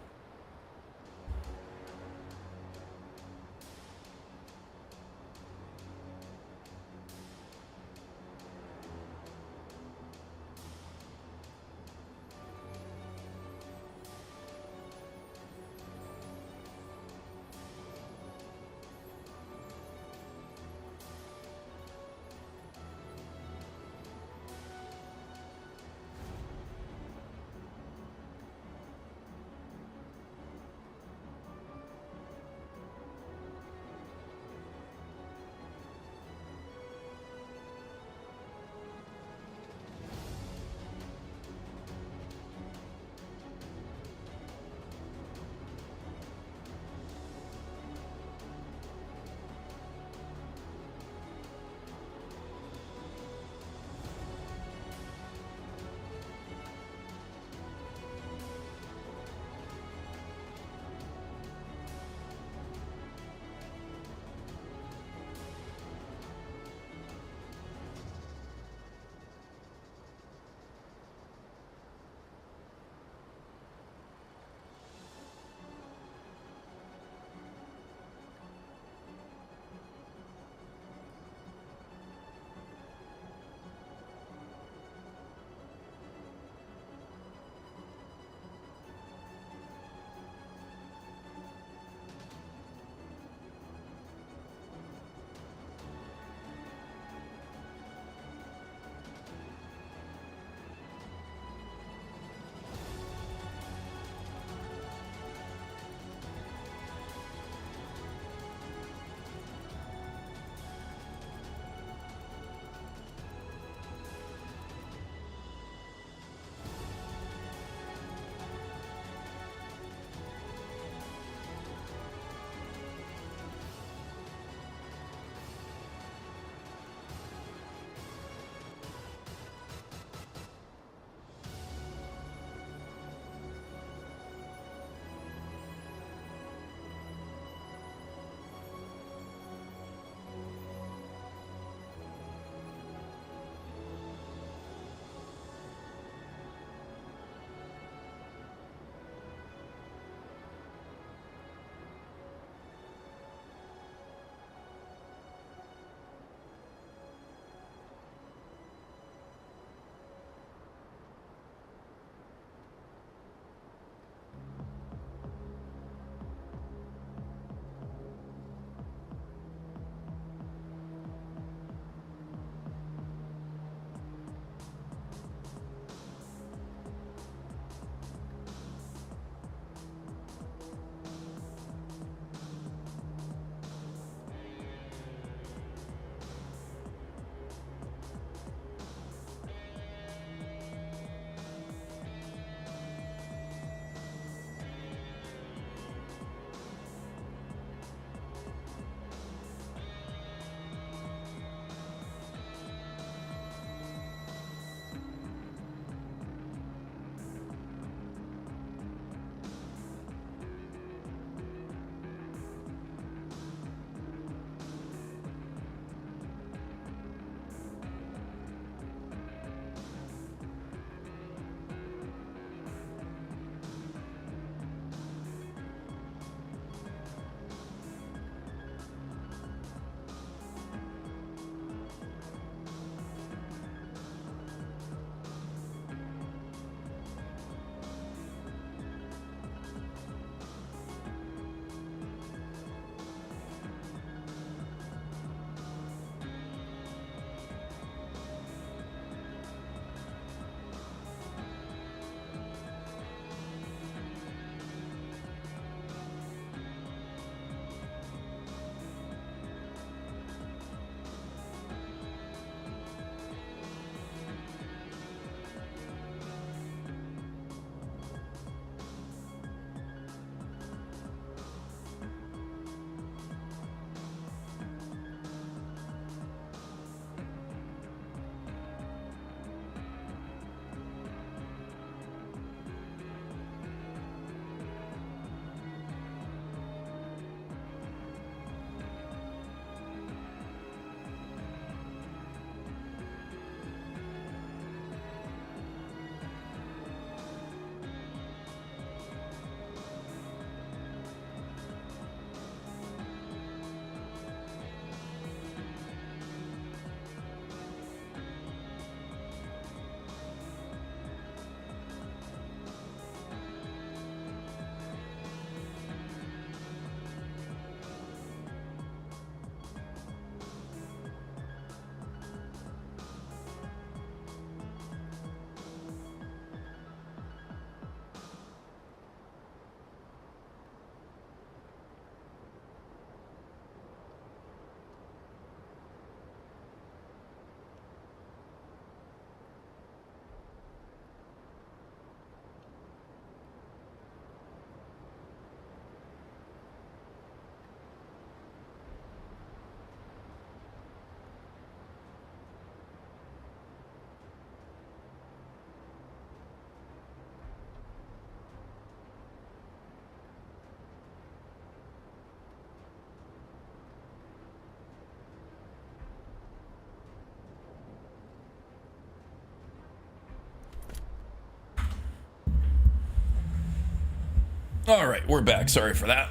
All right, we're back. Sorry for that.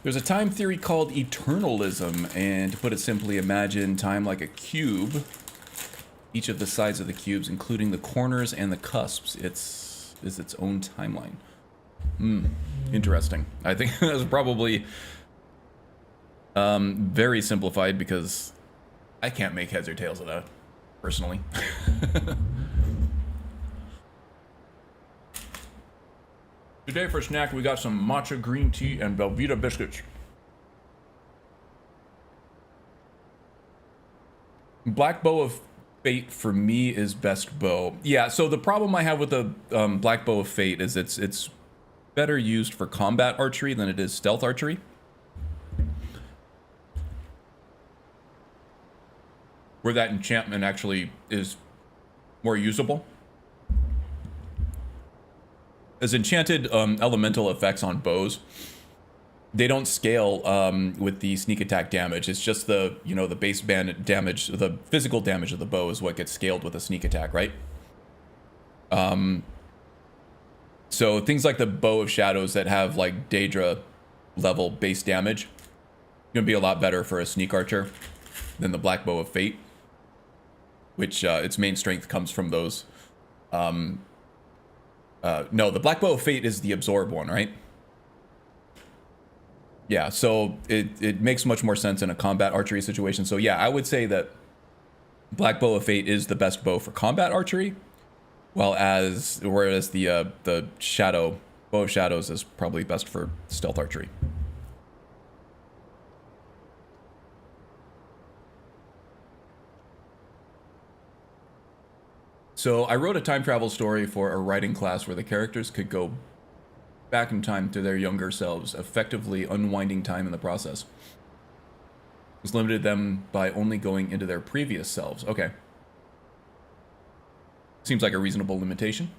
There's a time theory called eternalism, and to put it simply, imagine time like a cube. Each of the sides of the cubes, including the corners and the cusps, is its own timeline. Interesting. I think that's probably very simplified because I can't make heads or tails of that, personally. Today for snack, we got some matcha green tea and Velveeta biscuits. Black Bow of Fate for me is best bow. Yeah, so the problem I have with the Black Bow of Fate is it's better used for combat archery than it is stealth archery. Where that enchantment actually is more usable. As enchanted elemental effects on bows, they don't scale with the sneak attack damage. It's just the, you know, the base band damage, the physical damage of the bow is what gets scaled with a sneak attack, right? So things like the Bow of Shadows that have like Daedra level base damage, gonna be a lot better for a sneak archer than the Black Bow of Fate, which its main strength comes from those. No, the Black Bow of Fate is the absorb one, right? Yeah, so it makes much more sense in a combat archery situation. So yeah, I would say that Black Bow of Fate is the best bow for combat archery, whereas the Bow of Shadows is probably best for stealth archery. So I wrote a time travel story for a writing class where the characters could go back in time to their younger selves, effectively unwinding time in the process. This limited them by only going into their previous selves. Okay. Seems like a reasonable limitation.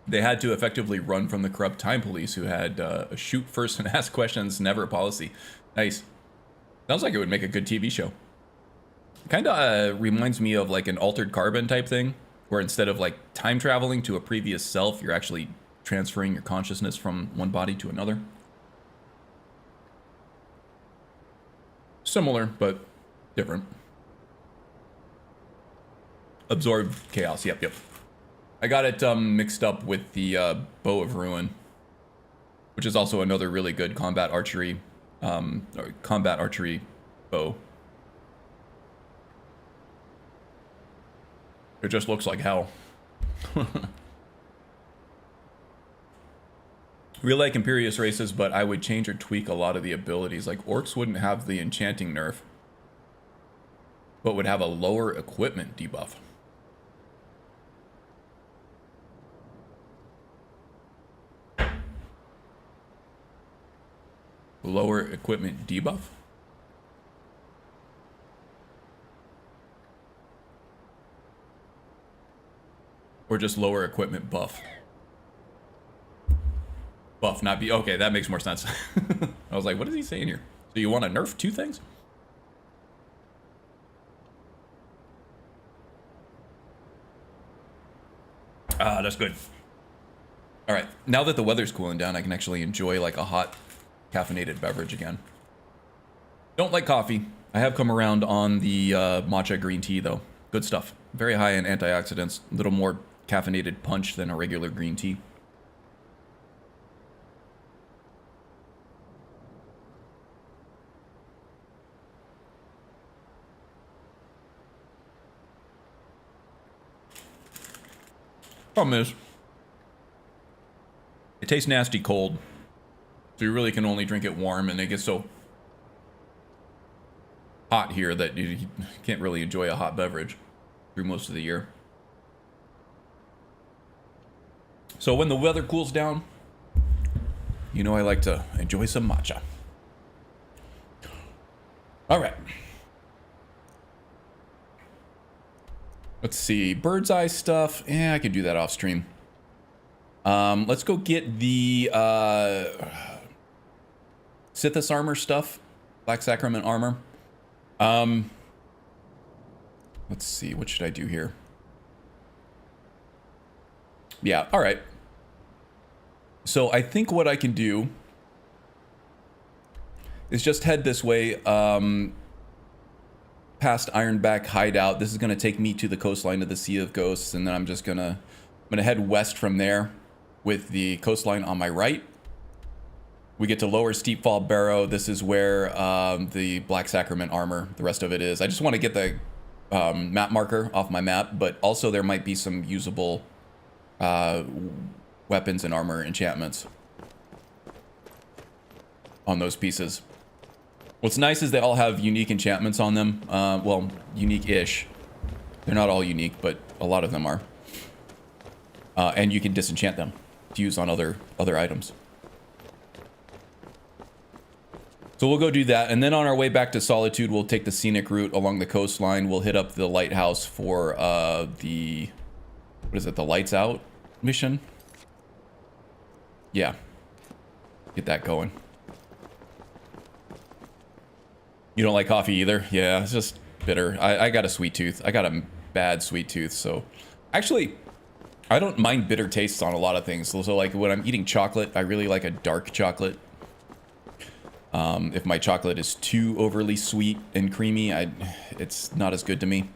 They had to effectively run from the corrupt time police who had a shoot first and ask questions, never policy. Nice. Sounds like it would make a good TV show. Kind of reminds me of like an Altered Carbon type thing, where instead of like time traveling to a previous self, you're actually transferring your consciousness from one body to another. Similar, but different. Absorb chaos. Yep. I got it mixed up with the Bow of Ruin, which is also another really good combat archery bow. It just looks like hell. We like Imperious races, but I would change or tweak a lot of the abilities. Like orcs wouldn't have the enchanting nerf, but would have a lower equipment debuff. Lower equipment debuff? Or just lower equipment buff? Buff, not be... Okay, that makes more sense. I was like, what is he saying here? So you want to nerf two things? Ah, that's good. All right, now that the weather's cooling down, I can actually enjoy like a hot caffeinated beverage again. Don't like coffee. I have come around on the matcha green tea though. Good stuff. Very high in antioxidants. A little more caffeinated punch than a regular green tea. Problem is, it tastes nasty cold, so you really can only drink it warm, and it gets so hot here that you can't really enjoy a hot beverage through most of the year. So when the weather cools down, you know I like to enjoy some matcha. All right. Let's see, bird's eye stuff. Yeah, I can do that off stream. Let's go get the Sithis armor stuff, Black Sacrament armor. Let's see, what should I do here? Yeah, all right. So I think what I can do is just head this way, past Ironback Hideout. This is going to take me to the coastline of the Sea of Ghosts, and then I'm going to head west from there with the coastline on my right. We get to Lower Steep Fall Barrow. This is where the Black Sacrament armor, the rest of it is. I just want to get the map marker off my map, but also there might be some usable weapons and armor enchantments on those pieces. What's nice is they all have unique enchantments on them. Well, unique-ish. They're not all unique, but a lot of them are. And you can disenchant them to use on other items. So we'll go do that, and then on our way back to Solitude, we'll take the scenic route along the coastline. We'll hit up the lighthouse for the... what is it? The Lights Out mission? Yeah. Get that going. You don't like coffee either? Yeah, it's just bitter. I got a sweet tooth. I got a bad sweet tooth, so... Actually, I don't mind bitter tastes on a lot of things. So like when I'm eating chocolate, I really like a dark chocolate. If my chocolate is too overly sweet and creamy, it's not as good to me.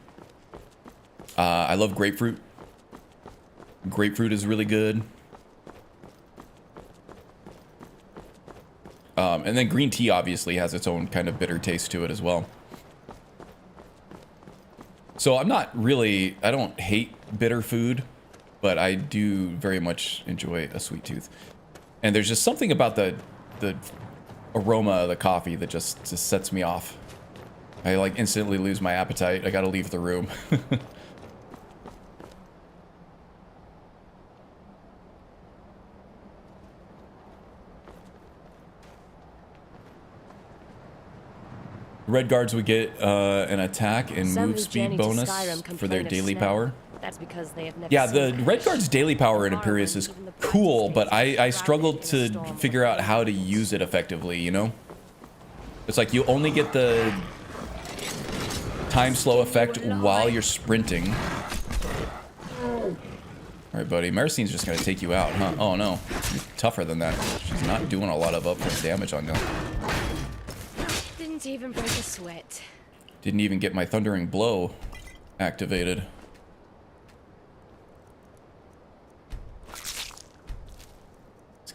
I love grapefruit. Grapefruit is really good. And then green tea obviously has its own kind of bitter taste to it as well. So I'm not really, I don't hate bitter food, but I do very much enjoy a sweet tooth. And there's just something about the aroma of the coffee that just sets me off. I like instantly lose my appetite. I gotta leave the room. Red guards would get an attack and move speed bonus for their daily power. That's because they have never Yeah, the Red Guard's daily power in Imperius is cool, but I struggled to figure out how to use it effectively, you know? It's like you only get the time slow effect while you're sprinting. Alright, buddy. Mercine's just gonna take you out, huh? Oh, no. You're tougher than that. She's not doing a lot of upfront damage on you. Didn't even break a sweat. Didn't even get my Thundering Blow activated.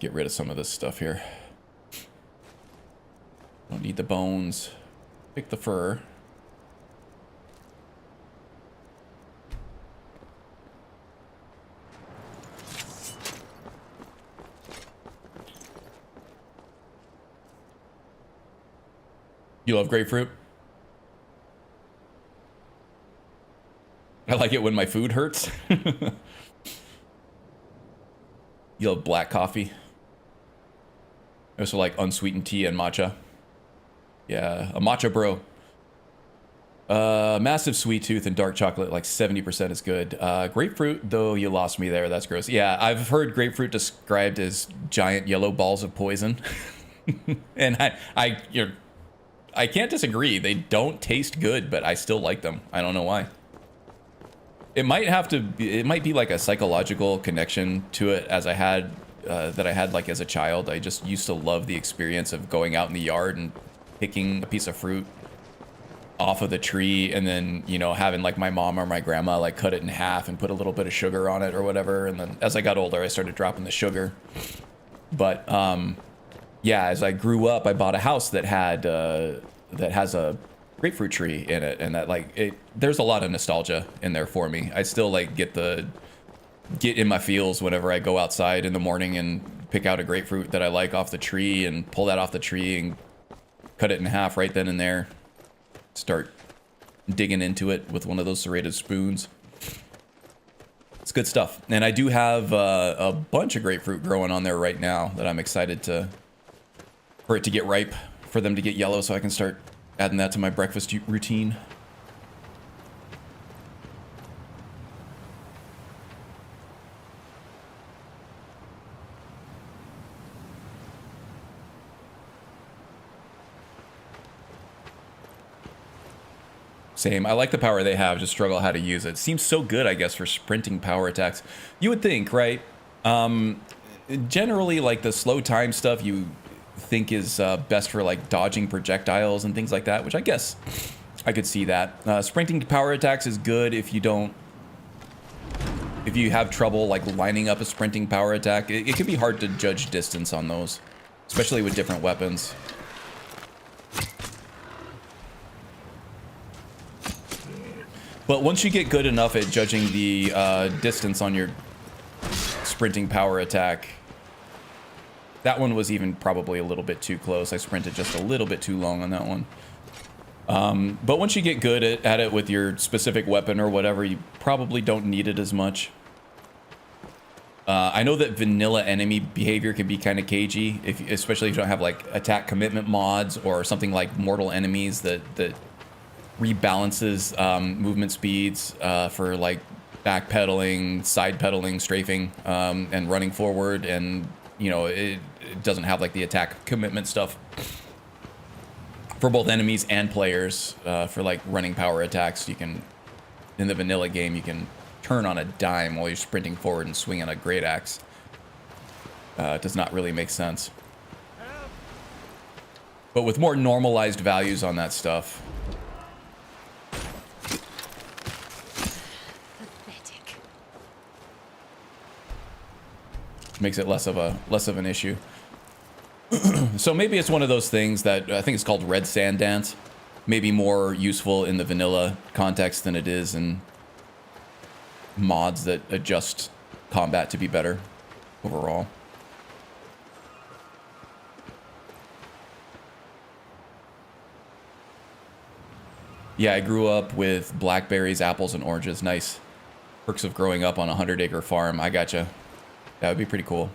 Get rid of some of this stuff here. Don't need the bones. Pick the fur. You love grapefruit? I like it when my food hurts. You love black coffee? I also like unsweetened tea and matcha. Yeah, a matcha bro. Massive sweet tooth and dark chocolate, like 70% is good. Grapefruit, though, you lost me there. That's gross. Yeah, I've heard grapefruit described as giant yellow balls of poison. And I can't disagree. They don't taste good, but I still like them. I don't know why. It might be like a psychological connection to it as I had that I had like as a child. I just used to love the experience of going out in the yard and picking a piece of fruit off of the tree and then, you know, having like my mom or my grandma like cut it in half and put a little bit of sugar on it or whatever. And then as I got older, I started dropping the sugar. But yeah, as I grew up, I bought a house that had that has a grapefruit tree in it, and that like there's a lot of nostalgia in there for me. I still like get in my feels whenever I go outside in the morning and pick out a grapefruit that I like off the tree and pull that off the tree and cut it in half right then and there. Start digging into it with one of those serrated spoons. It's good stuff. And I do have a bunch of grapefruit growing on there right now that I'm excited for it to get ripe, for them to get yellow so I can start adding that to my breakfast routine. Same. I like the power they have, just struggle how to use it. Seems so good, I guess, for sprinting power attacks. You would think, right? generally, like the slow time stuff you think is best for like dodging projectiles and things like that, which I guess I could see that. Sprinting power attacks is good if you don't, if you have trouble like lining up a sprinting power attack. It can be hard to judge distance on those, especially with different weapons. But once you get good enough at judging the distance on your sprinting power attack, that one was even probably a little bit too close. I sprinted just a little bit too long on that one. But once you get good at it with your specific weapon or whatever, you probably don't need it as much. I know that vanilla enemy behavior can be kind of cagey, especially if you don't have like attack commitment mods or something like mortal enemies that rebalances movement speeds for like backpedaling, side pedaling, strafing, and running forward, and you know it doesn't have like the attack commitment stuff for both enemies and players. For like running power attacks, you can, in the vanilla game, you can turn on a dime while you're sprinting forward and swinging a great axe. It does not really make sense. But with more normalized values on that stuff, makes it less of an issue. So maybe it's one of those things that I think it's called Red Sand Dance. Maybe more useful in the vanilla context than it is in mods that adjust combat to be better overall. Yeah, I grew up with blackberries, apples, and oranges. Nice. Perks of growing up on a 100-acre farm. I gotcha. That would be pretty cool.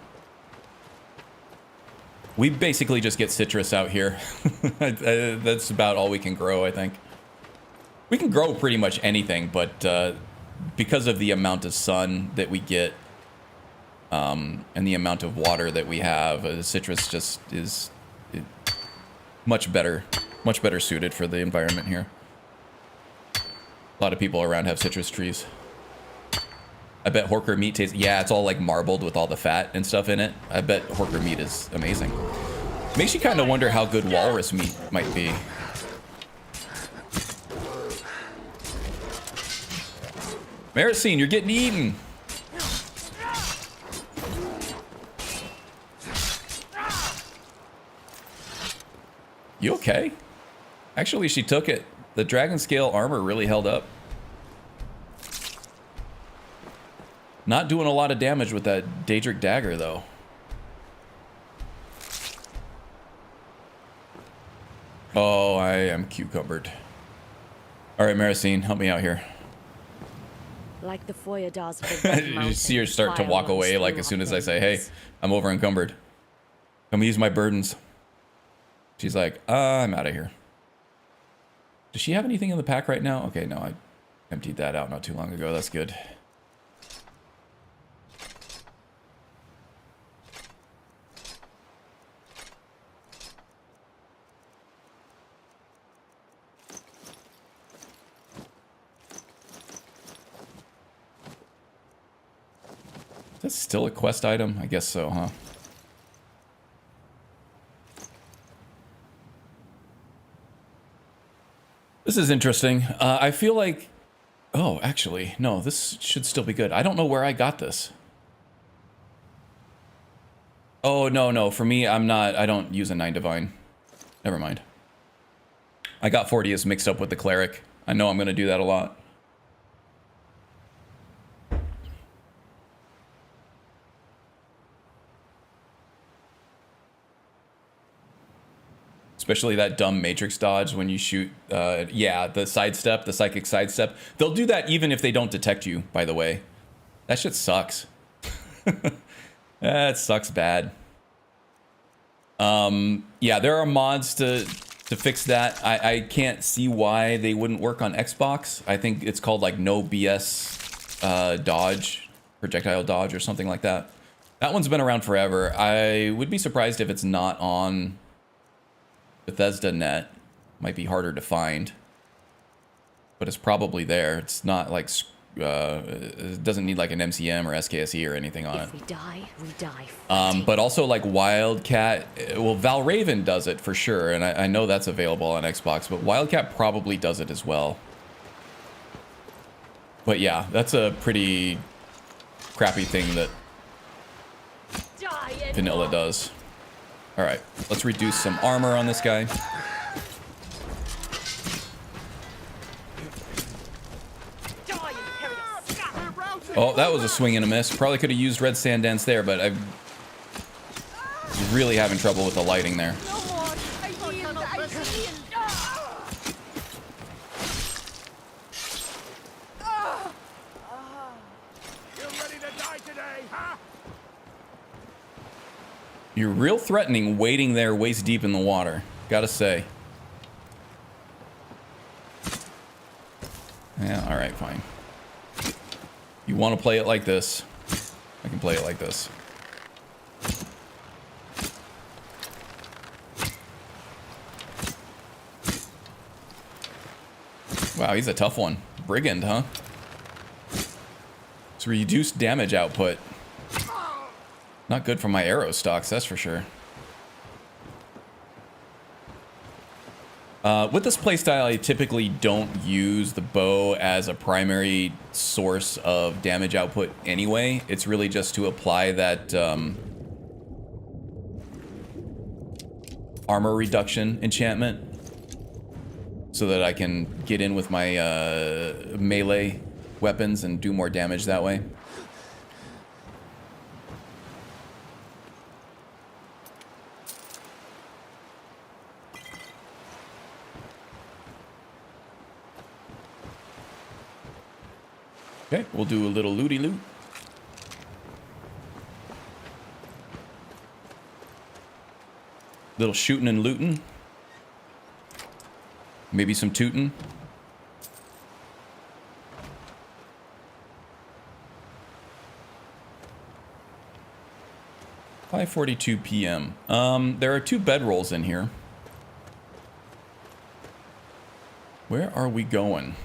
We basically just get citrus out here. That's about all we can grow, I think. We can grow pretty much anything, but because of the amount of sun that we get and the amount of water that we have, the citrus just is much better suited for the environment here. A lot of people around have citrus trees. I bet Horker meat tastes... Yeah, it's all like marbled with all the fat and stuff in it. I bet Horker meat is amazing. Makes you kind of wonder how good walrus meat might be. Maricine, you're getting eaten. You okay? Actually, she took it. The dragon scale armor really held up. Not doing a lot of damage with that Daedric dagger, though. Oh, I am cucumbered. All right, Maricine, help me out here. Like the Foyadars of the Red Mountain, You see her start to walk away, like as soon as I say, hey, I'm over encumbered. Come use my burdens. She's like, I'm out of here. Does she have anything in the pack right now? Okay, no, I emptied that out not too long ago. That's good. That's still a quest item? I guess so, huh? This is interesting. I feel like... Oh, actually, no, this should still be good. I don't know where I got this. Oh, no. For me, I don't use a 9 Divine. Never mind. I got 40 mixed up with the Cleric. I know I'm going to do that a lot. Especially that dumb Matrix dodge when you shoot, yeah, the sidestep, the psychic sidestep. They'll do that even if they don't detect you, by the way. That shit sucks. That sucks bad. Yeah, there are mods to fix that. I can't see why they wouldn't work on Xbox. I think it's called like no BS dodge, projectile dodge or something like that. That one's been around forever. I would be surprised if it's not on Bethesda net. Might be harder to find, but it's probably there. It's not like it doesn't need like an MCM or SKSE or anything on it. If we die, we die. But also like Wildcat, well, Valraven does it for sure, and I know that's available on Xbox, but Wildcat probably does it as well. But yeah, that's a pretty crappy thing that vanilla does. All right, let's reduce some armor on this guy. Oh, that was a swing and a miss. Probably could have used Red Sand Dance there, but I'm really having trouble with the lighting there. You're real threatening waiting there waist deep in the water, gotta say. Yeah, all right, fine. You want to play it like this? I can play it like this. Wow, he's a tough one. Brigand, huh? It's reduced damage output. Not good for my arrow stocks, that's for sure. With this playstyle, I typically don't use the bow as a primary source of damage output anyway. It's really just to apply that armor reduction enchantment so that I can get in with my melee weapons and do more damage that way. Okay, we'll do a little looty loot. Little shooting and looting. Maybe some tooting. (5:42 p.m.) There are 2 bedrolls in here. Where are we going?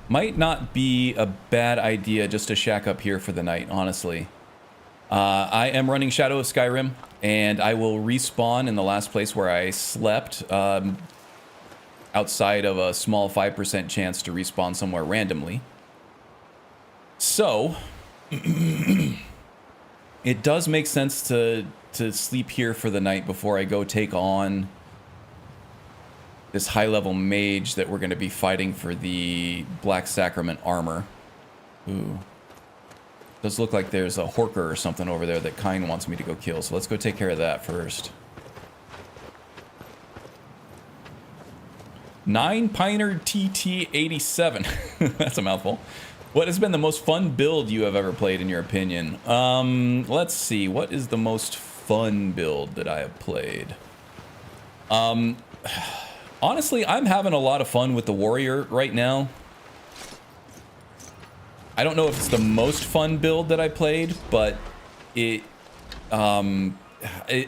Might not be a bad idea just to shack up here for the night, honestly. I am running Shadow of Skyrim, and I will respawn in the last place where I slept, outside of a small 5% chance to respawn somewhere randomly. So, it does make sense to sleep here for the night before I go take on this high-level mage that we're going to be fighting for the Black Sacrament armor. Ooh. Does look like there's a Horker or something over there that Kine wants me to go kill, so let's go take care of that first. 9 Piner TT87. That's a mouthful. What has been the most fun build you have ever played, in your opinion? Let's see. What is the most fun build that I have played? Honestly, I'm having a lot of fun with the warrior right now. I don't know if it's the most fun build that I played, but I'm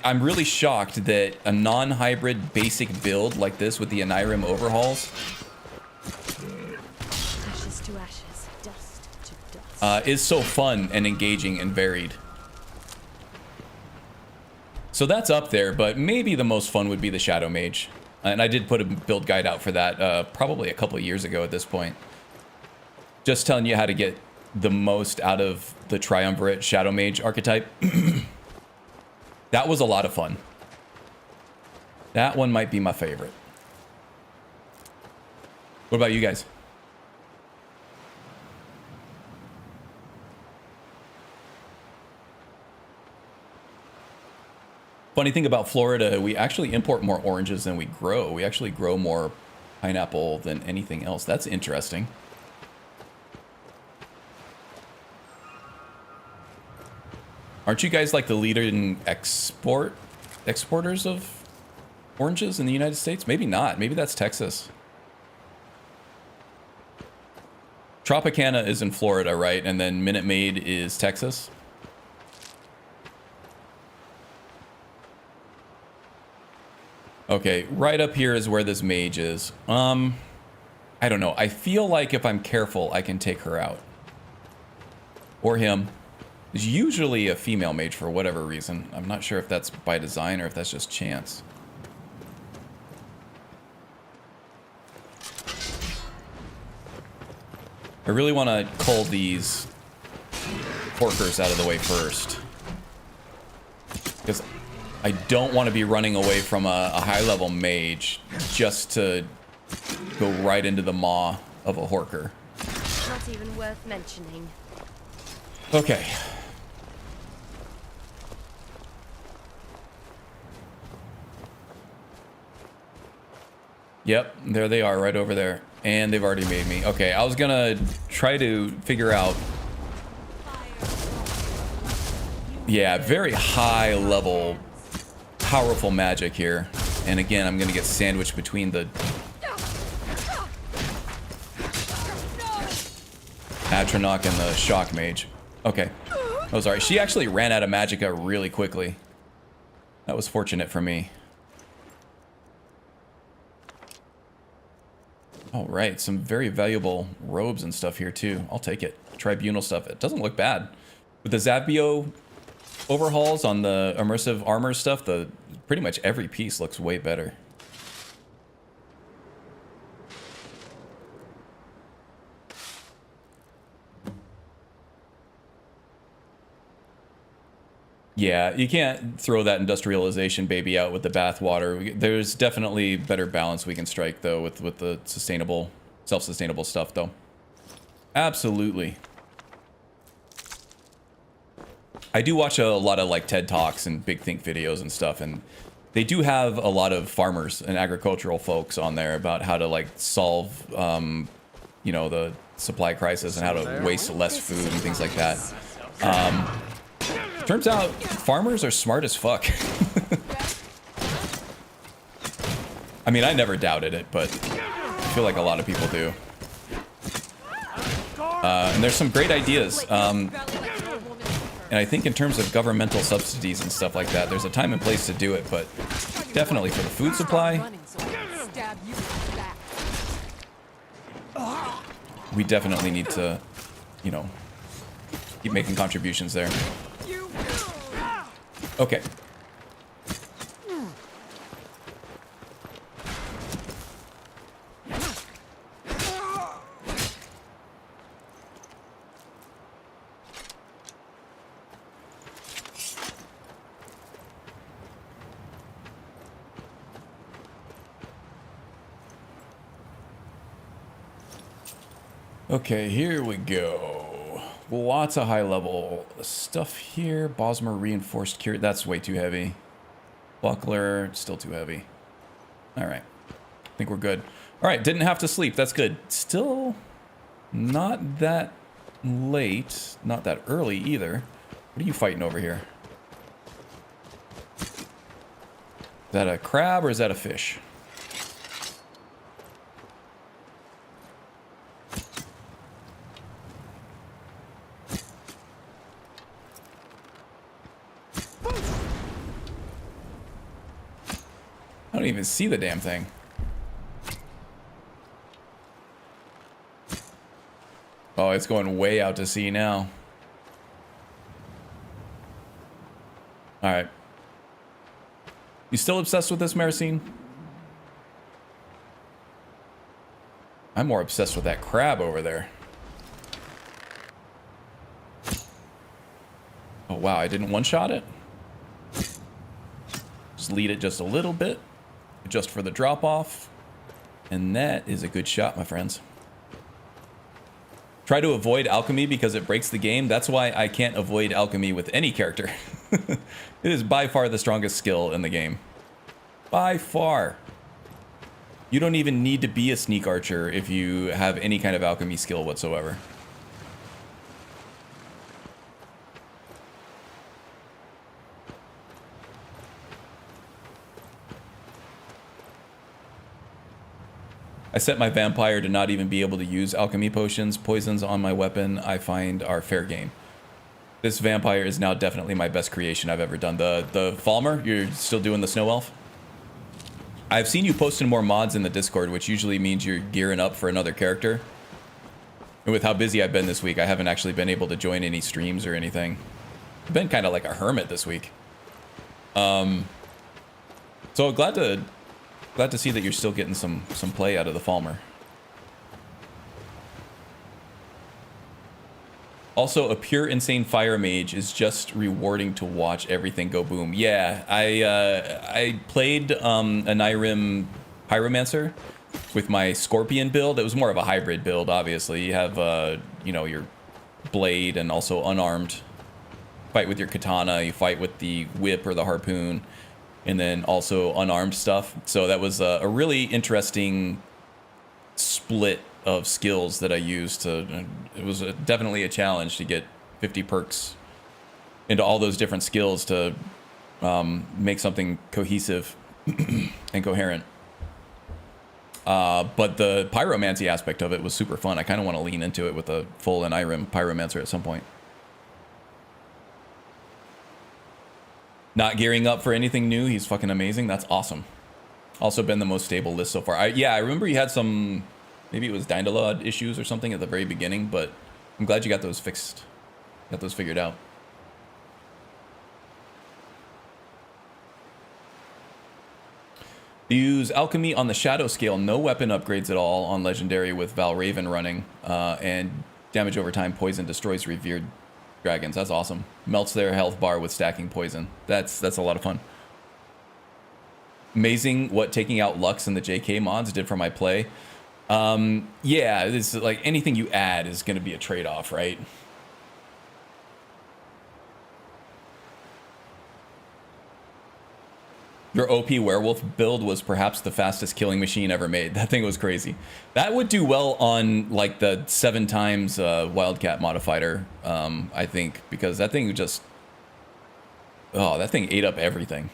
really shocked that a non-hybrid basic build like this with the Anirim overhauls Ashes to ashes, dust to dust. Is so fun and engaging and varied. So that's up there, but maybe the most fun would be the Shadow Mage. And I did put a build guide out for that probably a couple of years ago at this point. Just telling you how to get the most out of the Triumvirate Shadow Mage archetype. That was a lot of fun. That one might be my favorite. What about you guys? Funny thing about Florida, we actually import more oranges than we grow. We actually grow more pineapple than anything else. That's interesting. Aren't you guys like the leader in exporters of oranges in the United States? Maybe not. Maybe that's Texas. Tropicana is in Florida, right? And then Minute Maid is Texas. Okay, right up here is where this mage is. I I don't know. I feel like if I'm careful, I can take her out. Or him. There's usually a female mage for whatever reason. I'm not sure if that's by design or if that's just chance. I really want to cull these porkers out of the way first. Because I don't want to be running away from a high-level mage just to go right into the maw of a horker. Not even worth mentioning. Okay. Yep, there they are right over there. And they've already made me. Okay, I was gonna try to figure out... Yeah, very high level, powerful magic here. And again, I'm gonna get sandwiched between the... Atronach and the Shock Mage. Okay. Oh, sorry. She actually ran out of magicka really quickly. That was fortunate for me. All right, some very valuable robes and stuff here too. I'll take it. Tribunal stuff. It doesn't look bad. With the Zapio overhauls on the immersive armor stuff, pretty much every piece looks way better. Yeah, you can't throw that industrialization baby out with the bathwater. There's definitely better balance we can strike, though, with the sustainable, self-sustainable stuff, though. Absolutely. I do watch a lot of, like, TED Talks and Big Think videos and stuff, and they do have a lot of farmers and agricultural folks on there about how to, like, solve, you know, the supply crisis and how to waste less food and things like that. Turns out farmers are smart as fuck. I mean, I never doubted it, but I feel like a lot of people do. And there's some great ideas. And I think in terms of governmental subsidies and stuff like that, there's a time and place to do it, but definitely for the food supply, we definitely need to, you know, keep making contributions there. Okay. Okay, here we go. Lots of high level stuff here. Bosmer reinforced cure. That's way too heavy. Buckler, still too heavy. All right. I think we're good. All right, didn't have to sleep. That's good. Still not that late. Not that early either. What are you fighting over here? Is that a crab or is that a fish? I don't even see the damn thing. Oh, it's going way out to sea now. Alright. You still obsessed with this, Maricine? I'm more obsessed with that crab over there. Oh, wow, I didn't one-shot it? Just lead it just a little bit. Just for the drop-off. And that is a good shot, my friends. Try to avoid alchemy because it breaks the game. That's why I can't avoid alchemy with any character. It is by far the strongest skill in the game. By far. You don't even need to be a sneak archer if you have any kind of alchemy skill whatsoever. I set my vampire to not even be able to use alchemy potions. Poisons on my weapon I find are fair game. This vampire is now definitely my best creation I've ever done. The Falmer, you're still doing the snow elf? I've seen you posting more mods in the Discord, which usually means you're gearing up for another character. And with how busy I've been this week, I haven't actually been able to join any streams or anything. I've been kind of like a hermit this week. So glad to see that you're still getting some play out of the Falmer. Also, a pure insane fire mage is just rewarding to watch everything go boom. Yeah, I played a Skyrim pyromancer with my scorpion build. It was more of a hybrid build, obviously. You have you know, your blade and also unarmed. Fight with your katana, you fight with the whip or the harpoon, and then also unarmed stuff. So that was a really interesting split of skills that I used to. It was definitely a challenge to get 50 perks into all those different skills to make something cohesive and coherent. But the pyromancy aspect of it was super fun. I kind of want to lean into it with a full Skyrim pyromancer at some point. Not gearing up for anything new. He's fucking amazing. That's awesome. Also been the most stable list so far. Yeah, I remember you had some, maybe it was Dindalod issues or something at the very beginning, but I'm glad you got those fixed. Got those figured out. Use alchemy on the shadow scale. No weapon upgrades at all on legendary with Valraven running. And damage over time. Poison destroys revered dragons. That's awesome. Melts their health bar with stacking poison. That's a lot of fun. Amazing what taking out Lux and the JK mods did for my play. Yeah, this is like anything you add is going to be a trade-off, right? Your OP werewolf build was perhaps the fastest killing machine ever made. That thing was crazy. That would do well on like the 7 times Wildcat modifier, I think, because that thing just, oh, that thing ate up everything.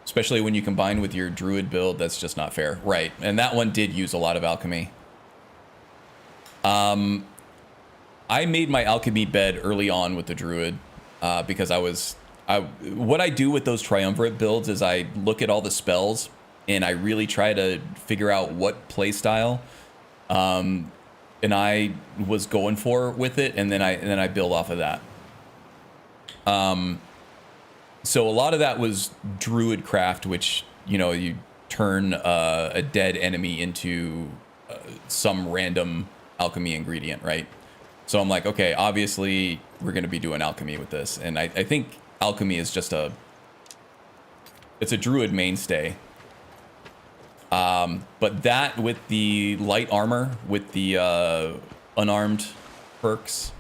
Especially when you combine with your druid build, that's just not fair. Right, and that one did use a lot of alchemy. I made my alchemy bed early on with the druid because what I do with those triumvirate builds is I look at all the spells and I really try to figure out what playstyle and I was going for with it, and then I build off of that. So a lot of that was druid craft, which, you know, you turn a dead enemy into some random alchemy ingredient, right? So I'm like, okay, obviously we're going to be doing alchemy with this, and I think alchemy is just it's a druid mainstay. But that with the light armor, with the unarmed perks,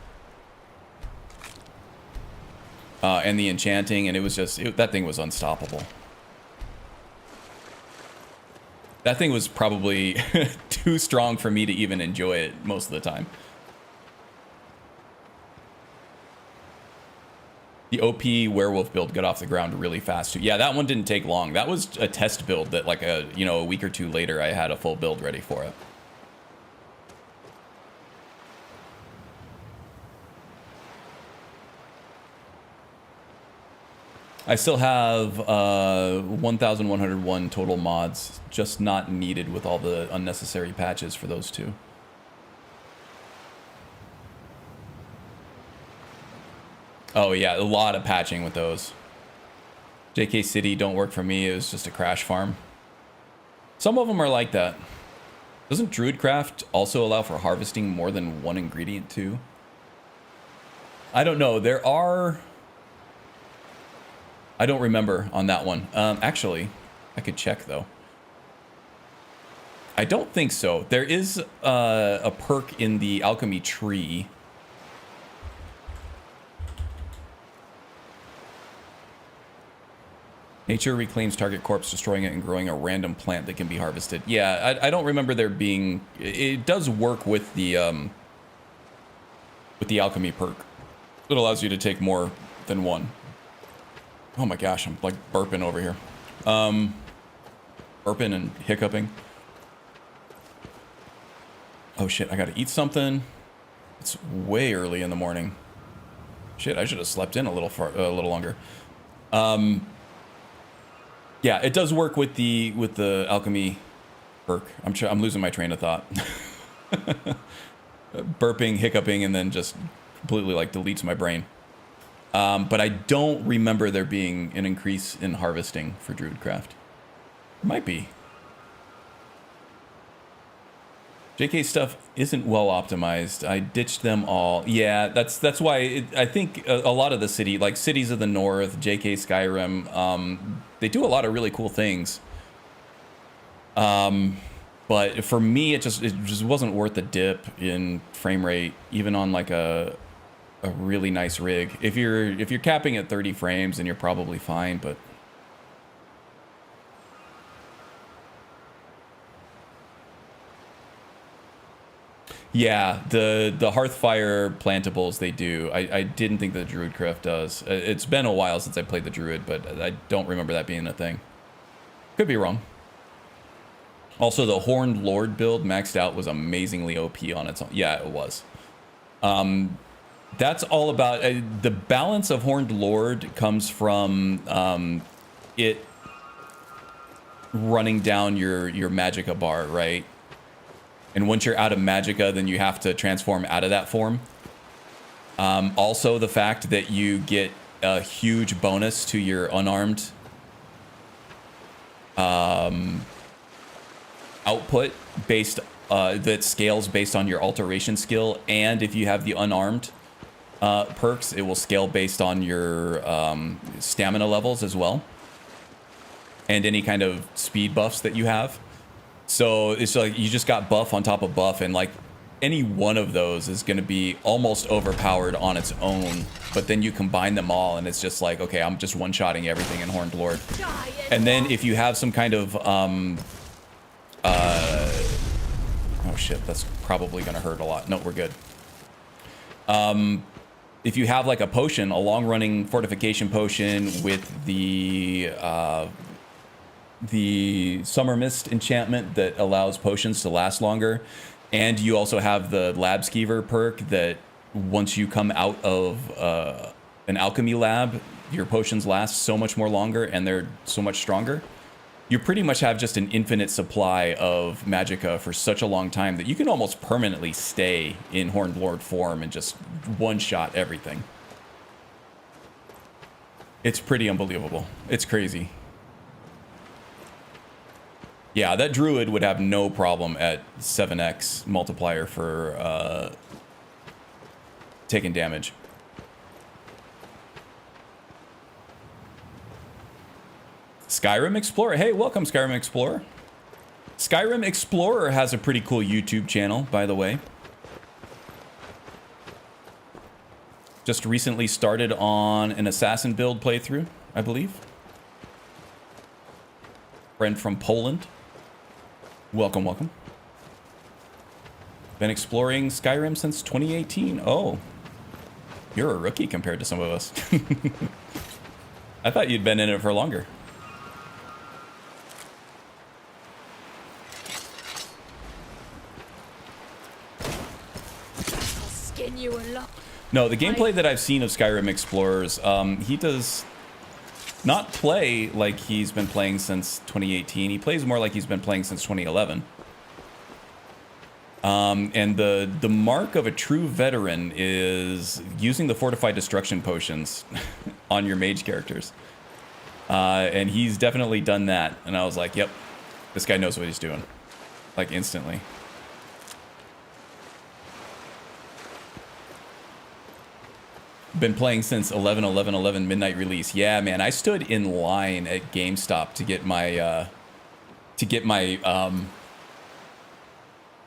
and the enchanting, and it was just, that thing was unstoppable. That thing was probably too strong for me to even enjoy it most of the time. The OP werewolf build got off the ground really fast too. Yeah, that one didn't take long. That was a test build that like a week or two later I had a full build ready for it. I still have 1,101 total mods, just not needed with all the unnecessary patches for those two. Oh yeah, a lot of patching with those. JK City don't work for me. It was just a crash farm. Some of them are like that. Doesn't Druidcraft also allow for harvesting more than one ingredient too? I don't know. There are... I don't remember on that one. Actually, I could check though. I don't think so. There is a perk in the alchemy tree. Nature reclaims target corpse, destroying it and growing a random plant that can be harvested. Yeah, I don't remember there being... It does work with the alchemy perk. It allows you to take more than one. Oh my gosh, I'm like burping over here. Burping and hiccuping. Oh shit, I gotta eat something. It's way early in the morning. Shit, I should have slept in a little longer. Yeah, it does work with the alchemy perk. I'm losing my train of thought. Burping, hiccuping, and then just completely like deletes my brain. But I don't remember there being an increase in harvesting for Druidcraft. Might be. JK stuff isn't well optimized. I ditched them all. Yeah, that's why I think a lot of the cities of the north, JK Skyrim, they do a lot of really cool things. But for me, it just wasn't worth the dip in frame rate, even on like a really nice rig. If you're capping at 30 frames, then you're probably fine, but yeah, the Hearthfire plantables they do. I didn't think the Druidcraft does. It's been a while since I played the Druid, but I don't remember that being a thing. Could be wrong. Also, the Horned Lord build maxed out was amazingly OP on its own. Yeah, it was. That's all about the balance of Horned Lord comes from it running down your magicka bar, right? And once you're out of magicka, then you have to transform out of that form. Also, the fact that you get a huge bonus to your unarmed output based that scales based on your alteration skill, and if you have the unarmed perks, it will scale based on your stamina levels as well, and any kind of speed buffs that you have. So it's like you just got buff on top of buff, and like any one of those is going to be almost overpowered on its own, but then you combine them all and it's just like, okay, I'm just one-shotting everything in Horned Lord. And then if you have some kind of oh shit, that's probably going to hurt a lot. No, we're good. If you have like a potion, a long-running fortification potion with the Summer Mist enchantment that allows potions to last longer, and you also have the Lab Skeever perk that once you come out of an alchemy lab, your potions last so much more longer and they're so much stronger. You pretty much have just an infinite supply of magicka for such a long time that you can almost permanently stay in Horned Lord form and just one-shot everything. It's pretty unbelievable. It's crazy. Yeah, that Druid would have no problem at 7x multiplier for taking damage. Skyrim Explorer. Hey, welcome, Skyrim Explorer. Skyrim Explorer has a pretty cool YouTube channel, by the way. Just recently started on an assassin build playthrough, I believe. Friend from Poland. Welcome, welcome. Been exploring Skyrim since 2018. Oh, you're a rookie compared to some of us. I thought you'd been in it for longer. I'll skin you alive. No, the gameplay that I've seen of Skyrim Explorers, he does not play like he's been playing since 2018. He plays more like he's been playing since 2011. And the mark of a true veteran is using the Fortified Destruction potions on your mage characters. And he's definitely done that. And I was like, yep, this guy knows what he's doing. Like, instantly. Been playing since 11/11/11 midnight release. Yeah, man, I stood in line at GameStop to get my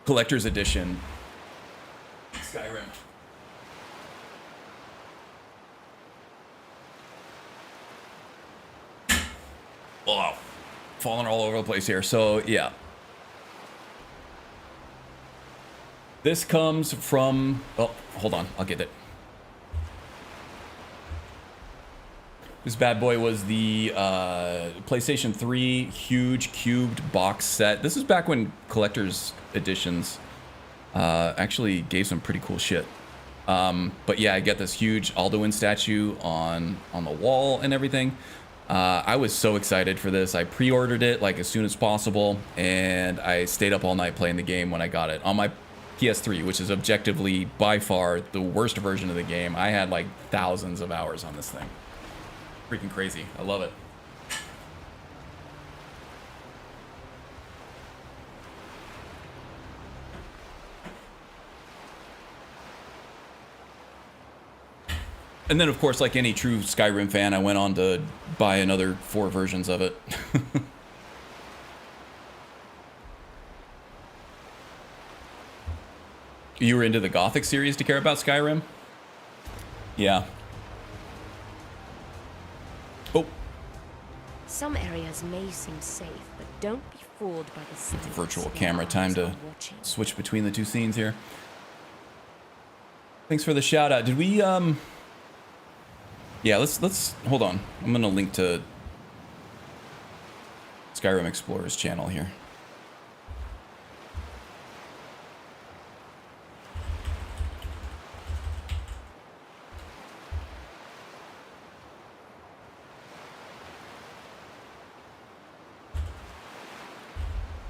collector's edition Skyrim. Oh, falling all over the place here. So yeah, this comes from. Oh, hold on, I'll get it. This bad boy was the PlayStation 3 huge cubed box set. This is back when collector's editions actually gave some pretty cool shit. But yeah, I get this huge Alduin statue on the wall and everything. I was so excited for this. I pre-ordered it like as soon as possible, and I stayed up all night playing the game when I got it on my PS3, which is objectively by far the worst version of the game. I had like thousands of hours on this thing. Freaking crazy. I love it. And then, of course, like any true Skyrim fan, I went on to buy another 4 versions of it. You were into the Gothic series to care about Skyrim? Yeah. Oh. Some areas may seem safe, but don't be fooled by the signs. Virtual camera time to switch between the two scenes here. Thanks for the shout out. Did we yeah, let's hold on. I'm gonna link to Skyrim Explorer's channel here.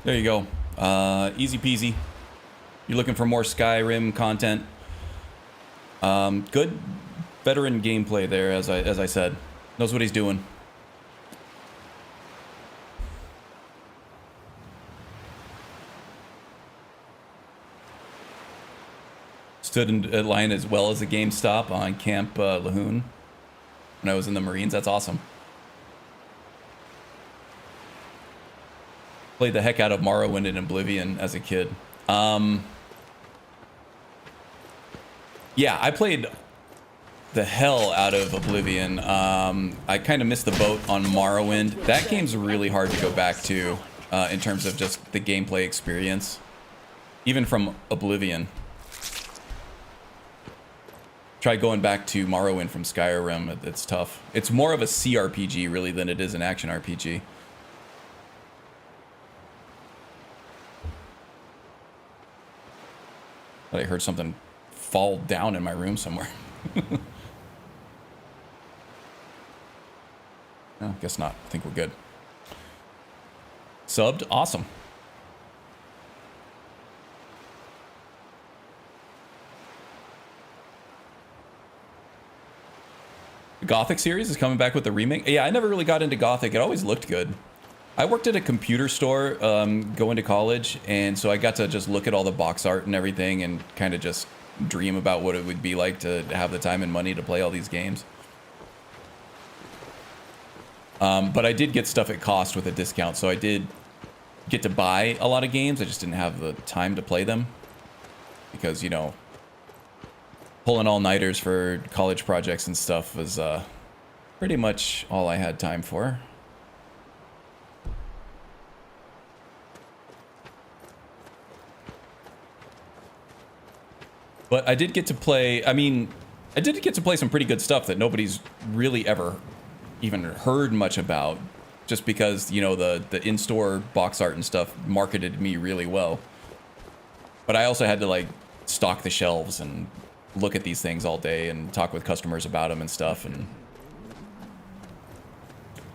There you go. Easy peasy. You're looking for more Skyrim content. Good veteran gameplay there, as I said. Knows what he's doing. Stood in line as well as a GameStop on Camp Lahoon when I was in the Marines. That's awesome. Played the heck out of Morrowind and Oblivion as a kid. Yeah, I played the hell out of Oblivion. I kind of missed the boat on Morrowind. That game's really hard to go back to in terms of just the gameplay experience. Even from Oblivion. Try going back to Morrowind from Skyrim. It's tough. It's more of a CRPG really than it is an action RPG. I heard something fall down in my room somewhere. No, guess not. I think we're good. Subbed? Awesome. The Gothic series is coming back with the remake. Yeah, I never really got into Gothic. It always looked good. I worked at a computer store going to college, and so I got to just look at all the box art and everything and kind of just dream about what it would be like to have the time and money to play all these games. But I did get stuff at cost with a discount, so I did get to buy a lot of games. I just didn't have the time to play them because, you know, pulling all-nighters for college projects and stuff was pretty much all I had time for. But I did get to play, I mean, I did get to play some pretty good stuff that nobody's really ever even heard much about, just because, you know, the in-store box art and stuff marketed me really well. But I also had to, like, stock the shelves and look at these things all day and talk with customers about them and stuff, and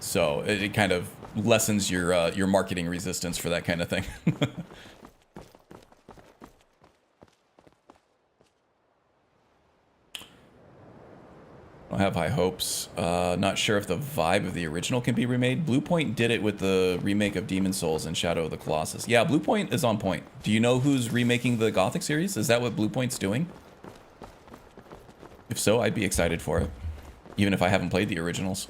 so it kind of lessens your marketing resistance for that kind of thing. I have high hopes. Not sure if the vibe of the original can be remade. Bluepoint did it with the remake of Demon's Souls and Shadow of the Colossus. Yeah, Bluepoint is on point. Do you know who's remaking the Gothic series? Is that what Bluepoint's doing? If so, I'd be excited for it, even if I haven't played the originals.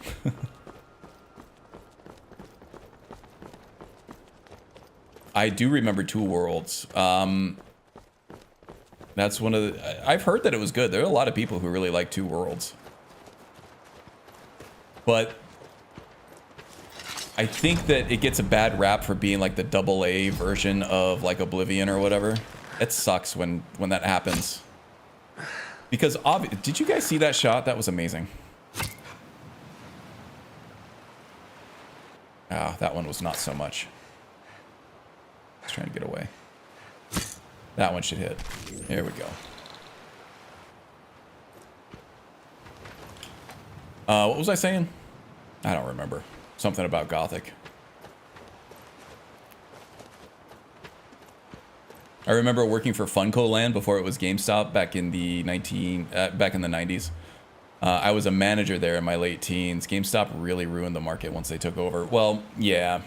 I do remember Two Worlds. That's one of the... I've heard that it was good. There are a lot of people who really like Two Worlds. But I think that it gets a bad rap for being like the AA version of like Oblivion or whatever. It sucks when that happens. Because did you guys see that shot? That was amazing. Ah, that one was not so much. Just trying to get away. That one should hit. There we go. What was I saying? I don't remember. Something about Gothic. I remember working for Funko Land before it was GameStop back in the 90s. I was a manager there in my late teens. GameStop really ruined the market once they took over. Well, yeah.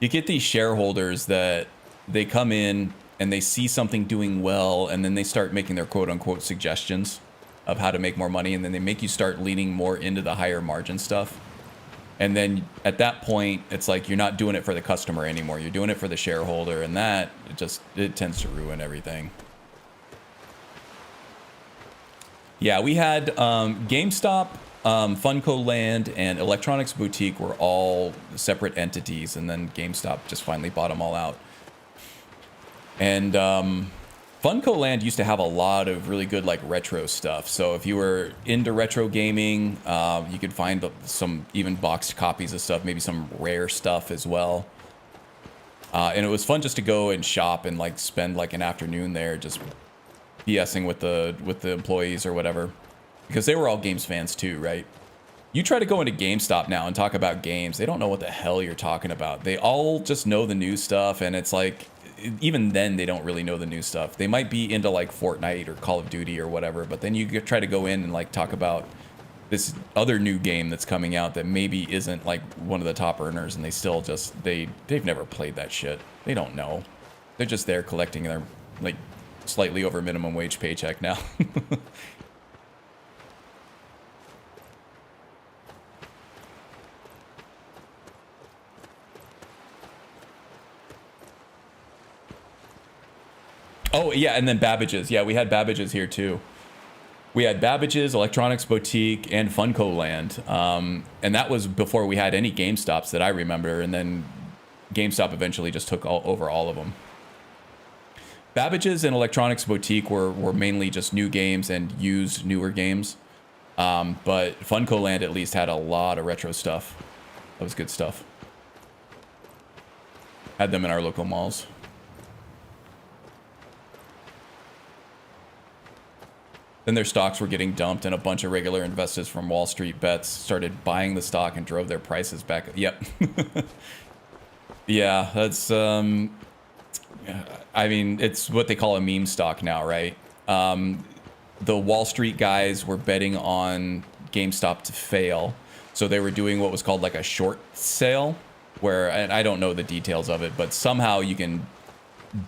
You get these shareholders that they come in and they see something doing well, and then they start making their quote-unquote suggestions of how to make more money, and then they make you start leaning more into the higher margin stuff. And then at that point, it's like you're not doing it for the customer anymore. You're doing it for the shareholder, and that it tends to ruin everything. Yeah, we had GameStop, Funko Land, and Electronics Boutique were all separate entities, and then GameStop just finally bought them all out. And Funko Land used to have a lot of really good like retro stuff. So if you were into retro gaming, you could find some even boxed copies of stuff, maybe some rare stuff as well. And it was fun just to go and shop and like spend like an afternoon there just BSing with the employees or whatever, because they were all games fans too, right? You try to go into GameStop now and talk about games, they don't know what the hell you're talking about. They all just know the new stuff, and it's like, even then they don't really know the new stuff. They might be into like Fortnite or Call of Duty or whatever, but then you try to go in and like talk about this other new game that's coming out that maybe isn't like one of the top earners, and they still just they've never played that shit. They don't know. They're just there collecting their like slightly over minimum wage paycheck now. Oh, yeah, and then Babbage's. Yeah, we had Babbage's here, too. We had Babbage's, Electronics Boutique, and Funko Land. And that was before we had any GameStops that I remember, and then GameStop eventually just took over all of them. Babbage's and Electronics Boutique were mainly just new games and used newer games. But Funko Land at least had a lot of retro stuff. That was good stuff. Had them in our local malls. Then their stocks were getting dumped, and a bunch of regular investors from Wall Street Bets started buying the stock and drove their prices back. Yep. Yeah, that's, I mean, it's what they call a meme stock now, right? The Wall Street guys were betting on GameStop to fail. So they were doing what was called like a short sale, where, and I don't know the details of it, but somehow you can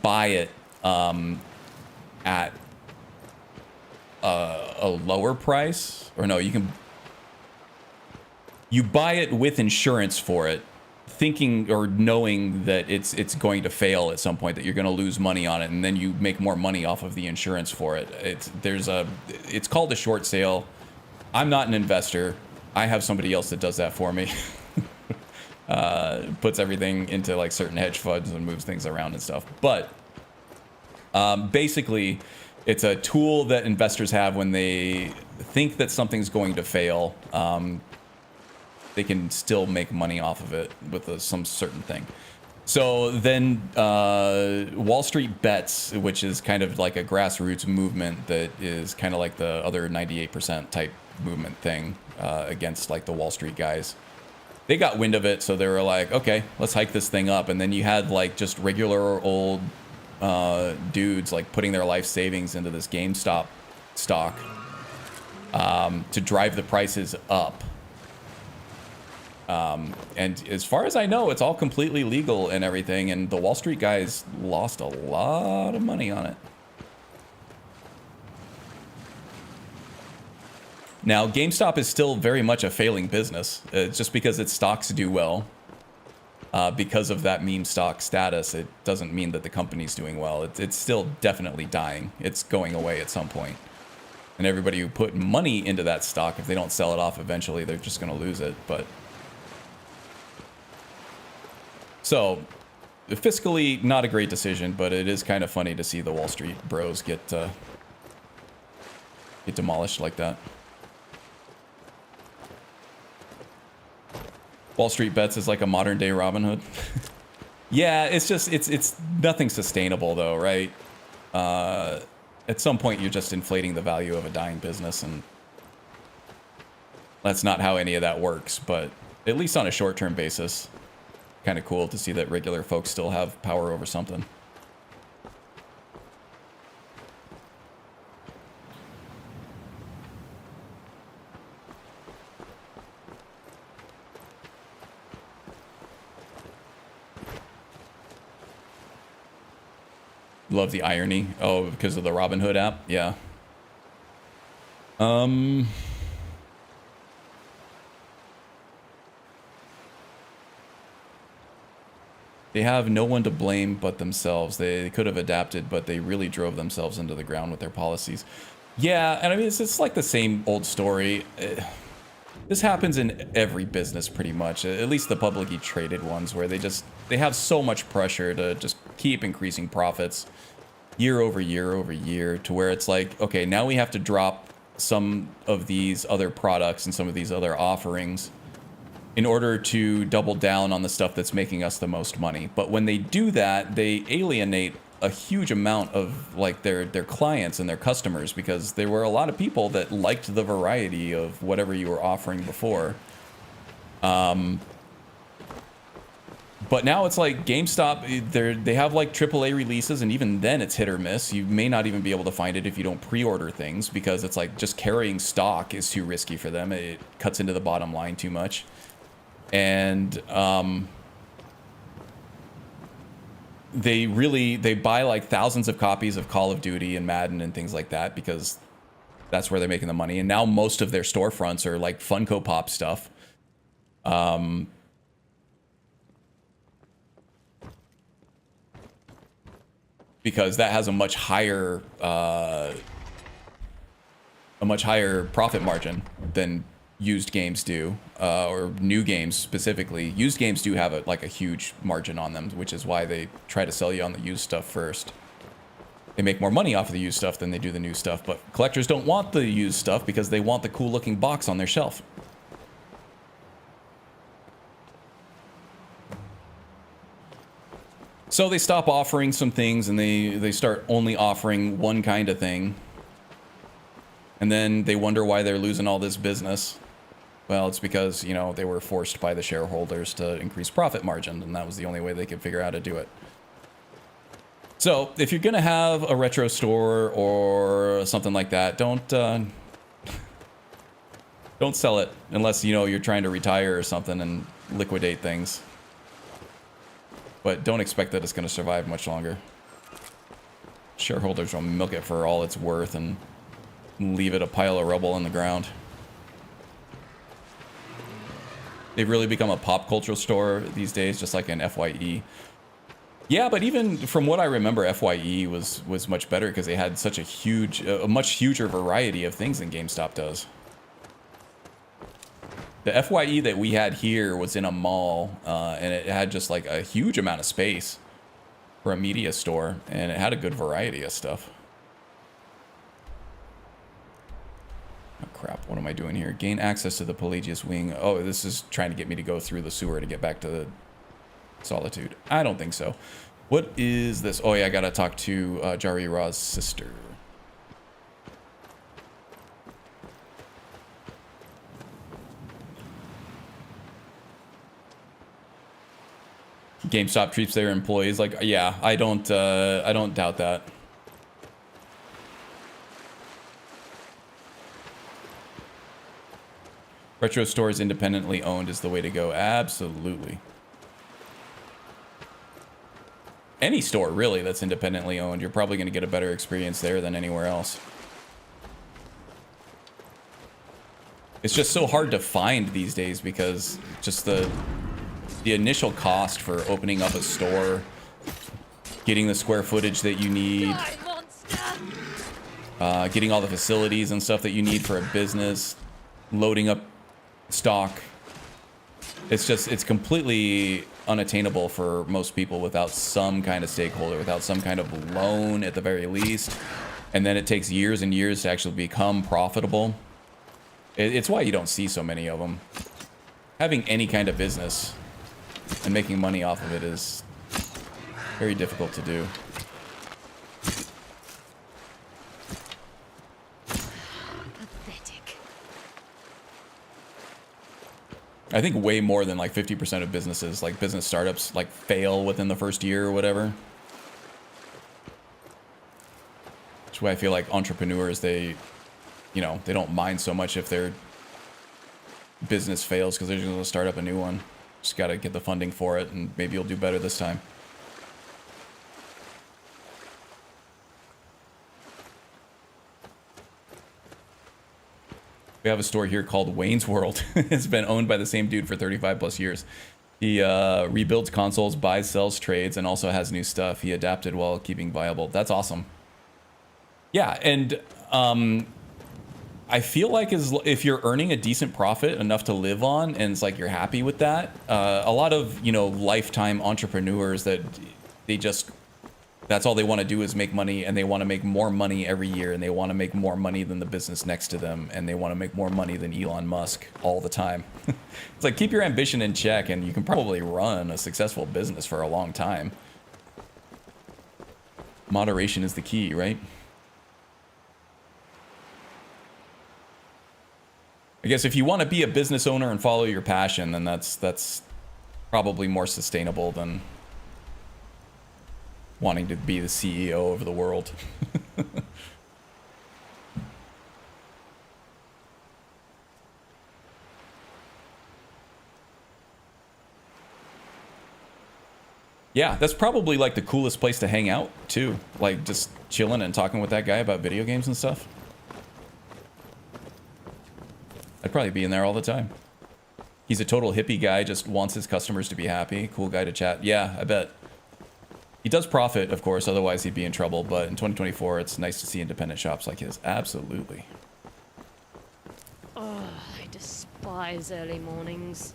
buy it at a lower price, or no, you buy it with insurance for it, thinking or knowing that it's going to fail at some point, that you're going to lose money on it, and then you make more money off of the insurance for it. It's called a short sale. I'm not an investor. I have somebody else that does that for me. Puts everything into like certain hedge funds and moves things around and stuff. But basically, it's a tool that investors have when they think that something's going to fail. They can still make money off of it with some certain thing. So then Wall Street Bets, which is kind of like a grassroots movement that is kind of like the other 98% type movement thing against like the Wall Street guys. They got wind of it, so they were like, okay, let's hike this thing up. And then you had like just regular old dudes like putting their life savings into this GameStop stock to drive the prices up. And as far as I know, it's all completely legal and everything, and the Wall Street guys lost a lot of money on it. Now, GameStop is still very much a failing business. Just because its stocks do well, because of that meme stock status, it doesn't mean that the company's doing well. It's still definitely dying. It's going away at some point. And everybody who put money into that stock, if they don't sell it off eventually, they're just going to lose it. But so, fiscally, not a great decision, but it is kind of funny to see the Wall Street bros get demolished like that. Wall Street Bets is like a modern day Robin Hood. Yeah, it's just, it's nothing sustainable though, right? At some point you're just inflating the value of a dying business, and that's not how any of that works, but at least on a short-term basis, kind of cool to see that regular folks still have power over something. Love the irony. Oh, because of the Robin Hood app? Yeah. They have no one to blame but themselves. They could have adapted, but they really drove themselves into the ground with their policies. Yeah, and I mean, it's like the same old story. This happens in every business pretty much, at least the publicly traded ones, where they have so much pressure to just keep increasing profits year over year over year, to where it's like, okay, now we have to drop some of these other products and some of these other offerings in order to double down on the stuff that's making us the most money. But when they do that, they alienate a huge amount of like their clients and their customers, because there were a lot of people that liked the variety of whatever you were offering before. But now it's like GameStop, they have like AAA releases, and even then it's hit or miss. You may not even be able to find it if you don't pre-order things, because it's like just carrying stock is too risky for them. It cuts into the bottom line too much. And they buy like thousands of copies of Call of Duty and Madden and things like that, because that's where they're making the money. And now most of their storefronts are like Funko Pop stuff. Because that has a much higher profit margin than used games do, or new games specifically. Used games do have a huge margin on them, which is why they try to sell you on the used stuff first. They make more money off of the used stuff than they do the new stuff, but collectors don't want the used stuff because they want the cool looking box on their shelf. So they stop offering some things, and they start only offering one kind of thing. And then they wonder why they're losing all this business. Well, it's because, you know, they were forced by the shareholders to increase profit margin, and that was the only way they could figure out how to do it. So if you're going to have a retro store or something like that, don't sell it unless, you know, you're trying to retire or something and liquidate things. But don't expect that it's going to survive much longer. Shareholders will milk it for all it's worth and leave it a pile of rubble in the ground. They've really become a pop culture store these days, just like an FYE. Yeah, but even from what I remember, FYE was much better because they had such a much huger variety of things than GameStop does. The FYE that we had here was in a mall, and it had just like a huge amount of space for a media store, and it had a good variety of stuff. Oh crap, what am I doing here? Gain access to the Pelagius wing. Oh, this is trying to get me to go through the sewer to get back to the Solitude. I don't think so. What is this? Oh yeah, I gotta talk to Jari Ra's sister. GameStop treats their employees like, yeah, I don't doubt that. Retro stores independently owned is the way to go. Absolutely. Any store really that's independently owned, you're probably going to get a better experience there than anywhere else. It's just so hard to find these days because just the initial cost for opening up a store, getting the square footage that you need, getting all the facilities and stuff that you need for a business, loading up stock. It's completely unattainable for most people without some kind of stakeholder, without some kind of loan at the very least. And then it takes years and years to actually become profitable. It's why you don't see so many of them. Having any kind of business and making money off of it is very difficult to do. Pathetic. I think way more than like 50% of businesses, like business startups, like fail within the first year or whatever. That's why I feel like entrepreneurs, they, you know, they don't mind so much if their business fails because they're just going to start up a new one. Just got to get the funding for it, and maybe you'll do better this time. We have a store here called Wayne's World. It's been owned by the same dude for 35 plus years. He rebuilds consoles, buys, sells, trades, and also has new stuff. He adapted while keeping viable. That's awesome. Yeah, and I feel like if you're earning a decent profit enough to live on, and it's like you're happy with that, a lot of, you know, lifetime entrepreneurs that they just, that's all they want to do is make money, and they want to make more money every year, and they want to make more money than the business next to them, and they want to make more money than Elon Musk all the time. It's like, keep your ambition in check, and you can probably run a successful business for a long time. Moderation is the key, right? I guess if you want to be a business owner and follow your passion, then that's probably more sustainable than wanting to be the CEO of the world. Yeah, that's probably like the coolest place to hang out too. Like just chilling and talking with that guy about video games and stuff. I'd probably be in there all the time. He's a total hippie guy, just wants his customers to be happy. Cool guy to chat. Yeah, I bet. He does profit, of course, otherwise he'd be in trouble, but in 2024, it's nice to see independent shops like his. Absolutely. Oh, I despise early mornings.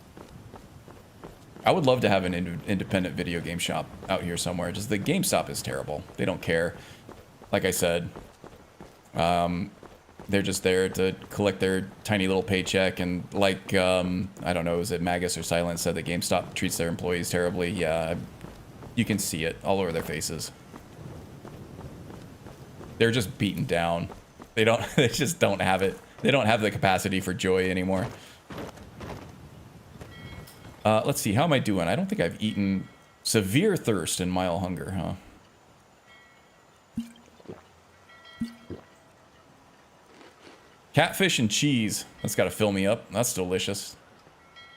I would love to have an independent video game shop out here somewhere. Just the GameStop is terrible. They don't care. Like I said, they're just there to collect their tiny little paycheck, and like, I don't know, is it Magus or Silence said that GameStop treats their employees terribly? Yeah, you can see it all over their faces. They're just beaten down. They just don't have it. They don't have the capacity for joy anymore. Let's see, how am I doing? I don't think I've eaten. Severe thirst and mild hunger, huh? Catfish and cheese. That's got to fill me up. That's delicious.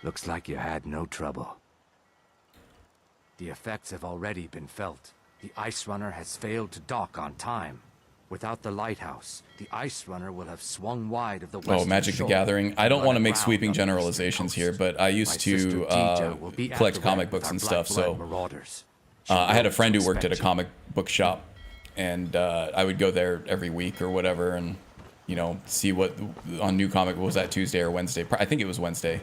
Looks like you had no trouble. The effects have already been felt. The ice runner has failed to dock on time. Without the lighthouse, the ice runner will have swung wide of the western Oh, Magic the Gathering. I don't want to make sweeping generalizations here, but I used to collect comic books and stuff, so I had a friend who worked at a comic book shop, and I would go there every week or whatever, and you know, see what on new comic, what was that, Tuesday or Wednesday? I think it was Wednesday.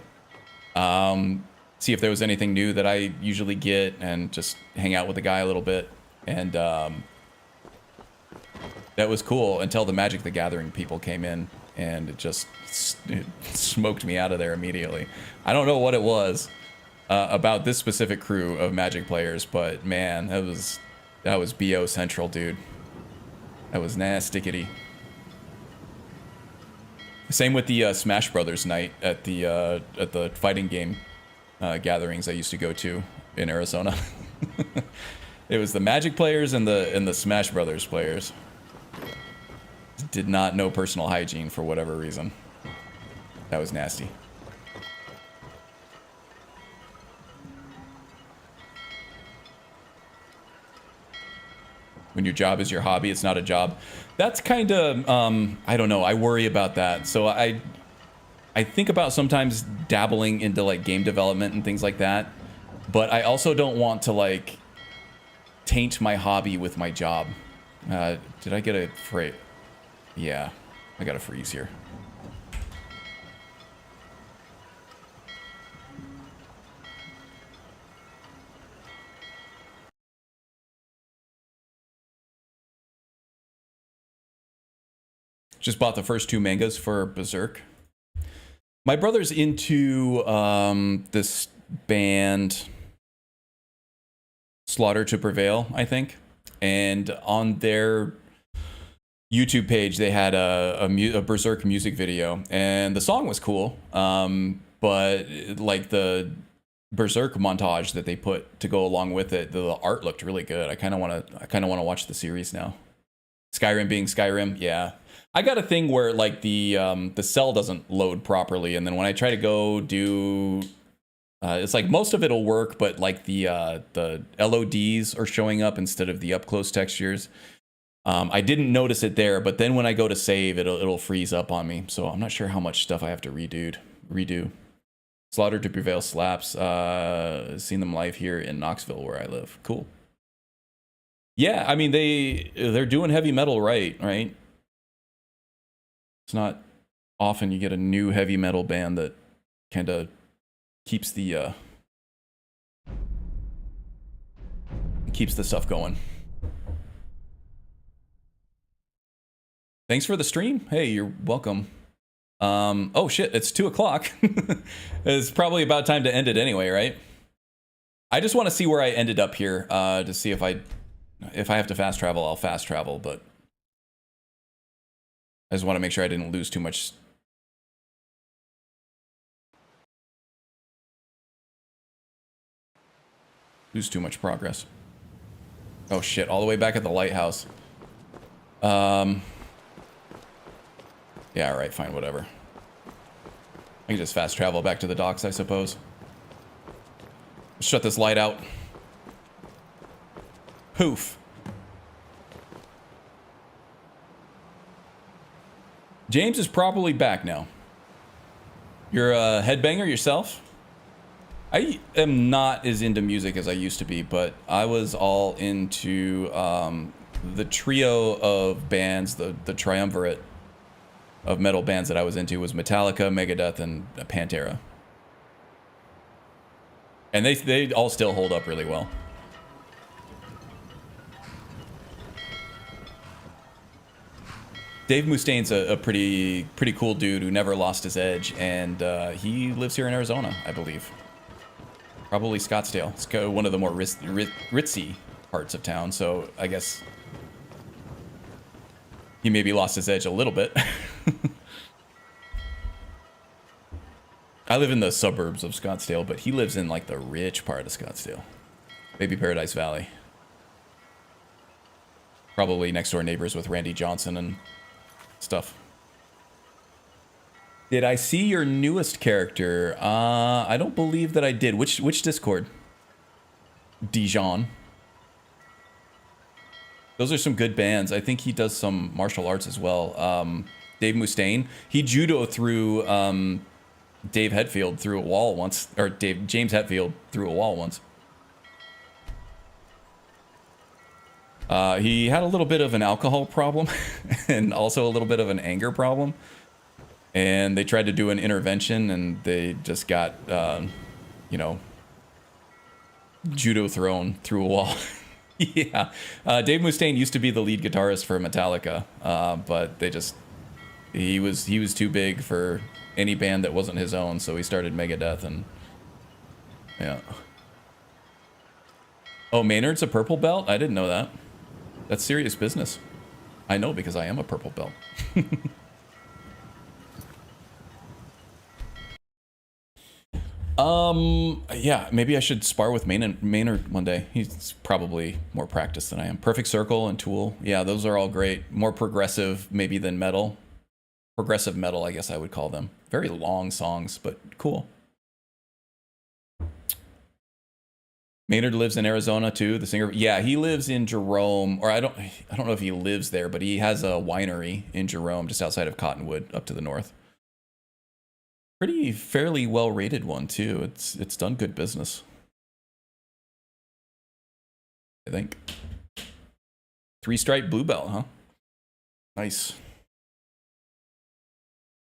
See if there was anything new that I usually get, and just hang out with the guy a little bit. And that was cool until the Magic the Gathering people came in, and it just smoked me out of there immediately. I don't know what it was about this specific crew of Magic players, but man, that was BO Central, dude. That was nastickety. Same with the Smash Brothers night at the fighting game gatherings I used to go to in Arizona. It was the Magic players and the Smash Brothers players. Did not know personal hygiene for whatever reason. That was nasty. When your job is your hobby, it's not a job. That's kind of, I don't know, I worry about that. So I think about sometimes dabbling into like game development and things like that, but I also don't want to like taint my hobby with my job. Did I get a freeze? Yeah, I got a freeze here. Just bought the first 2 mangas for Berserk. My brother's into this band, Slaughter to Prevail, I think. And on their YouTube page, they had a Berserk music video. And the song was cool. but like the Berserk montage that they put to go along with it, the art looked really good. I kind of want to watch the series now. Skyrim being Skyrim, yeah. I got a thing where like the cell doesn't load properly, and then when I try to go do, it's like most of it'll work, but like the LODs are showing up instead of the up close textures. I didn't notice it there, but then when I go to save, it'll freeze up on me. So I'm not sure how much stuff I have to redo. Slaughter to Prevail slaps. Seen them live here in Knoxville where I live. Cool. Yeah, I mean they're doing heavy metal right? It's not often you get a new heavy metal band that kind of keeps the stuff going. Thanks for the stream. Hey, you're welcome. Oh shit, it's 2 o'clock. It's probably about time to end it anyway, right? I just want to see where I ended up here, to see if I have to fast travel, I'll fast travel, but I just want to make sure I didn't lose too much. Lose too much progress. Oh shit, all the way back at the lighthouse. Yeah, alright, fine, whatever. I can just fast travel back to the docks, I suppose. Shut this light out. Poof. James is probably back now. You're a headbanger yourself? I am not as into music as I used to be, but I was all into the trio of bands, the triumvirate of metal bands that I was into was Metallica, Megadeth, and Pantera. And they all still hold up really well. Dave Mustaine's a pretty cool dude who never lost his edge, and he lives here in Arizona, I believe. Probably Scottsdale. It's one of the more ritzy parts of town, so I guess he maybe lost his edge a little bit. I live in the suburbs of Scottsdale, but he lives in like the rich part of Scottsdale. Maybe Paradise Valley. Probably next door neighbors with Randy Johnson and stuff. Did I see your newest character? I don't believe that I did. Which Discord? Dijon. Those are some good bands. I think he does some martial arts as well. Dave Mustaine. He judo through Dave Hetfield through a wall once, or James Hetfield through a wall once. He had a little bit of an alcohol problem and also a little bit of an anger problem. And they tried to do an intervention and they just got, you know, judo thrown through a wall. Yeah. Dave Mustaine used to be the lead guitarist for Metallica, but he was too big for any band that wasn't his own, so he started Megadeth and, yeah. Oh, Maynard's a purple belt? I didn't know that. That's serious business. I know because I am a purple belt. Yeah, maybe I should spar with Maynard one day. He's probably more practiced than I am. Perfect Circle and Tool. Yeah, those are all great. More progressive maybe than metal. Progressive metal, I guess I would call them. Very long songs, but cool. Maynard lives in Arizona too, the singer. Yeah, he lives in Jerome, or I don't know if he lives there, but he has a winery in Jerome, just outside of Cottonwood, up to the north. Pretty fairly well rated one too. It's done good business, I think. 3-stripe blue belt, huh? Nice.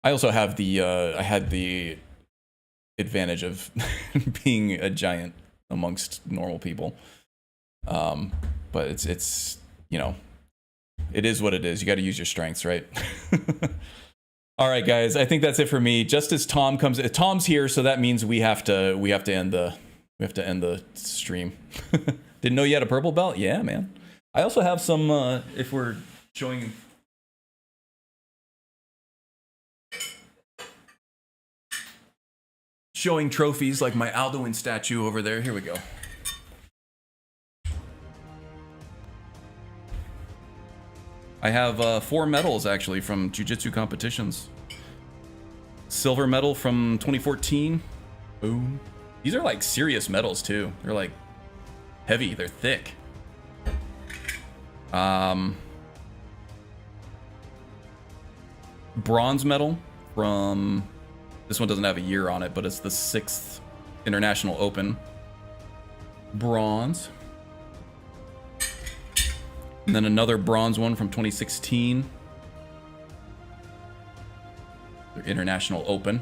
I also have I had the advantage of being a giant amongst normal people. But it's you know, it is what it is. You got to use your strengths, right? All right, guys. I think that's it for me. Just as Tom's here, so that means we have to end the stream. Didn't know you had a purple belt? Yeah, man. I also have some. If we're showing. showing trophies like my Alduin statue over there. Here we go. I have 4 medals actually from jiu-jitsu competitions. Silver medal from 2014. Boom. These are like serious medals too. They're like heavy, they're thick. Bronze medal from, this one doesn't have a year on it, but it's the 6th International Open. Bronze. And then another bronze one from 2016. The International Open.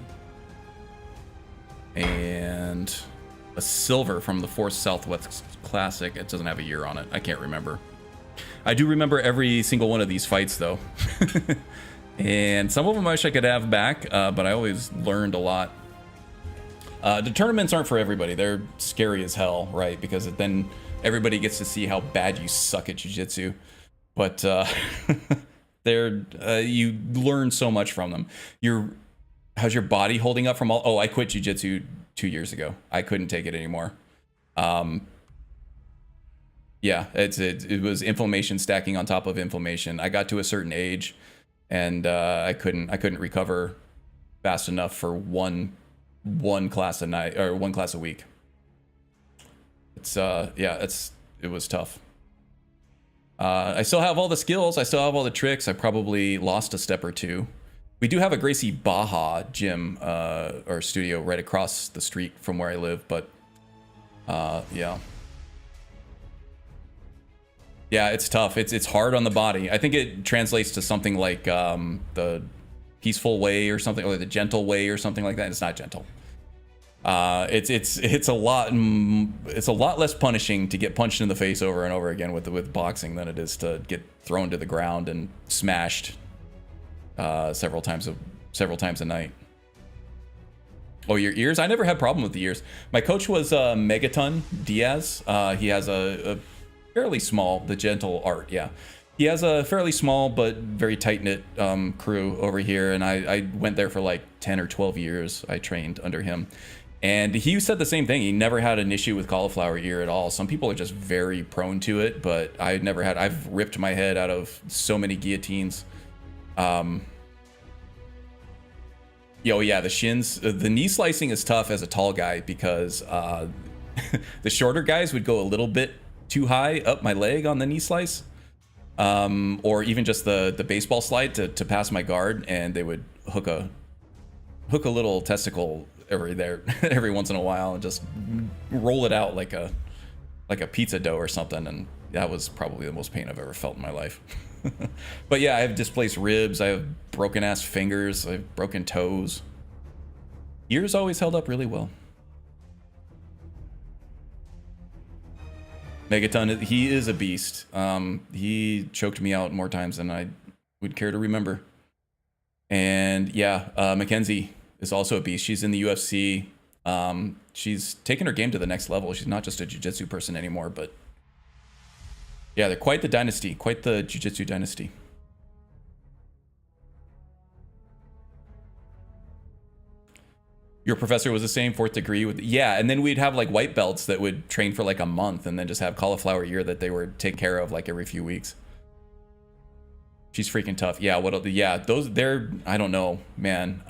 And a silver from the 4th Southwest Classic. It doesn't have a year on it. I can't remember. I do remember every single one of these fights though. And some of them I wish I could have back, but I always learned a lot. The tournaments aren't for everybody. They're scary as hell, right? Because then everybody gets to see how bad you suck at jiu-jitsu. But you learn so much from them. How's your body holding up from all? Oh, I quit jiu-jitsu 2 years ago. I couldn't take it anymore. Yeah, it was inflammation stacking on top of inflammation. I got to a certain age, and I couldn't recover fast enough for one class a night or 1 class a week. It was tough. I still have all the skills. I still have all the tricks. I probably lost a step or two. We do have a Gracie Baja gym or studio right across the street from where I live, but yeah. Yeah, it's tough. It's hard on the body. I think it translates to something like the peaceful way or something, or the gentle way or something like that. It's not gentle. It's a lot less punishing to get punched in the face over and over again with boxing than it is to get thrown to the ground and smashed several times a night. Oh, your ears? I never had a problem with the ears. My coach was Megaton Diaz. He has a fairly small, the gentle art, yeah. He has a fairly small but very tight-knit crew over here, and I went there for like 10 or 12 years. I trained under him. And he said the same thing. He never had an issue with cauliflower ear at all. Some people are just very prone to it, but I've ripped my head out of so many guillotines. Yeah, the shins, the knee slicing is tough as a tall guy because the shorter guys would go a little bit too high up my leg on the knee slice, or even just the baseball slide to pass my guard, and they would hook a little testicle every once in a while and just roll it out like a pizza dough or something, and that was probably the most pain I've ever felt in my life. But yeah, I have displaced ribs, I have broken ass fingers, I have broken toes. Ears always held up really well. Megaton, he is a beast. He choked me out more times than I would care to remember. And yeah, Mackenzie is also a beast. She's in the UFC. She's taken her game to the next level. She's not just a jiu-jitsu person anymore, but yeah, they're quite the dynasty, quite the jiu-jitsu dynasty. Your professor was the same, 4th degree with, yeah, and then we'd have like white belts that would train for like a month and then just have cauliflower ear that they would take care of like every few weeks. She's freaking tough. Yeah, I don't know, man.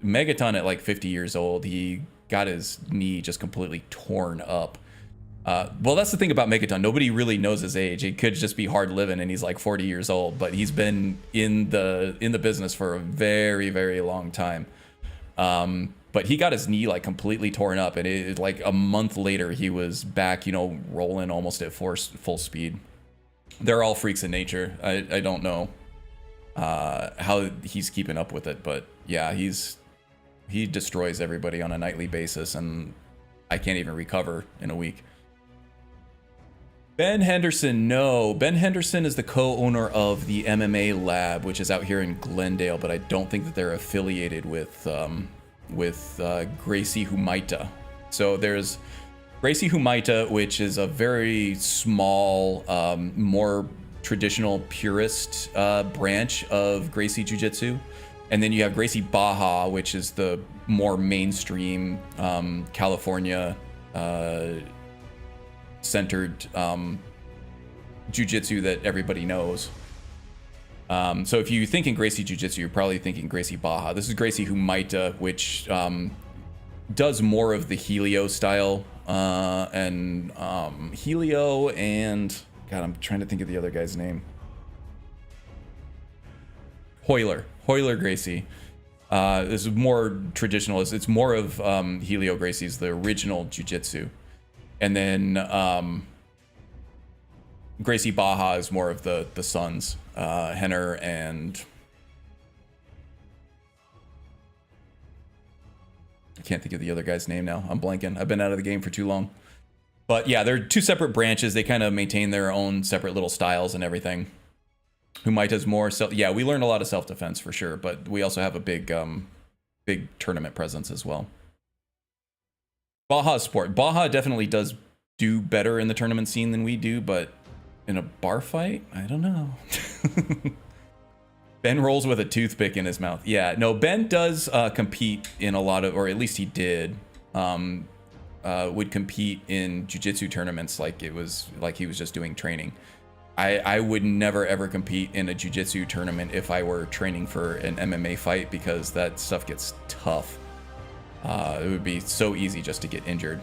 Megaton at like 50 years old, he got his knee just completely torn up. Well, that's the thing about Megaton. Nobody really knows his age. It could just be hard living and he's like 40 years old, but he's been in the business for a very, very long time. But he got his knee like completely torn up, and like a month later he was back, rolling almost at full speed. They're all freaks of nature. I don't know how he's keeping up with it, but yeah, he destroys everybody on a nightly basis, and I can't even recover in a week. Ben Henderson, no. Ben Henderson is the co-owner of the MMA Lab, which is out here in Glendale, but I don't think that they're affiliated with Gracie Humaita. So there's Gracie Humaita, which is a very small, more traditional purist branch of Gracie Jiu-Jitsu. And then you have Gracie Baja, which is the more mainstream California centered jujitsu that everybody knows. So if you think in Gracie Jiu-Jitsu, you're probably thinking Gracie Baja. This is Gracie Humaita, which does more of the Helio style. Helio and... God, I'm trying to think of the other guy's name. Hoyler Gracie. This is more traditional. It's more of Helio Gracie's, the original Jiu-Jitsu. And then Gracie Baja is more of the sons, Henner and... I can't think of the other guy's name now. I'm blanking. I've been out of the game for too long. But yeah, they're two separate branches. They kind of maintain their own separate little styles and everything. Humaita's more yeah, we learned a lot of self-defense for sure, but we also have a big tournament presence as well. Baja sport. Baja definitely does do better in the tournament scene than we do, but in a bar fight, I don't know. Ben rolls with a toothpick in his mouth. Yeah, no, Ben does compete in a lot of, or at least he did, would compete in jiu-jitsu tournaments like he was just doing training. I would never ever compete in a jiu-jitsu tournament if I were training for an MMA fight, because that stuff gets tough. It would be so easy just to get injured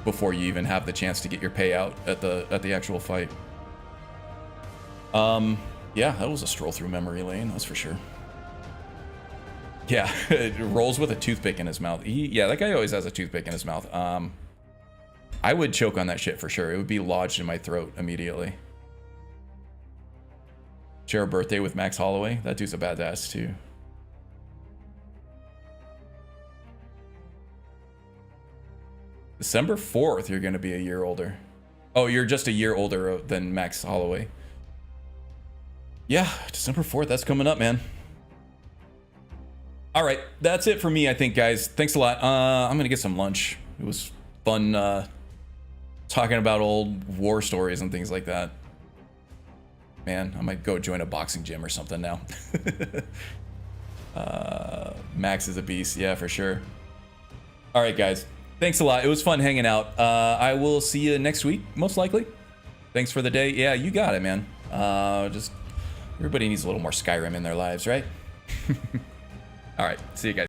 before you even have the chance to get your payout at the actual fight. Yeah, that was a stroll through memory lane, that's for sure. Yeah, it rolls with a toothpick in his mouth. Yeah, that guy always has a toothpick in his mouth. I would choke on that shit for sure. It would be lodged in my throat immediately. Share a birthday with Max Holloway. That dude's a badass too. December 4th, you're gonna be a year older. Oh, you're just a year older than Max Holloway. Yeah, December 4th, that's coming up, man. All right, that's it for me, I think, guys. Thanks a lot. I'm gonna get some lunch. It was fun talking about old war stories and things like that. Man, I might go join a boxing gym or something now. Max is a beast, yeah, for sure. All right, guys. Thanks a lot. It was fun hanging out. I will see you next week, most likely. Thanks for the day. Yeah, you got it, man. Just everybody needs a little more Skyrim in their lives, right? All right. See you guys.